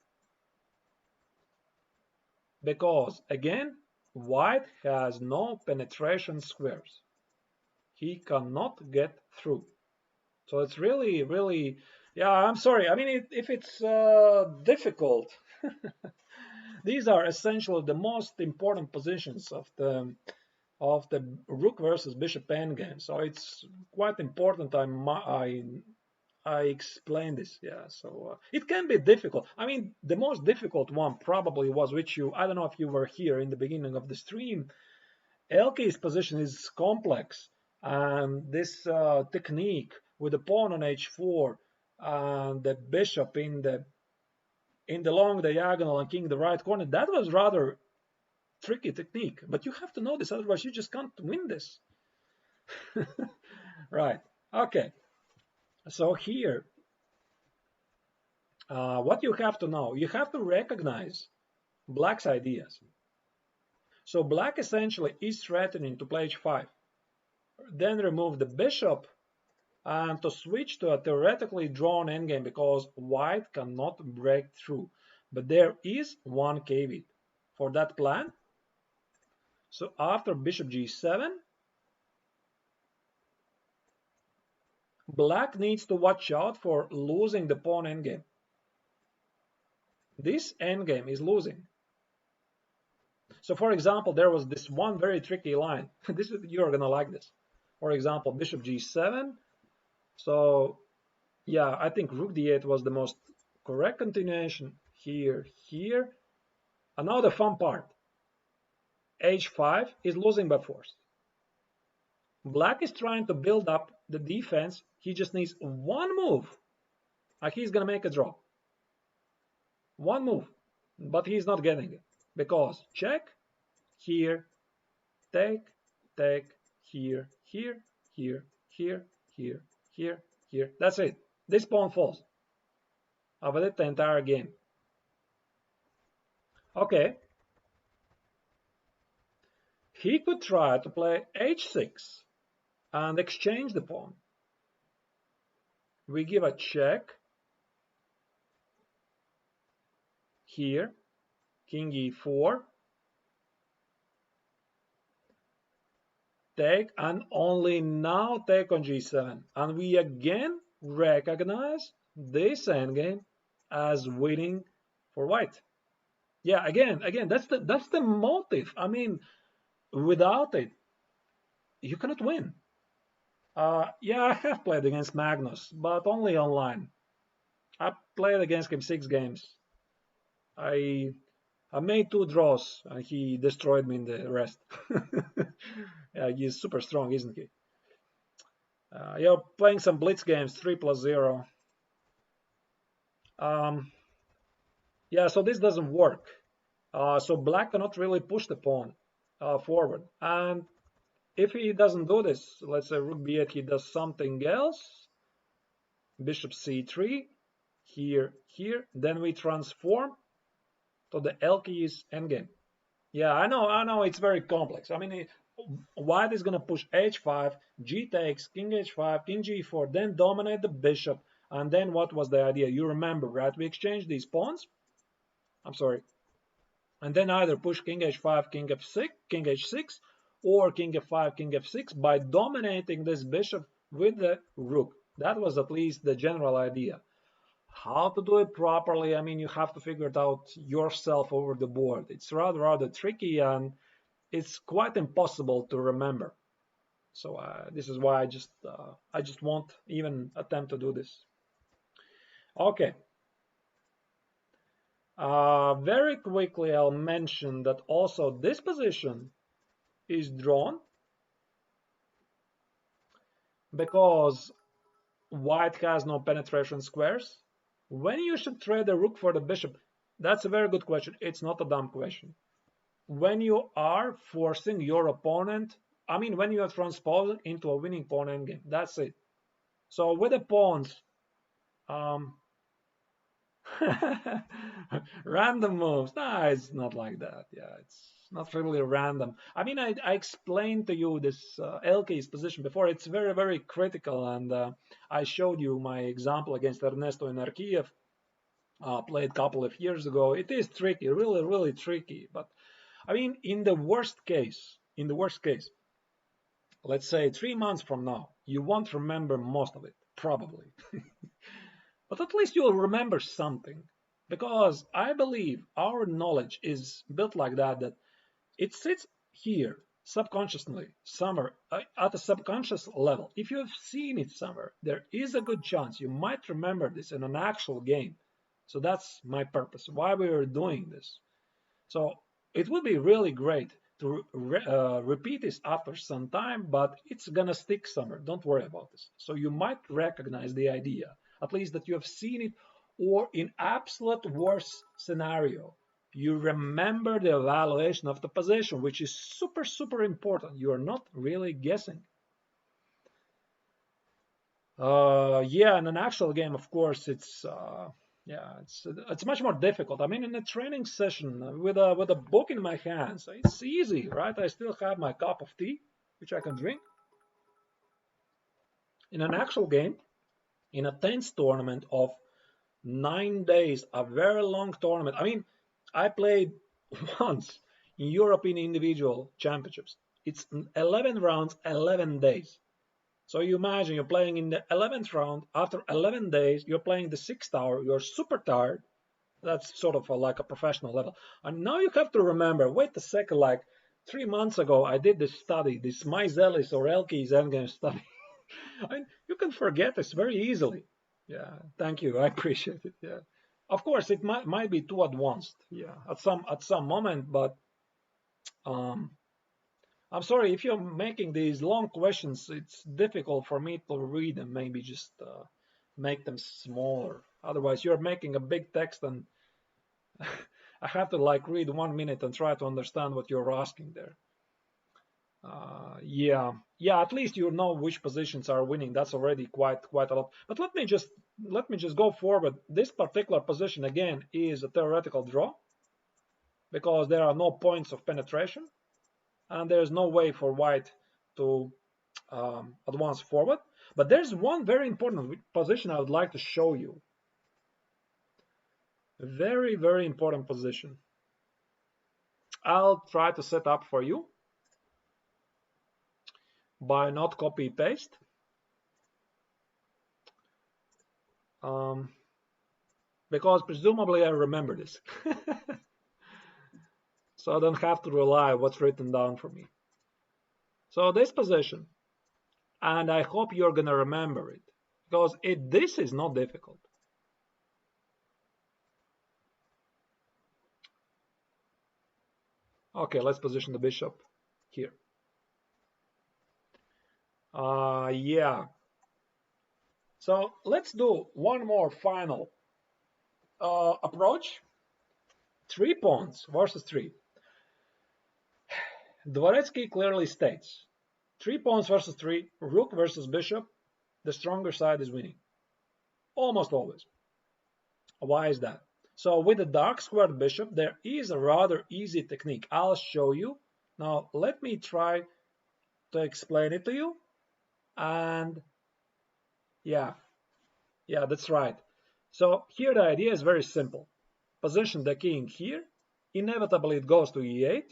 Because, again, white has no penetration squares. He cannot get through. So it's really, really, yeah, I'm sorry. I mean, if it's difficult, these are essentially the most important positions of the rook versus bishop endgame. So it's quite important. I explain this. Yeah. So it can be difficult. I mean, the most difficult one probably was which I don't know if you were here in the beginning of the stream. Elke's position is complex, and this technique with the pawn on h4 and the bishop in the long diagonal and king in the right corner, that was rather tricky technique. But you have to know this, otherwise you just can't win this. Right. Okay. So here, what you have to know, you have to recognize black's ideas. So black essentially is threatening to play h5, then remove the bishop and to switch to a theoretically drawn endgame because white cannot break through. But there is one caveat for that plan. So after bishop g7, black needs to watch out for losing the pawn endgame. This endgame is losing. So for example, there was this one very tricky line. You're gonna like this. For example, bishop g7. So yeah, I think rook d8 was the most correct continuation. Here. And now the fun part. h5 is losing by force. Black is trying to build up the defense. He just needs one move. Like he's gonna make a draw. One move. But he's not getting it. Because check, here, take, here, here. That's it. This pawn falls. I've had it the entire game. Okay. He could try to play h6 and exchange the pawn. We give a check. Here, king e4. Take, and only now take on g7. And we again recognize this endgame as winning for white. Yeah, again, that's the motive. I mean, without it, you cannot win. Yeah, I have played against Magnus, but only online. I played against him 6 games. I made 2 draws, and he destroyed me in the rest. Yeah, he's super strong, isn't he? You're playing some blitz games, 3+0. Yeah, so this doesn't work. So black cannot really push the pawn forward. And if he doesn't do this, let's say rook b8, he does something else. Bishop c3, here, then we transform to the Elke's endgame. Yeah, I know, it's very complex. I mean, white is going to push h5, g takes, king h5, king g4, then dominate the bishop. And then what was the idea? You remember, right? We exchanged these pawns. I'm sorry. And then either push king h5, king f6, king h6, or king f5, king f6 by dominating this bishop with the rook. That was at least the general idea. How to do it properly, I mean, you have to figure it out yourself over the board. It's rather tricky, and it's quite impossible to remember. So this is why I just won't even attempt to do this. Okay. Very quickly, I'll mention that also this position is drawn because white has no penetration squares. When you should trade the rook for the bishop? That's a very good question. It's not a dumb question. When you are forcing your opponent I mean, when you are transposing into a winning pawn endgame, that's it. So with the pawns, um, random moves. Nah, it's not like that. Yeah, it's not really random. I mean, I explained to you this LK's position before. It's very, very critical, and I showed you my example against Ernesto in Arkiyev, played a couple of years ago. It is tricky, really, really tricky. But I mean, in the worst case, let's say 3 months from now, you won't remember most of it, probably. But at least you'll remember something. Because I believe our knowledge is built like that, that it sits here subconsciously, somewhere at a subconscious level. If you have seen it somewhere, there is a good chance you might remember this in an actual game. So that's my purpose, why we are doing this. So it would be really great to repeat this after some time, but it's gonna stick somewhere. Don't worry about this. So you might recognize the idea, at least that you have seen it, or in absolute worst scenario, you remember the evaluation of the position, which is super, super important. You are not really guessing. Yeah, in an actual game, of course, it's much more difficult. I mean, in a training session with a book in my hands, it's easy, right? I still have my cup of tea, which I can drink. In an actual game, in a tense tournament of 9 days, a very long tournament. I mean, I played once in European individual championships. It's 11 rounds, 11 days. So you imagine you're playing in the 11th round. After 11 days, you're playing the 6th hour. You're super tired. That's sort of like a professional level. And now you have to remember, wait a second, like 3 months ago, I did this study, this Myzelis or Elke's Endgame study. I mean, you can forget this very easily. Yeah, thank you. I appreciate it. Yeah. Of course, it might be too advanced. Yeah, at some moment, but um, I'm sorry if you're making these long questions. It's difficult for me to read them. Maybe just make them smaller. Otherwise, you're making a big text, and I have to like read 1 minute and try to understand what you're asking there. Yeah, at least you know which positions are winning. That's already quite a lot. But let me just go forward. This particular position again is a theoretical draw because there are no points of penetration and there's no way for white to advance forward. But there's one very important position I would like to show you. Very, very important position. I'll try to set up for you by not copy paste. Because presumably I remember this. So I don't have to rely on what's written down for me. So this position, and I hope you're going to remember it, because this is not difficult. Okay, let's position the bishop here. Yeah. So let's do one more final approach. 3 pawns versus 3. Dvoretsky clearly states 3 pawns versus 3, rook versus bishop, the stronger side is winning. Almost always. Why is that? So with the dark squared bishop, there is a rather easy technique. I'll show you. Now let me try to explain it to you. And yeah, that's right. So here the idea is very simple. Position the king here. Inevitably it goes to e8.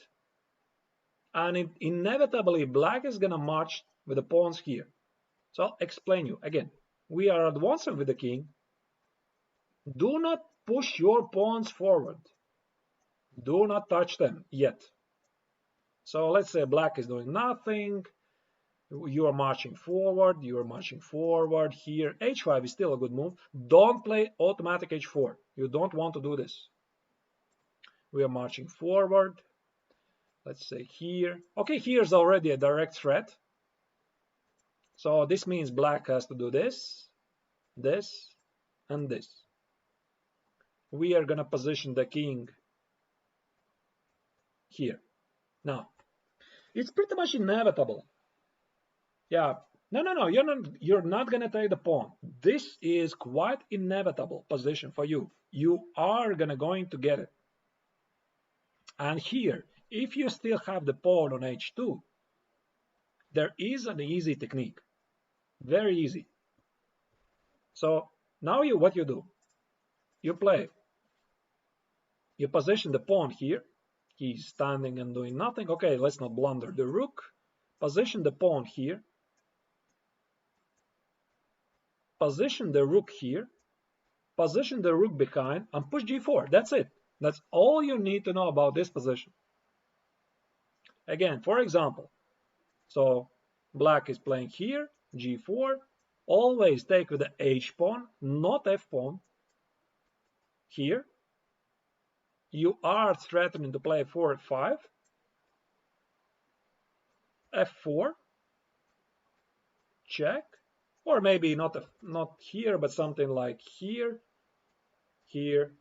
And inevitably black is going to march with the pawns here. So I'll explain you. Again, we are advancing with the king. Do not push your pawns forward. Do not touch them yet. So let's say black is doing nothing. You are marching forward. You are marching forward here. h5 is still a good move. Don't play automatic h4. You don't want to do this. We are marching forward. Let's say here. Okay, here's already a direct threat. So this means black has to do this, this, and this. We are going to position the king here. Now, It's pretty much inevitable. Yeah. No. You're not gonna take the pawn. This is quite inevitable position for you. You are going to get it. And here, if you still have the pawn on h2, there is an easy technique. Very easy. So now what you do? You play. You position the pawn here. He's standing and doing nothing. Okay, let's not blunder the rook. Position the pawn here. Position the rook here. Position the rook behind and push g4. That's it. That's all you need to know about this position. Again, for example, so black is playing here, g4. Always take with the h pawn, not f pawn. Here, you are threatening to play 4f5, f4, check, or maybe not here, but something like here, here.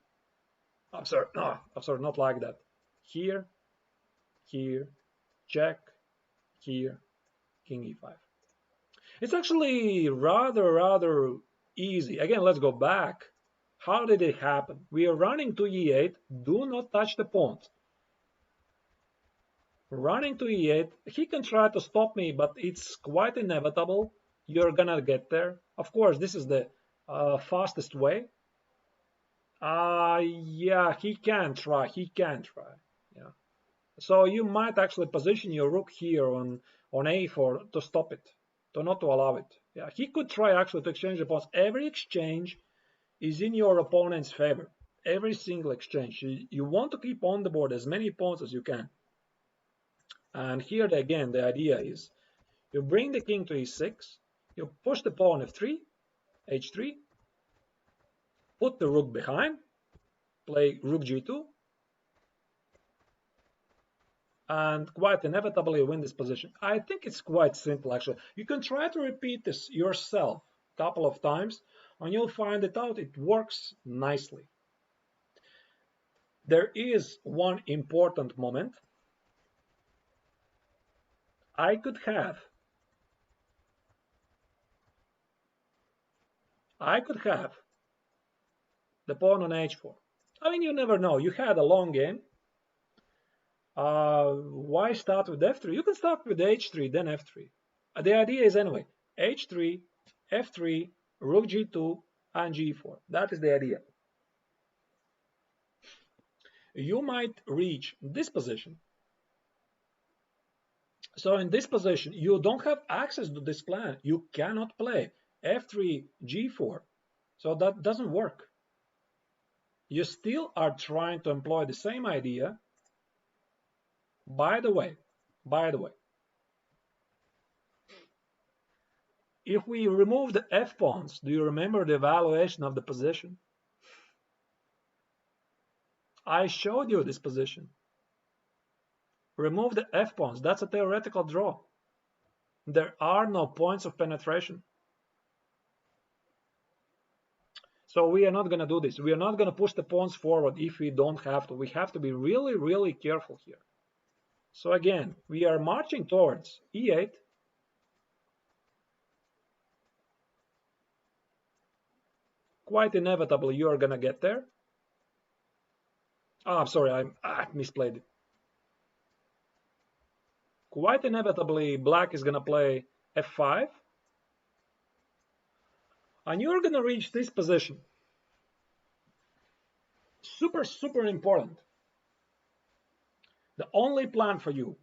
I'm sorry, not like that. Here, here, check, here, king e5. It's actually rather easy. Again, let's go back. How did it happen? We are running to e8. Do not touch the pawns. Running to e8. He can try to stop me, but it's quite inevitable. You're gonna get there. Of course, this is the fastest way. Yeah, he can try. Yeah. So you might actually position your rook here on a4 to stop it, not to allow it. Yeah, he could try actually to exchange the pawns. Every exchange is in your opponent's favor. Every single exchange. You want to keep on the board as many pawns as you can. And here again, the idea is you bring the king to e6, you push the pawn f3, h3, put the rook behind, play rook g2, and quite inevitably win this position. I think it's quite simple actually. You can try to repeat this yourself a couple of times and you'll find it out. It works nicely. There is one important moment. I could have the pawn on h4. I mean, you never know. You had a long game. Why start with f3? You can start with h3, then f3. The idea is anyway, h3, f3, rook g2, and g4. That is the idea. You might reach this position. So in this position, you don't have access to this plan. You cannot play f3, g4. So that doesn't work. You still are trying to employ the same idea. By the way, if we remove the f pawns, do you remember the evaluation of the position? I showed you this position. Remove the f pawns. That's a theoretical draw. There are no points of penetration. So we are not going to do this. We are not going to push the pawns forward if we don't have to. We have to be really careful here. So again, we are marching towards e8. Quite inevitably, you are going to get there. I'm sorry, I misplayed it. Quite inevitably, black is going to play f5. And you're going to reach this position. Super important. The only plan for you,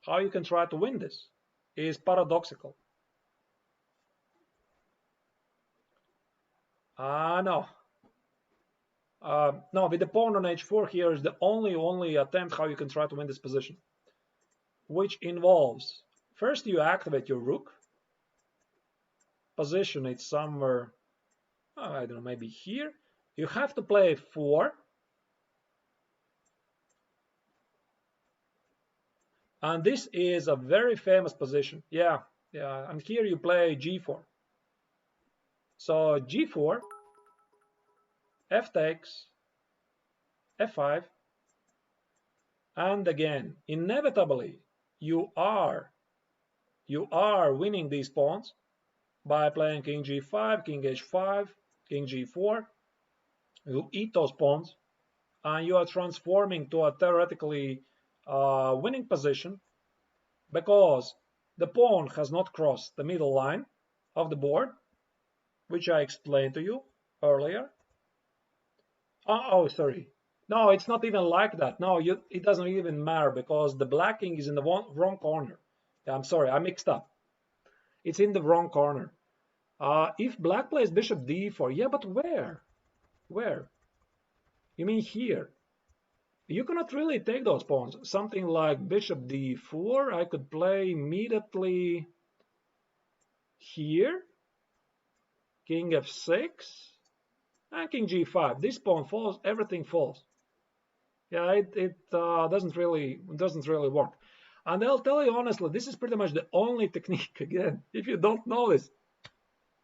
how you can try to win this, is paradoxical. No. No, with the pawn on h4 here is the only attempt how you can try to win this position, which involves, first you activate your rook, position it somewhere, I don't know, maybe here. You have to play 4. And this is a very famous position. Yeah, and here you play g4. So g4, f takes, f5, and again, inevitably, you are winning these pawns by playing king g5, king h5, king g4. You eat those pawns, and you are transforming to a theoretically winning position because the pawn has not crossed the middle line of the board, which I explained to you earlier. Oh, sorry. No, it's not even like that. No, it doesn't even matter because the black king is in the wrong corner. Yeah, I'm sorry, I mixed up. It's in the wrong corner. If black plays bishop d4, yeah, but where? Where? You mean here? You cannot really take those pawns. Something like bishop d4, I could play immediately here, king f6, and king g5. This pawn falls, everything falls. Yeah, it doesn't really work. And I'll tell you honestly, this is pretty much the only technique. Again, if you don't know this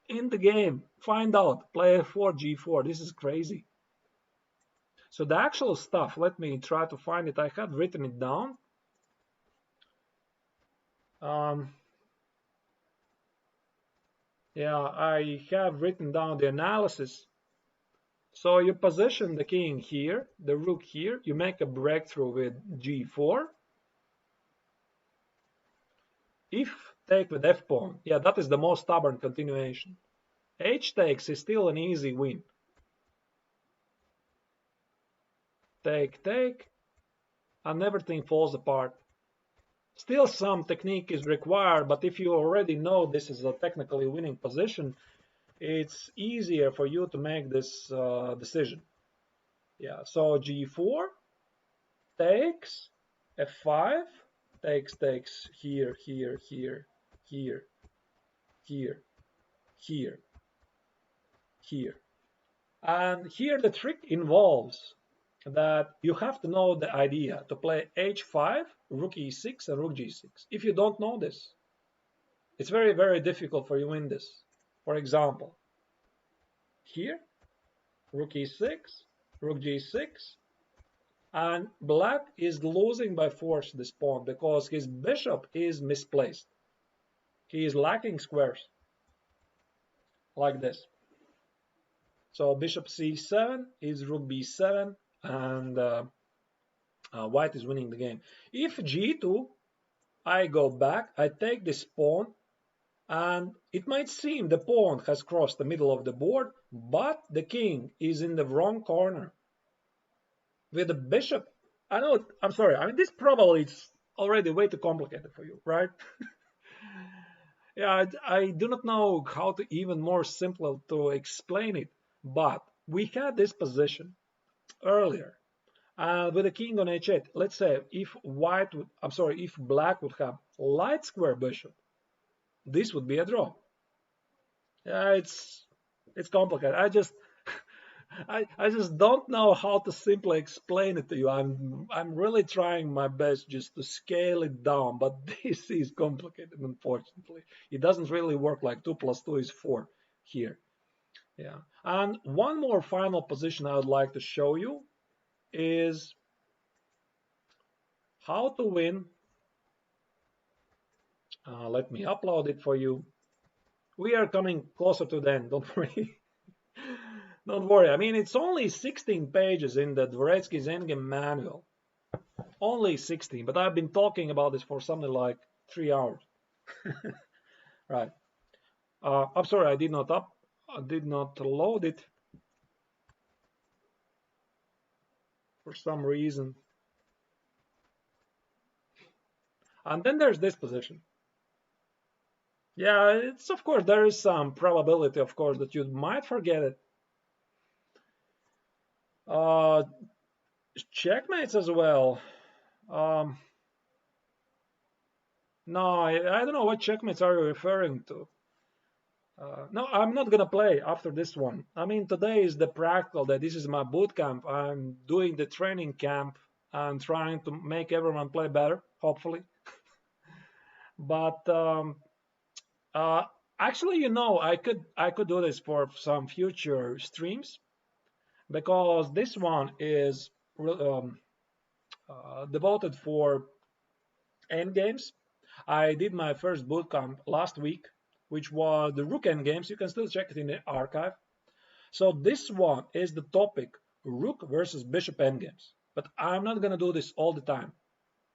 in the game, find out. Play f4, g4. This is crazy. So the actual stuff, let me try to find it. I had written it down. Yeah, I have written down the analysis. So you position the king here, the rook here. You make a breakthrough with g4. If take with f pawn, yeah, that is the most stubborn continuation. H takes is still an easy win. Take, take, and everything falls apart. Still some technique is required, but if you already know this is a technically winning position, it's easier for you to make this decision. Yeah, so g4 takes, f5 takes here, here, here, here, here, here, here. And here the trick involves that you have to know the idea to play h5, rook e6, and rook g6. If you don't know this, it's very, very difficult for you to win this. For example, here, rook e6, rook g6, and black is losing by force this pawn because his bishop is misplaced. He is lacking squares, like this. So bishop c7 is rook b7, and white is winning the game. If g2, I go back, I take this pawn, and it might seem the pawn has crossed the middle of the board, but the king is in the wrong corner. With the bishop, I know, I'm sorry, I mean, this probably is already way too complicated for you, right? Yeah, I do not know how to even more simple to explain it, but we had this position earlier. With the king on h8, let's say if if black would have light square bishop, this would be a draw. Yeah, it's complicated. I just don't know how to simply explain it to you. I'm really trying my best just to scale it down, but this is complicated, unfortunately. It doesn't really work like 2 + 2 is 4 here. Yeah. And one more final position I would like to show you is how to win. Let me upload it for you. We are coming closer to the end, don't worry. Don't worry. I mean, it's only 16 pages in the Dvoretsky's Endgame manual. Only 16, but I've been talking about this for something like 3 hours. Right. I'm sorry, I did not load it for some reason. And then there's this position. Yeah, it's of course there is some probability, of course, that you might forget it. Checkmates as well. No, I don't know what checkmates are you referring to. No, I'm not gonna play after this one. I mean, today is the practical day. This is my boot camp. I'm doing the training camp and trying to make everyone play better, hopefully. But actually, I could do this for some future streams because this one is devoted for Endgames. I did my first bootcamp last week, which was the Rook Endgames. You can still check it in the archive. So this one is the topic, Rook versus Bishop Endgames. But I'm not going to do this all the time.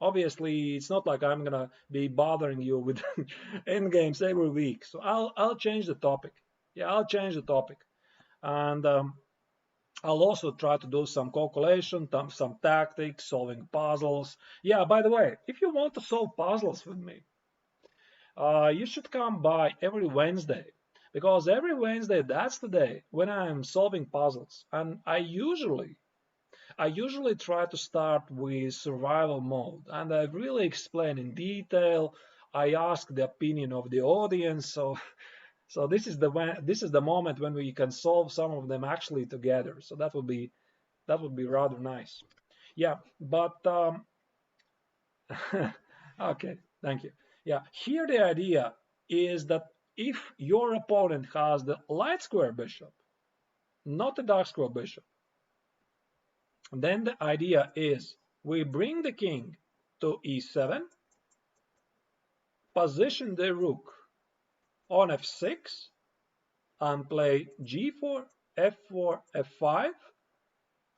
Obviously, it's not like I'm going to be bothering you with endgames every week. So I'll change the topic. Yeah, I'll change the topic. And I'll also try to do some calculation, some tactics, solving puzzles. Yeah, by the way, if you want to solve puzzles with me, you should come by every Wednesday, because every Wednesday, that's the day when I'm solving puzzles. And I usually try to start with survival mode, and I really explain in detail. I ask the opinion of the audience, so this is the moment when we can solve some of them actually together. So that would be rather nice. Yeah, but okay, thank you. Yeah, here the idea is that if your opponent has the light square bishop, not the dark square bishop, then the idea is we bring the king to e7, position the rook on f6, and play g4, f4, f5,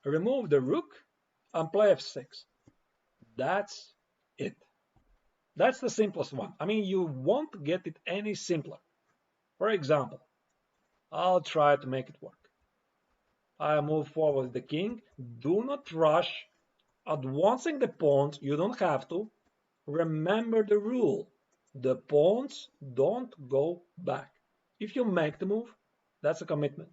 remove the rook, and play f6. That's it. That's the simplest one. I mean, you won't get it any simpler. For example, I'll try to make it work. I move forward the king. Do not rush advancing the pawns. You don't have to. Remember the rule. The pawns don't go back. If you make the move, that's a commitment.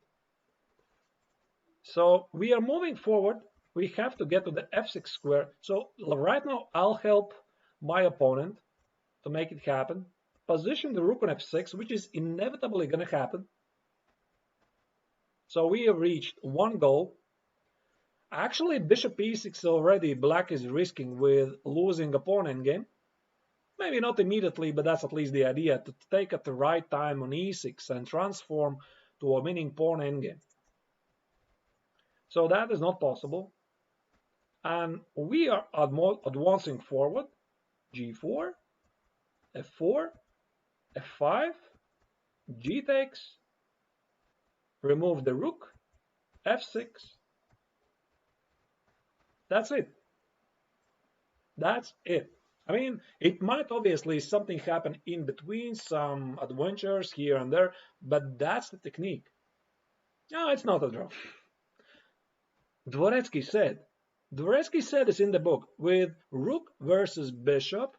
So we are moving forward. We have to get to the f6 square. So right now I'll help my opponent to make it happen. Position the rook on f6, which is inevitably going to happen. So we have reached one goal. Actually, bishop e6 already black is risking with losing a pawn endgame. Maybe not immediately, but that's at least the idea, to take at the right time on e6 and transform to a winning pawn endgame. So that is not possible. And we are advancing forward. g4, f4, f5, g takes, remove the rook, f6. That's it. That's it. I mean, it might obviously something happen in between, some adventures here and there, but that's the technique. No, it's not a draw. Dvoretsky said this in the book, with rook versus bishop,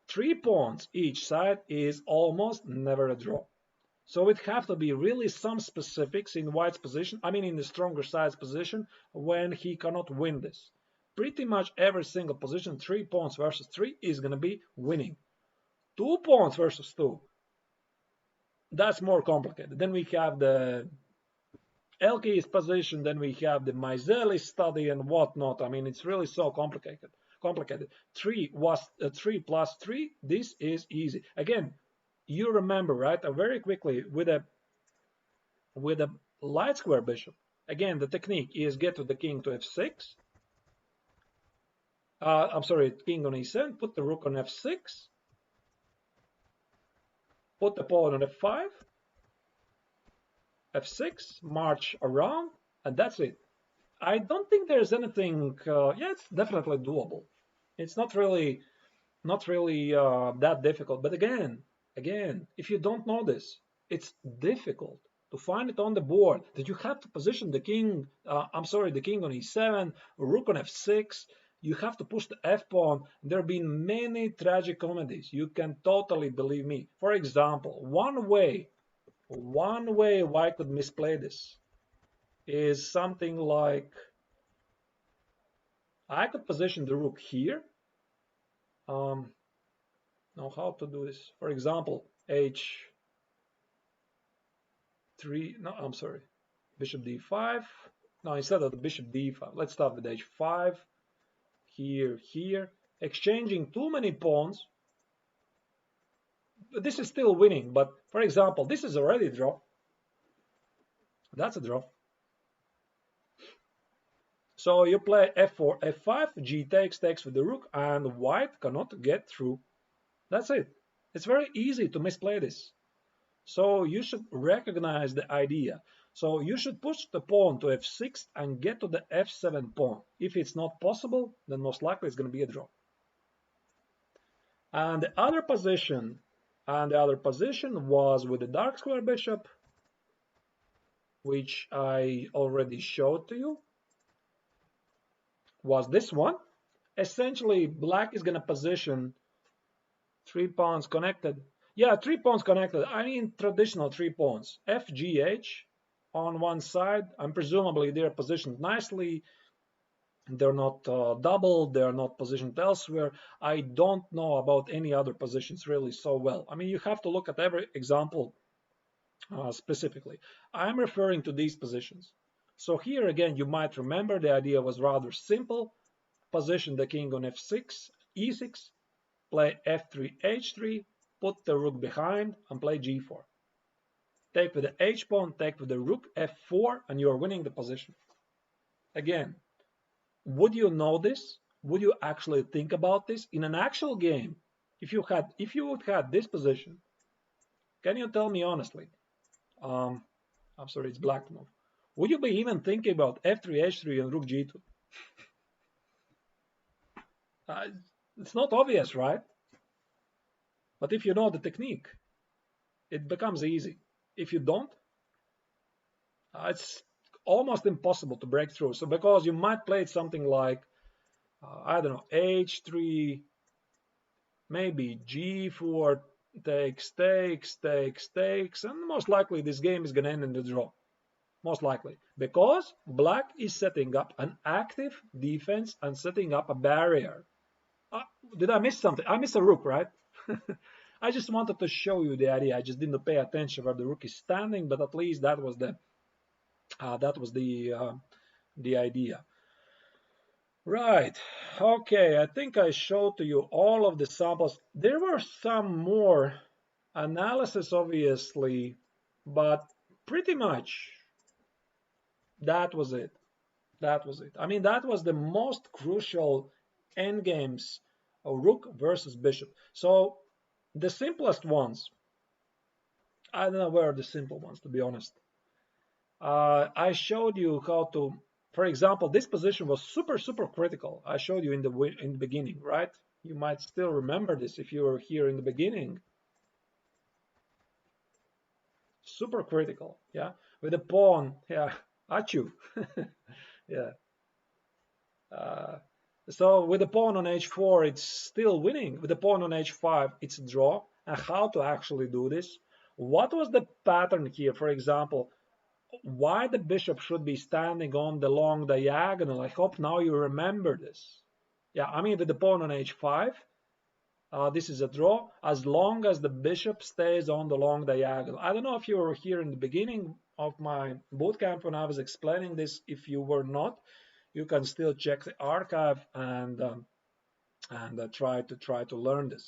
3 pawns each side is almost never a draw. So it have to be really some specifics in white's position, I mean in the stronger side's position, when he cannot win this. Pretty much every single position, 3 pawns versus 3, is going to be winning. 2 pawns versus 2, that's more complicated. Then we have the Elke's position, then we have the Maiseli study and whatnot. I mean, it's really so complicated. 3 plus 3, this is easy. Again, you remember, right? Very quickly, with a light square bishop, again, the technique is get to the king to f6. I'm sorry, king on e7, put the rook on f6, put the pawn on f5, f6, march around, and that's it. I don't think there's anything, yeah, it's definitely doable. It's not really that difficult. But again, if you don't know this, it's difficult to find it on the board, that you have to position the king, the king on e7, rook on f6, you have to push the f-pawn. There have been many tragic comedies. You can totally believe me. For example, one way white could misplay this is something like, I could position the rook here. Now how to do this? For example, h3, no, I'm sorry, bishop d5. No, instead of the bishop d5, let's start with h5, here, exchanging too many pawns. This is still winning, but for example, this is already a draw. That's a draw. So you play f4, f5, g takes with the rook, and white cannot get through. That's it. It's very easy to misplay this. So you should recognize the idea. So you should push the pawn to f6 and get to the f7 pawn. If it's not possible, then most likely it's going to be a draw. And the other position, was with the dark square bishop, which I already showed to you, was this one. Essentially, black is going to position 3 pawns connected. Yeah, 3 pawns connected. I mean traditional 3 pawns. FGH on one side, and presumably they're positioned nicely. They're not doubled. They're not positioned elsewhere. I don't know about any other positions really so well. I mean, you have to look at every example specifically. I'm referring to these positions. So here again, you might remember the idea was rather simple. Position the king on f6, e6, play f3, h3, put the rook behind, and play g4. Take with the h pawn, take with the rook f4, and you're winning the position. Again, would you know this? Would you actually think about this in an actual game? If you would have this position, can you tell me honestly? I'm sorry, it's black to move. Would you be even thinking about f3, h3, and rook g2? Uh, it's not obvious, right? But if you know the technique, it becomes easy. If you don't, it's almost impossible to break through. So because you might play something like, I don't know, h3, maybe g4, takes, and most likely this game is going to end in the draw. Most likely. Because black is setting up an active defense and setting up a barrier. Did I miss something? I missed a rook, right? I just wanted to show you the idea. I just didn't pay attention where the rook is standing, but at least that was the idea. Right. Okay. I think I showed to you all of the samples. There were some more analysis, obviously, but pretty much that was it. That was it. I mean, that was the most crucial endgames of rook versus bishop. So the simplest ones, I don't know where are the simple ones, to be honest. I showed you how to, for example, this position was super critical. I showed you in the beginning, right? You might still remember this if you were here in the beginning. Super critical, yeah. With the pawn, yeah, at you, yeah. So with the pawn on h4, it's still winning. With the pawn on h5, it's a draw. And how to actually do this? What was the pattern here? For example, why the bishop should be standing on the long diagonal. I hope now you remember this. Yeah, I mean with the pawn on h5, this is a draw as long as the bishop stays on the long diagonal. I don't know if you were here in the beginning of my bootcamp when I was explaining this. If you were not, you can still check the archive and try to learn this.